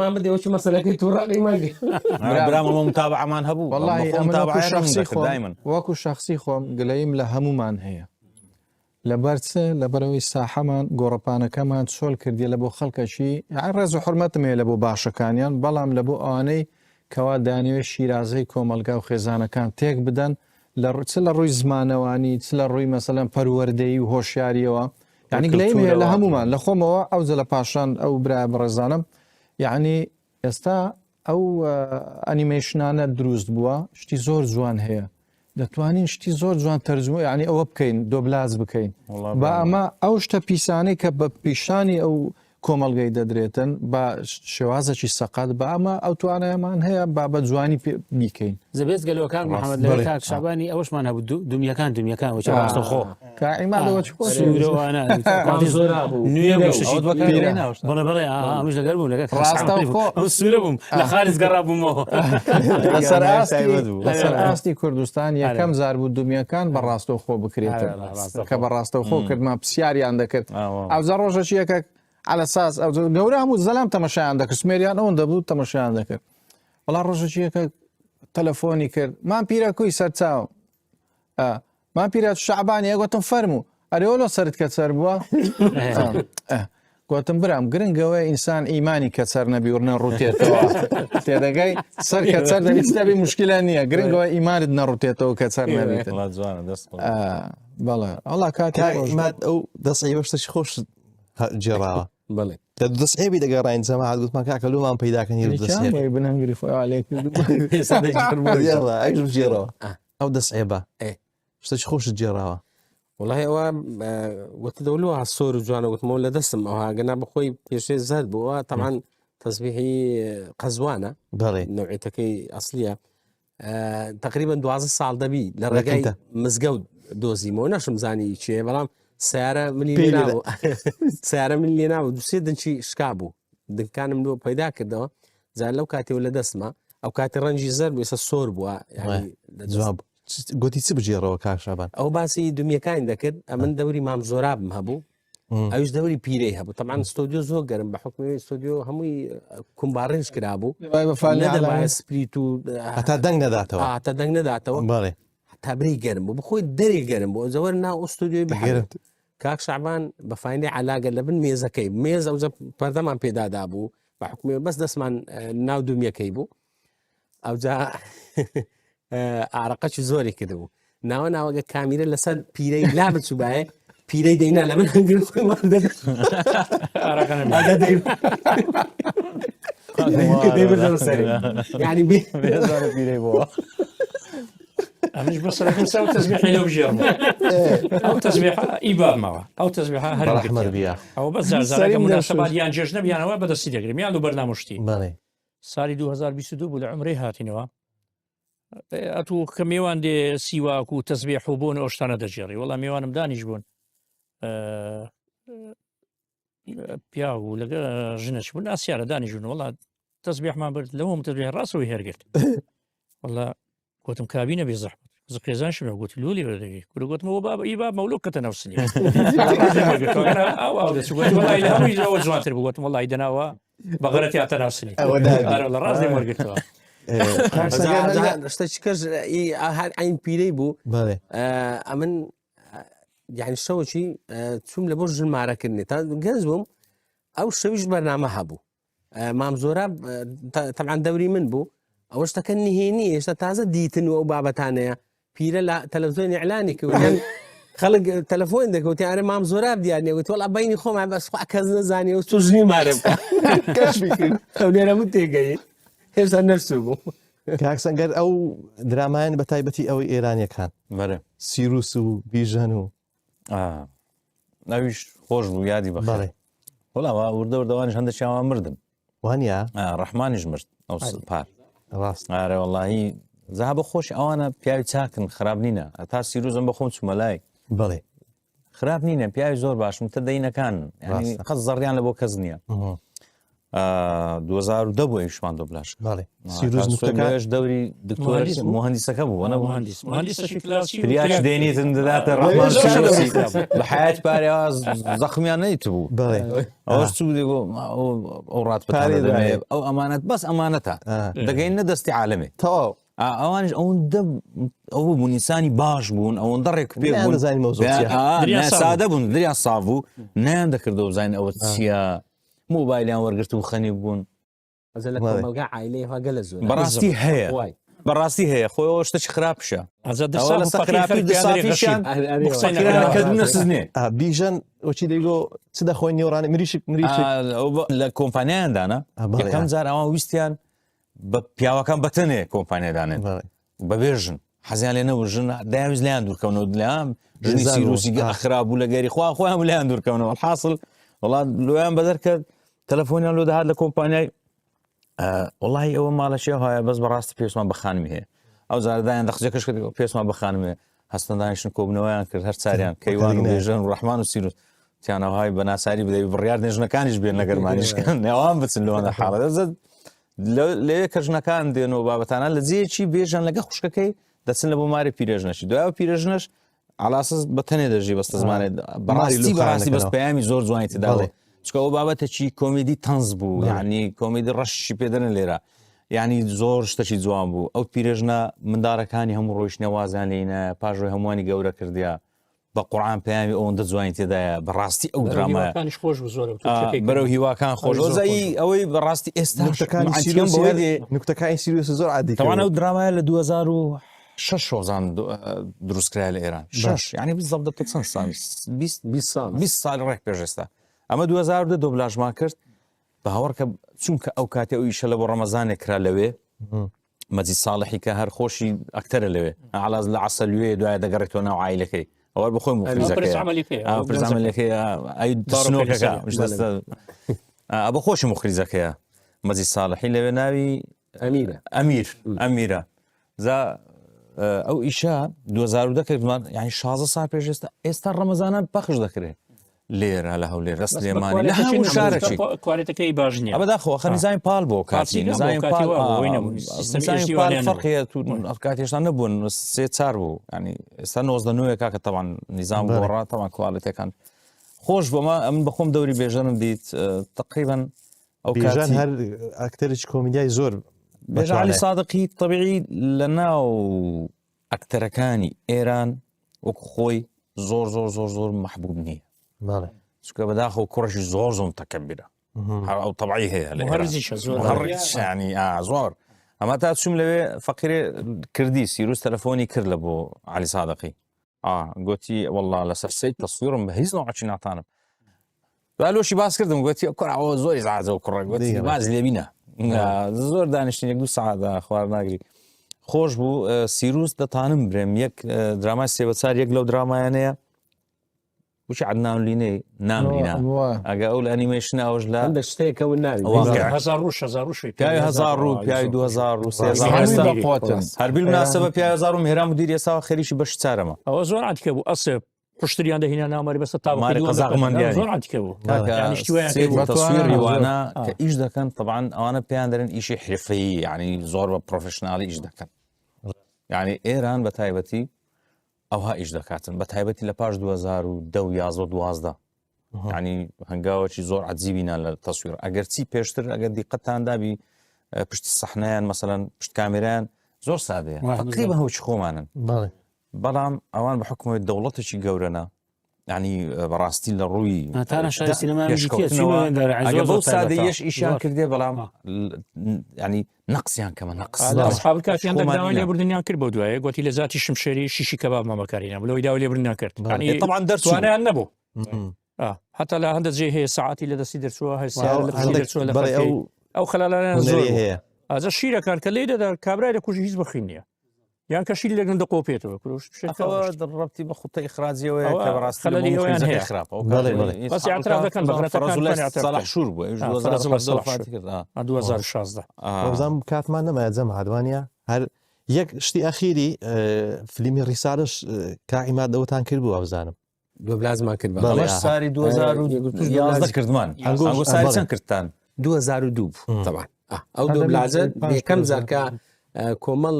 مان بدێ وچی مەسەلەکەی تووڕەقی مەگە برامەوە متابعەمان هەبوو وەکو شخصی خۆم گلەیم لە هەمومان هەیە لەبەرچە لەبەرەوەی ساحەمان گۆڕپانەکەمان چۆل کردی لە بۆ خەڵکەشی ڕێز و حرمەتم هەیە لە بۆ باشەکانیان بەڵام لە بۆ ئەوانەی کەوا دانیوێ شیرازەی کۆمەلگا و خێزانەکان تێک بدەن چ لە ڕووی زمانەوانی چ لە ڕووی مەسەلەن پەروەردەیی و هۆشیاریەوە یعنی گلەیم هەیە لە هەمومان لە خۆمەوە ئەو جە لە پاشان ئەو برای بەڕێزانم یعنی ئێستا ئەو ئەنیمێشنانە دروست بووە شتی زۆر جوان هەیە دەتوانین شتی زۆر جوان تەرجمە یعنی ئەوە بکەین دۆبلاز بکەین بە ئەمە ئەو شتە پیسانەی کە بە پیشانی ئەو کۆمەلگەی دەدرێتن بە شێوازەکی سەقات بە ئەمە ئەو توانایەمان هەیە با بە جوانی بیکەین زەبێت گەلەوەکان محەممەد لە کاک شابانی ئەوەشمان هەبوو دنیەکان وچ ڕاستە خۆ کائیمادەوە بڵێ بڵێ ئەمش لەگەر بوو لەگە سوورە بووم لە خارج گەڕا بوومەوە لەسەر ئاستی کوردستان یەکەم زار بوو دومیەکان بەڕاستە خۆ بکرێتن کە بەڕاستە خۆ کردمان پرسیاریان دەکرد ئەوزە ڕۆژەشی یەکە على اساس او گەورە هەموو زەلام تەمەشایان دەکرد سمێریان ئەوەن دەبوو تەمەشایان دەکرد وەڵا ڕۆژەکە تەلەفۆنی کرد مان پیرەکوی سەرچاو مان پیرە شعبانی گوتم فەرموو ئەرێوەلۆ سەرت کە سەر بووە گوتم برام گرنگەوەی ئینسان ئیمانی کە سەر نەبی ورنە ڕوتێتەوە تێدەگەی سەر کە سەر دەبیت دەبی مشکلە نییە گرنگەوە ئیمانت نەڕوتێتەوە کە سەر نەبێت بەڵێ ئەڵا کاتی ئەو دەستی بەشتەی خۆش جێڕاوە بڵێ دەستێبی دەگەڕین جەماعەت گوتمان کاکە لومان پەیداکەنی بنەنگری جێڕەوە ئەو دەستێبە شتێکی خۆش جێڕاوە وڵی ئەوە وتە دەولوە سۆر و جوانە وتمەوە لە دەستم ئەوها گەنا بخۆی پێشێ زەر بووە تەمان تەسبیحی قەزوانە بەڵێ نوعیتەکەی ئەسلیە تقریبا 12 ساڵ دەبی لە ڕێگای مزگەوت دۆزیمەوە نەشم زانی چێ بەڵام سیارە من لێ ناوە دوسێ دنچی شکا بوو دنکانم لۆ پەیدا کردەوە زار لەو کاتێەوە لە دەستمە ئەو کاتی ڕەنجی زەر بێسە سۆر بووە جواب گوتی چ بژێڕەوە کاشابان ئەو باسی دومیەکانی دەکرد ئەمن دەوری مام زۆرابم هەبوو ئەوش دەوری پیرەی هەبوو تەمان ستۆدیۆ زۆر گەرم بە حکومی ستۆدیۆ هەمووی کومبارڕنج کرابوو سپریت و هەتا دەنگ نەداتەوە تا دەنگ نەداتەوە بەڵێ تابری گەرم بوو بخۆی دەری گەرم بۆ زەوەر ناو ئۆستۆدیۆی بەگەرم کاک شعبان بە فاینێ علاگە لە بن مێزەکەی مێز ئەوزە پەردەمان پێدادا بوو بە حکومی بەس دەستمان ناو دومیەکەی بوو ئەوجا ئارەقەی زۆری کردبوو ناوە ناوەگە کامیرە لەسەر پیرەی لا بچوبایە پیرەی دەینا لە من هەنگر خۆیمان ینی پیرەی بووە ئەمش بەسەرەکەم ساو تەسبیحی لەو بژێڕمەوە ئەو تەسبیحە ئیبادمەوە ئەو تەسبیحە هەرمەربیە ئەو بەس زارزارەکە مناسەبات یان جێژنە بیانەوە بەدەستی دەگرم یان و بەرنامشتی بەڵێ ساڵی 2022 بوو لە عمرەی هاتینەوە ئەتوو کە میێوان دێ سیواک و تەزبێح و بوون ئەو شتانە دەژێڕی وەڵام میێوانم دانیش بوون پیا و لەگە ژنەش بوون ئاسیارە دانیژون وڵات تەزبێحمان برد لەوەم تەزبێح ڕاستەوەی هێرگرت وەڵا گوتم کابینە بێ زەحمەت قێزان شنو گوت لولی ردەگەی گوتمەوە بابە ئی باب مەولوک کەتە نەوسنی هەمووی جوانتر بگوتم وڵی دەناوە بەغەرەتی هاتە ناوسنی لە ڕاست وەرگرتەوە شتە کەش هەر ئاین پیرەی بوو ئەمن یعنی شەوەی چوم لە بۆ ژمارەکردنی تا گەنج بووم ئەو شەویش بەرنامە هەبوو مام زۆرە تەعاان دەوری من بوو ئەوە شتەکە نهێنی هێشتا تازە دیتن و ئەو بابەتانەیە پیرە لە تەلەڤیزیۆنی ئیعلانی کردیان خەڵک تەلەفۆن دەکەوتی ئارە مام زۆرە دیارنیە وتی وەڵا بەینی خۆمان بەس خوا کەس نەزانێ و تۆ ژمارە بکە کەشفی کرد ئەو لێرە من تێگەی هێشتا نەرسوو بوو کاکسەنگەر ئەو درامایان بە تایبەتی ئەوەی ئێرانیەکان بەرە سیروس و بیژەن و ناویش خۆش بوو یادی بەخێ وڵاوە وردەوردەوانش هەندە چاوان مردم وانە ڕەحمانیش مرد ئەو پار ڕاست ئارە وەڵاهی زەها بە خۆش ئەوانە پیاوی چاکن خراپ نینە تا سیروزم بە خۆم چوومەلای بڵێ خراپ نینە پیاوی زۆر باشم تە دەینەکان قەت زەڕیان لە بۆ کەس نییە 2010 بوو ئەویشمان دۆبلاش بەڵێ سیروز سوێش دەوری دکتۆر مهندسەکە بوو وەنە پریاش دێنیتن دەداتە ڕەحمان بە حیات پارێوا زەخمیان نەیت بوو بڵێ ئەوش چوو ئەو ڕاتپارێ ئەو ئەمانەت بەس ئەمانەتە دەگەینە دەستی عالەمێ تەواو ئەوانش ئەوەندە ئەو بوون ئینسانی باش بوون ئەوەندە ڕێک پێ سادە بوون دریان ساڤ بوو نیان دەکردەوە بزانین ئەوە چییە موبایلیان وەرگرت و خەنی بوون بەڕاستی هەیە بەڕاستی هەیە خۆی شتە چ خراپشە سزنێ بیژەن وەچی دەیگۆ چ دەخۆی نێوڕانی مریشک لە کۆمپانیایاندانە یەکەم جار ئەوان ویستیان بە پیاوەکان بەتەنێ کۆمپانیادانێن بەبێژن حەزیان لێ نەوە ژن داویست لیان دوورکەونەوە دلیان ژنی سیروسی ئەخرا بوو لە گەری خۆیان لیان دوورکەونەوە حاصل وڵات لۆیان بەدەرکرد تەلەفۆنیان لۆ داهات لە کۆمپانیای وڵی ئەوە ماڵەشێ هەیە بەس بەڕاستی پێویستمان بەخانمی هەیە ئەو زاردایان دەخجەکەش کرد پێویستمان بەخانمێ هەستەندانیشن کۆبنەوەیان کرد هەر چاریان کەیوان و بێژن و ڕەحمان و سیروس تیانەوەهای بە ناساری بدەوی بڕیار نێژنەکانیش بێن لە گەرمانیشکان نێوان بچن لەوەنە حاڵەت لێ کەژنەکان دێنەوە بابەتانە لە جێکی بێژان لەگە خوشکەکەی دەچن لە بۆ ماری پیرێژنەشی دوای پیرێژنەش علاسس بەتەنێ دەژی بەستە زمانێت بەڕاستی بەس پەیامی زۆر جوانی تداڵێ چکە ئەو بابەتێکی کۆمیدی تەنز بوو یعنی کۆمیدی ڕەشی پێدەن لێرە یعنی زۆر شتەی جوان بوو ئەو پیرێژنە منداڕەکانی هەموو ڕۆیشتنە وازیان لێنە پاژۆی هەمووانی گەورە کردیا بە قورعان پەیامی ئەوەندە جوانی تێدایە بەڕاستی ئەو درامایە بەرەو هیواکان خۆشزایی ئەوەی بەڕاستی ئێستا نوکتەکانی سیروس زۆر عادی تەوان ئەو درامایە لە 2006 شۆزان دروستکرای لە ئێران شش یعنی بالضبط چەند ساڵ 20 ساڵ ڕێک پێشێستا ئەمە 2010 دۆبلاژمان کرد بە هەوەڕکە چونکە ئەو کاتێ ئەو ئیشە لە بۆ ڕەمەزانێک کرا لەوێ مەجید ساڵحی کە هەر خۆشی ئەکتەرە لەوێ علاز لە عسەلوێ دوای دەگەڕێتەوە ناو عیلەکەی ئەوە بخۆی بە خۆشی مخریزەکەیە مەجید ساڵحی لەوێ ناوی ئەمیرە ئەو ئیشە 2010 کردمان یعنی 16 سال پێش ئێستا ڕەمەزانان پەخش دەکرێت لێرە لە هەولێر ڕست لێمانی لە هەموو شارێکی کوالێتەکەی باش نییە بەداخۆ نزانین پاڵ بۆ کاتی نزانین فەرقیە کاتێشتان نەبوون سێ چار بوو ینی ئێستا 99 کاکە تەوان نیزام بۆڕات تەوان کوالێتەکان خۆش بۆمە ئەمن بەخۆم دەوری بێژەنم دیت تقریبا ئەو بێژان هەر ئەکتەرێکی کۆمیدیای زۆر بێژعلی سادقی طبیعی لە ناو ئەکتەرەکانی ئێران وەکو خۆی زۆر زۆر زۆر زۆر محبوب نییە چکە بەداخەوە کوڕشی زۆر زۆر تەکەبیرە ئەو طبعی هەیە ینی زۆر ئەمە تا چوم لەوێ فەقیرێ کردی سیروس تەلەفۆنی کرد لە بۆ علی سادقی گوتی والله لەسەر سەید تەسویرم بە هیچ نوعی ناتانم لۆشی باس کردم گوتی کوڕەوە زۆری زعجە و کوڕە گوتی باز لێبینە زۆر دانیشتین 2 ساعت خوار ناگری خۆش بوو سیروس دەتانم برێم یەک درامای سێوەچار یەک لەو درامایانەیە وش عدنان ليني نام لينا اجا اول انيميشن اوج لا عندك شتيك او النار واقع هزار روش پیای 1000 رو پیای 2000 رو 3000 هەمووی هەستا بەقوتن. هەر بالمناسبە پیای 1000 و میهران مدیر ێسا خێریشی بەش چارەمە ئەوە زۆر عادیکە بوو ئەسێ پشتریان دەهێنا نامەری بەسە ماری قەزاقمەندیانی. زۆر عادیکە بوو کاکە شتوایان سێ تەسویر زۆر. ڕیوانە کە ئیش دەکەن طبعا ئەوانە پێیان دەرن ئیشی حرفەیی یعنی زۆر بە پرۆفشناڵی ئیش دەکەن یعنی ئێران بە تایبەتی ئەوها ئیش دەکاتن بە تایبەتی لە پاش 2010 11 12 یعنی هەنگاوەکی زۆر عجیبینە لە تەسویر ئەگەر چی پێشتر ئەگەر دیقەتان دابی پشتی سەحنەیان مەسەلەن پشت کامێرایان زۆر سادەیە تقریبا هەوچی خۆمانن بەڵێ بەڵام ئەوان بە حکومەوەی دەوڵەتێکی گەورەنە یعنی بەڕاستی لە ڕووی ئەگە بەو سادەیەش ئیشیان کردێ بەڵام ینی نەقسیان کەمە نەقس ئەسحاب کاتیان داوای لێبوردنیان کرد بۆ دوایە گوتی لە ذاتی شمشێری شیشی کەباب مامەکارینە بلەوەی داوای لێبوردنیان کرد طبعا دەرچوانیان نەبوو حتا لە هەندە جێ هەیە ساعتی لە دەستی دەرچووە هەیە ئەو خەلالانیان زۆر هەیە ئازە شیرەکان کە لێ دەدا کابرای لە کوژی هیچ بەخین نییە یان کە شیر لەگەن دەقۆپێتەوە ڕەتی بە خوتە ئیخراجیەوەیە کە بەڕاستی خراپ شور بوو 2016 بەزانام کاتمان نەمایە جەم هادوانە هەر یەک شتی ئەخیری فلیمی ڕیسالش کاعیمادەوەتان کرد بوو ئەوزانم دوبلازمان کرد بەڵێ ساری 2011 کردمان هەنگۆ ساری چەند کردتان 2002 طبعا ئەو دوبلازە یەکەم زارکە کۆمەڵ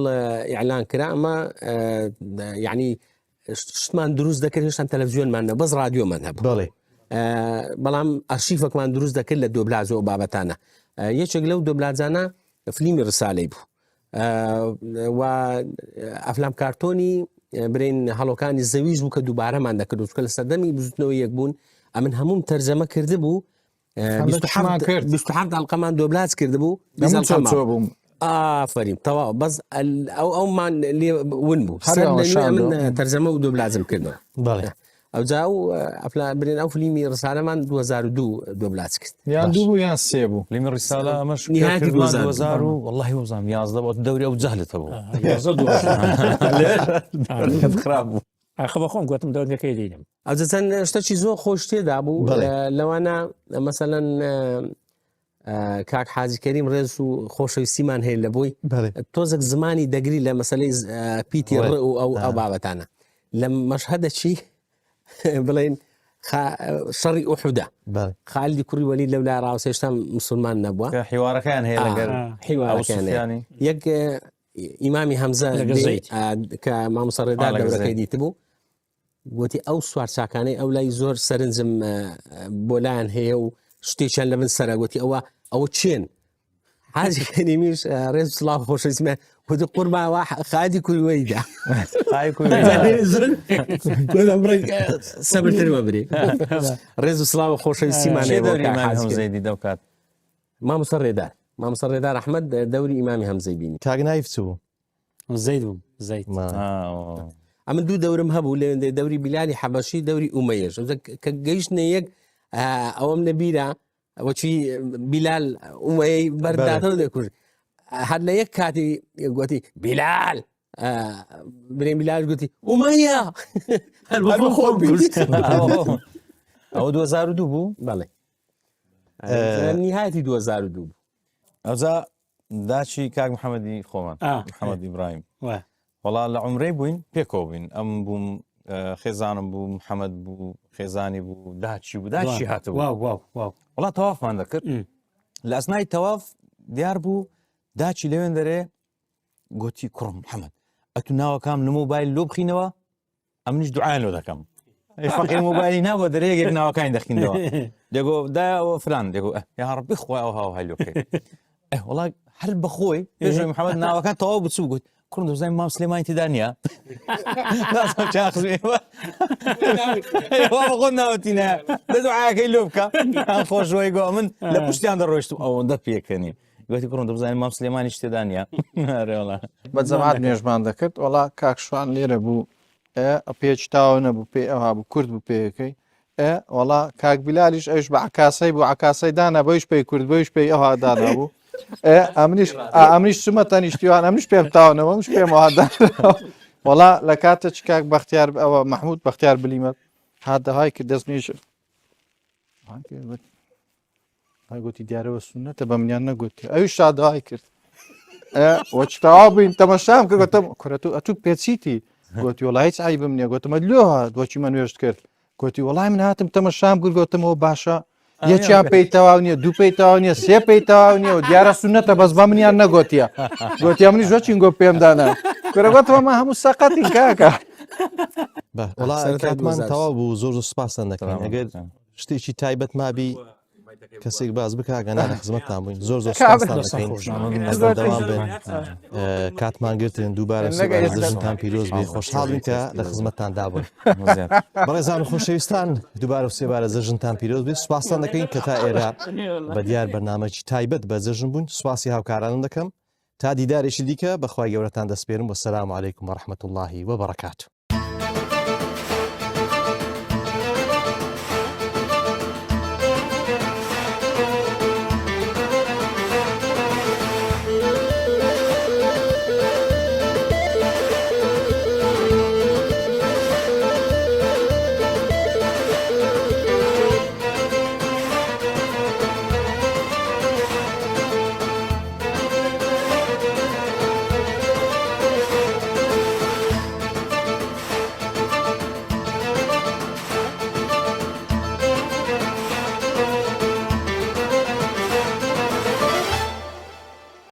ئیعلان کرا ئەمە یعنی شتمان دروست دەکرد هێشتا تەلەڤیزیۆنمان نە بەس رادیۆمان هەبوو بەڵێ بەڵام ئارشیفێکمان دروست دەکرد لە دوبلازە و بابەتانە یەکێک لەو دوبلازانە فلیمی ڕسالەی بوو و ئەفلام کارتۆنی برین هەڵۆکانی زەویش بوو کە دووبارەمان دەکرد کە لە سەردەمی بزوتنەوە یەک بوون ئەمن هەموم تەرجەمە کرده بوو 27 حلقەمان دوبلاز کرده بوو ئافرین تەواو بەس ئەومان لێ ون بوو من تەرجەمە و دوبلازم کردەوە ئەو جا و برین ئەو فلیمی ڕسالەمان 2002 دوبلاز کرد یان دوو بوو یان سێ بوو فلیمی ڕسالە ئەمەش نهایەتی 2000 والله وەزانم 11 بۆ دەوری ئەو جەهلتە بوو خراپ بوو ئاخە بەخۆم گوتم دەنگەکەی دێنم ئەو چەند شتێکی زۆر خۆش تێدا بوو لەوانە مەسەلەن کاک حاجی کەریم ڕێز و خۆشەویستیمان هەیە لە بۆی تۆزێک زمانی دەگری لە مەسەلەی پیتی ڕ و ئەو بابەتانە لە مەشهەدە چی بڵێن شەڕی ئوحودە خالیدی کوڕی وەلید لەولای ڕاوسێ هێشتا موسڵمان نەبووە حیوارەکان هەیە لەگەر حیوارەکان یەک ئیمامی هەمزە کە مامۆستا ڕێدار دەورەکەی دیت بوو گوتی ئەو سوار چاکانەی ئەو لای زۆر سەرنجم بۆ لایەن هەیە و شتێکیان لە من سەرە گوتی ئەوە چێن حاجی کەریمیش ڕێز سڵاو خۆشەویستیمان گوتی قوربان خادی کوڕی وەلیدا سەبرترمە برێ ڕێز و سڵاو خۆشەویستیمان هەمزەیدی دەوکات مامۆستا ڕێدار ئەحمەد دەوری ئیمامی هەمزەی بینی کاگنایف چوو زەید بوو زەید ئەمن دوو دەورم هەبوو لێ دەوری بیلالی حەبەشی دەوری ئومەیەش کە گەیشتنە یەک ئەوەم نەبیرە وەچی بیلال ئومەیەی بەرداتەوە دەکوژ هەر لە یەک کاتی گوتی بیلال برێن بیلال گوتی ئومەیە هەر بە خۆ بیست ئەو 2002 بوو بەڵێ نهایەتی 2002 بوو ئەوجا داچی کاک محەممەدی خۆمان محەممەد ئیبراهیم وەڵا لە عمرەی بووین پێکەوە بووین ئەم بووم خێزانم بوو محەممەد بوو خێزانی بوو داچی بوو داچی هاتەوە وڵا تەوافمان دەکرد لە ئەسنای تەواف دیار بوو داچی لەوێن دەرێ گوتی کوڕم محەممەد ئەتو ناوەکەم لە مۆبایل لۆ بخینەوە ئەمنیش دوعایان لۆ دەکەم فەقیر مۆبایلی نابووە دەرەیەک ناوەکانی دەخینەوە دەگۆ دایەوە فران دەگو یا ڕەبی خۆی ئەو هاو هەلۆکەی وڵا هەر بەخۆی پێشەوەی محەممەد ناوەکان تەواو بچوو گوت کوڕم دەزانین مام سلێمانی تێدا نییە خۆ ناوەتینە دەدوعاەکەی لۆ بکە خۆشەوەی گۆ من لە پشتیان دەڕۆیشت و ئەوەندە پێکەنی گوتی کوڕم دەبزانین مام سلێمانی تێدا نییە بە جەماعەت نوێژمان دەکرد وڵا کاکشوان لێرە بوو پێچ تاوە نەبوو پێ ئەوها بوو کورد بوو پێەکەی وڵا کاک بیلالیش ئەوش بە عکاسەی بوو عکاسەی دانا بەویش پێی کورد بەویش پێی ئەوها دانا بوو ئەمریش چمە تەنیشتیوان ئەمریش پێم تاونەوە مش پێم وڵا لە کاتە چ کاک بەختیار ئەوە مححمود بەختیار بلیمە هادەهای کرد دەستنیش گوتی دیارەوە سونەتە بە منیان نەگوتی ئەوی شادەهای کرد وەچتەوا بووین تەمەشام کرد گوتم ئەتوو پێچیتی گوتی وڵای هیچ عیبم نییە گوتمە لۆ دۆچی من نوێشت کرد گوتی وڵای من هاتم تەمەشام کرد گوتمەوە باشە یەکیان پێی تەواو نییە دوو پێی تەواو نییە سێ پێی تەواو نییە و دیارە سونەتە بەس بە منیان نەگوتیە گوتی منی زۆچین گۆ پێمدانا گوتمە هەموو سەقەتی کاکە وڵا کاتمان تەواو بوو زۆر سوپاسان دەکەین ئەگەر شتێکی تایبەت مابی کەسێک باز بکگەنا لە خزمەتتان بووین زۆر زۆر دەوام بن کاتمان گرتن دووبارە زژنتان پیرۆز بێ خۆشحاڵین کە لە خزمەتتان دابوون بەڕێزان و خۆشەویستان دووبارە و سێبارە زژنتان پیرۆز بێ سوپاسان دەکەین کە تا ئێرە بە دیار بەرنامەی تایبەت بە زژن بوون سوپاسی هاوکارانم دەکەم تا دیدارێکی دیکە بەخوای گەورەتان دەسپێرم وەسەلام عەلەیکم وەڕەحمەتوڵڵاهی وبەڕەکاتوه